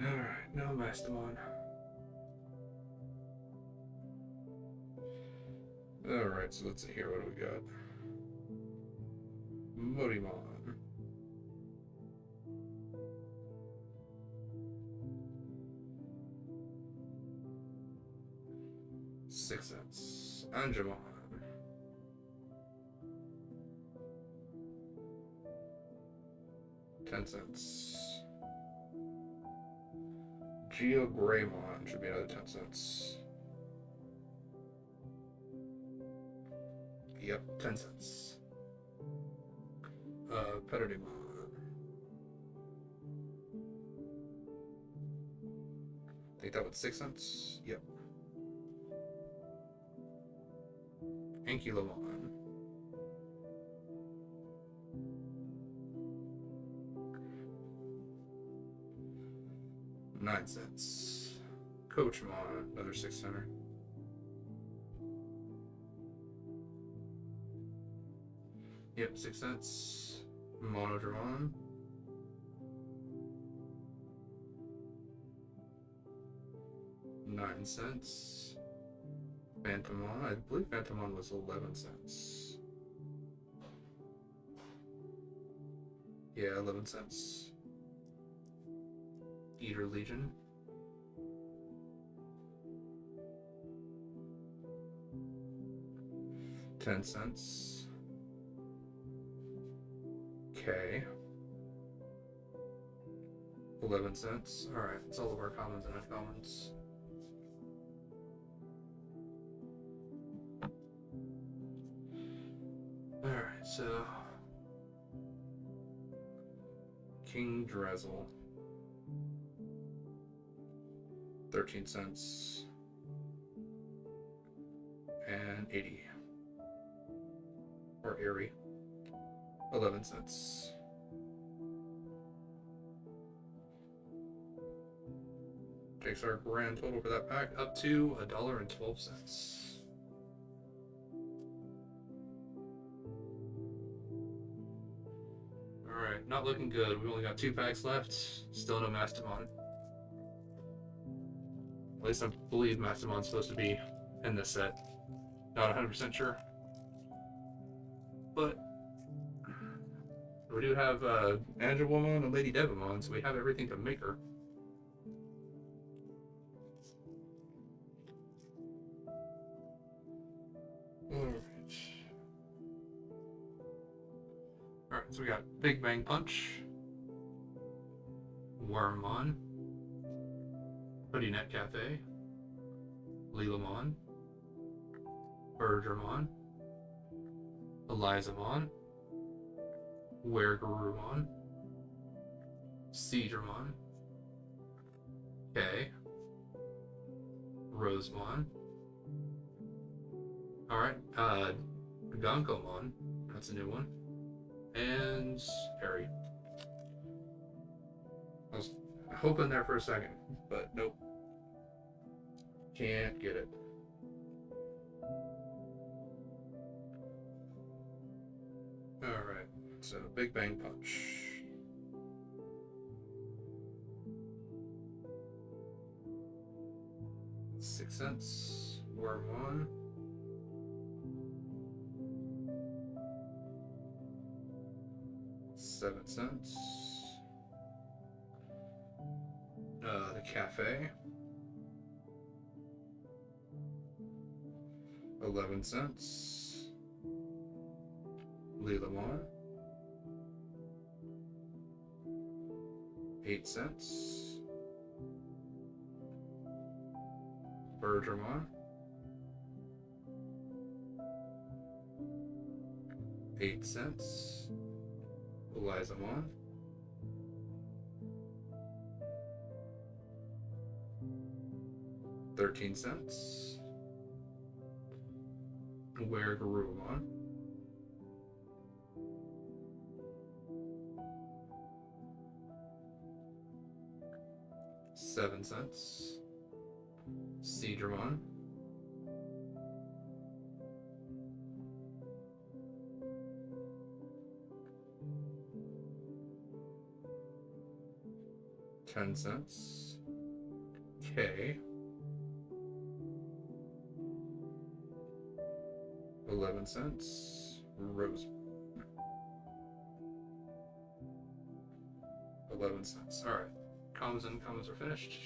Speaker 1: Alright, no Mastemon. Alright, so let's see here. What do we got? Modimon. 6 cents. Angemon. 10 cents. Geogreymon should be another 10 cents. Yep, 10 cents. Peterdimon. I think that was 6 cents. Yep. Ankylomon. 9 cents. Coachmon, another 6 center. Yep, 6 cents. Monodramon. 9 cents. Phantomon. I believe Phantomon was 11 cents. Yeah, 11 cents. Eater Legion. 10 cents. Okay. 11 cents. Alright, it's all of our commons and uncommons. Alright, so King Drazzle. 13 cents. And 80. Or Airy. 11 cents. Takes our grand total for that pack up to $1.12. Alright, not looking good. We only got 2 packs left. Still no Mastemon. At least I believe Mastemon's supposed to be in this set. Not 100% sure. But we do have Angelwoman and Lady Devimon, so we have everything to make her. Alright, so we got Big Bang Punch, Wormmon, Hoodie Net Cafe, Lilamon, Bergermon, Elizamon, Weregarurumon, Seedramon, K, Rosemon. Alright, Gonkomon, that's a new one, and Harry. I was hoping there for a second, but nope. Can't get it. Alright, so Big Bang Punch. $0.06. Wormmon. 7 cents. The Cafe. 11 cents. Lilamon. 8 cents. Bergermon. 8 cents. Elizamon. 13 cents. Weregarurumon. 7 cents. Seedramon. 10 cents. K, 11 cents. Rose, 11 cents. Alright. Commons and uncommons are finished.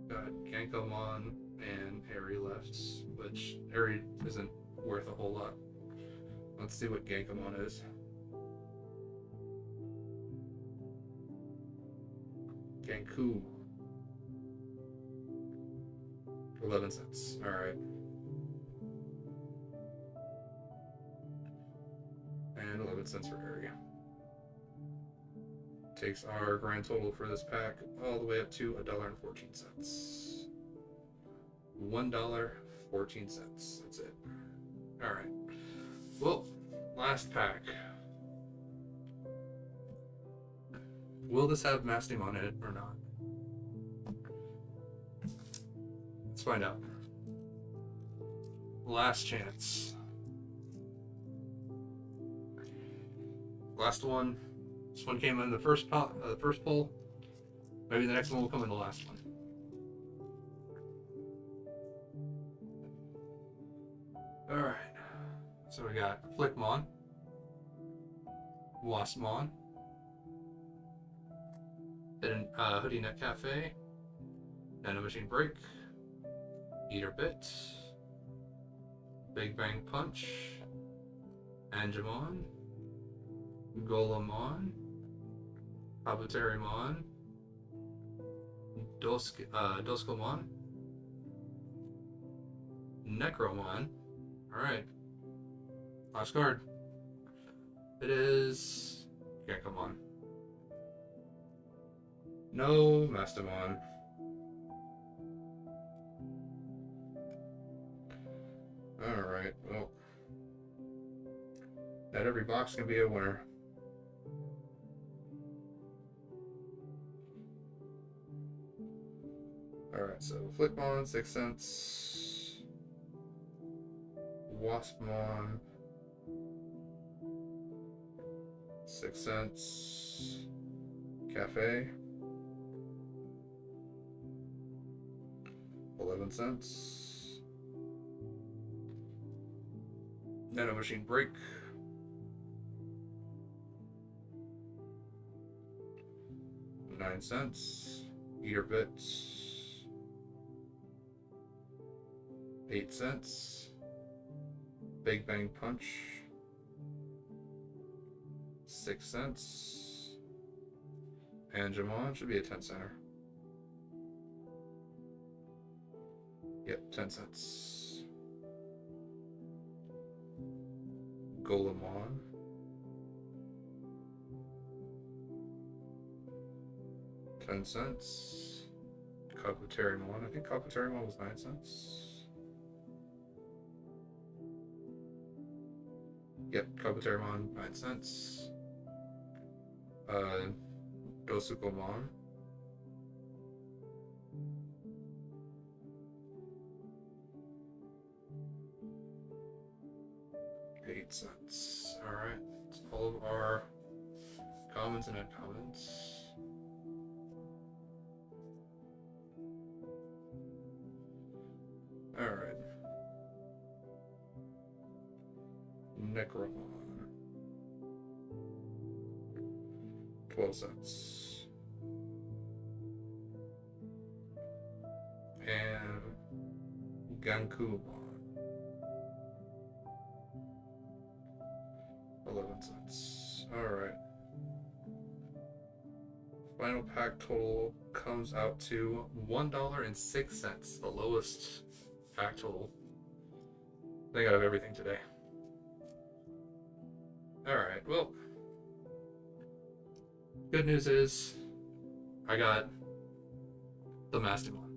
Speaker 1: Got Gankomon and Airy left, which Airy isn't worth a whole lot. Let's see what Gankomon is. Ganku, 11 cents. Alright. And 11 cents for Airy. Takes our grand total for this pack all the way up to $1.14. $1.14. That's it. Alright. Well, last pack. Will this have Mastemon in it or not? Let's find out. Last chance. Last one. This one came in the first pull. Maybe the next one will come in the last one. Alright. So we got Flickmon, Waspmon, then Hoodie Net Cafe, Nano Machine Break, Eater Bit, Big Bang Punch, Angemon, Golemon, Kabuterimon, Doskelmon, Necromon. Alright. Last card. It is Gankomon. No Mastemon. Alright, well. Not every box can be a winner. Alright, so Flickmon, 6 cents. Waspmon, 6 cents. Cafe, 11 cents. Nano Machine Break, 9 cents. Eater Bits, 8 cents. Big Bang Punch, 6 cents. Angemon should be a 10 center. Yep, 10 cents. Golemon, 10 cents. Kabuterimon, I think Kabuterimon was 9 cents. Yep, Kabuterimon, 9 cents. Dosukomon, 8 cents. Alright, that's all of our commons and uncommons. Alright. Necromon, 12 cents. And Gankumon, 11 cents. Alright. Final pack total comes out to $1.06, the lowest pack total I think out of everything today. Alright, well, good news is I got the Mastemon.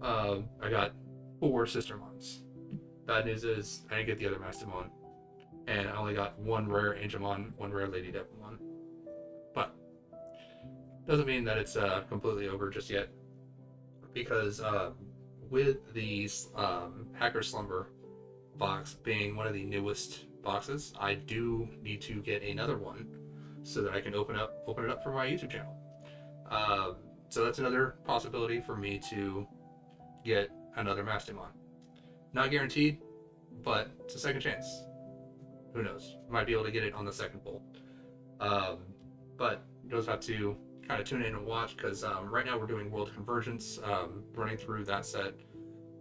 Speaker 1: I got 4 Sistermons. Bad news is I didn't get the other Mastemon, and I only got 1 rare Angemon, 1 rare Lady Devilmon. But doesn't mean that it's completely over just yet, because with the Hacker Slumber box being one of the newest boxes, I do need to get another one so that I can open it up for my YouTube channel. So that's another possibility for me to get another Mastemon. Not guaranteed, but it's a second chance. Who knows? Might be able to get it on the second pull. Um, but you'll just have to kind of tune in and watch because right now we're doing World Convergence, running through that set.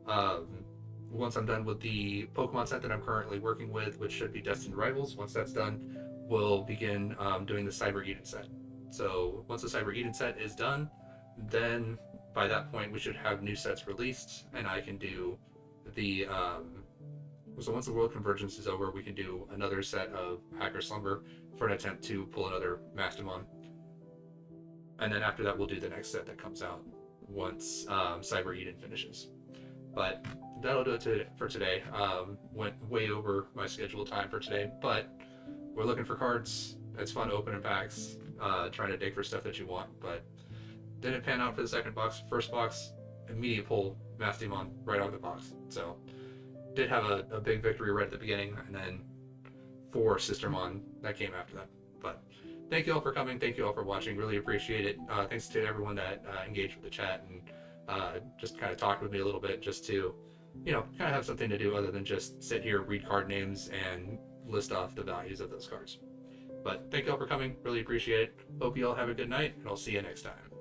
Speaker 1: Um, Once I'm done with the Pokemon set that I'm currently working with, which should be Destined Rivals, once that's done, we'll begin doing the Cyber Eden set. So once the Cyber Eden set is done, then by that point we should have new sets released, and I can do the so once the World Convergence is over, we can do another set of Hacker Slumber for an attempt to pull another Mastemon. And then after that, we'll do the next set that comes out once Cyber Eden finishes. But that'll do it for today. Went way over my scheduled time for today, but we're looking for cards. It's fun opening packs, trying to dig for stuff that you want, but didn't pan out for the second box. First box, immediate pull, Mastemon right out of the box. So did have a big victory right at the beginning, and then 4 Sistermon that came after that. But thank you all for coming. Thank you all for watching. Really appreciate it. Thanks to everyone that engaged with the chat and just kind of talked with me a little bit, just to, kind of have something to do other than just sit here, read card names, and list off the values of those cards. But thank you all for coming. Really appreciate it. Hope you all have a good night, and I'll see you next time.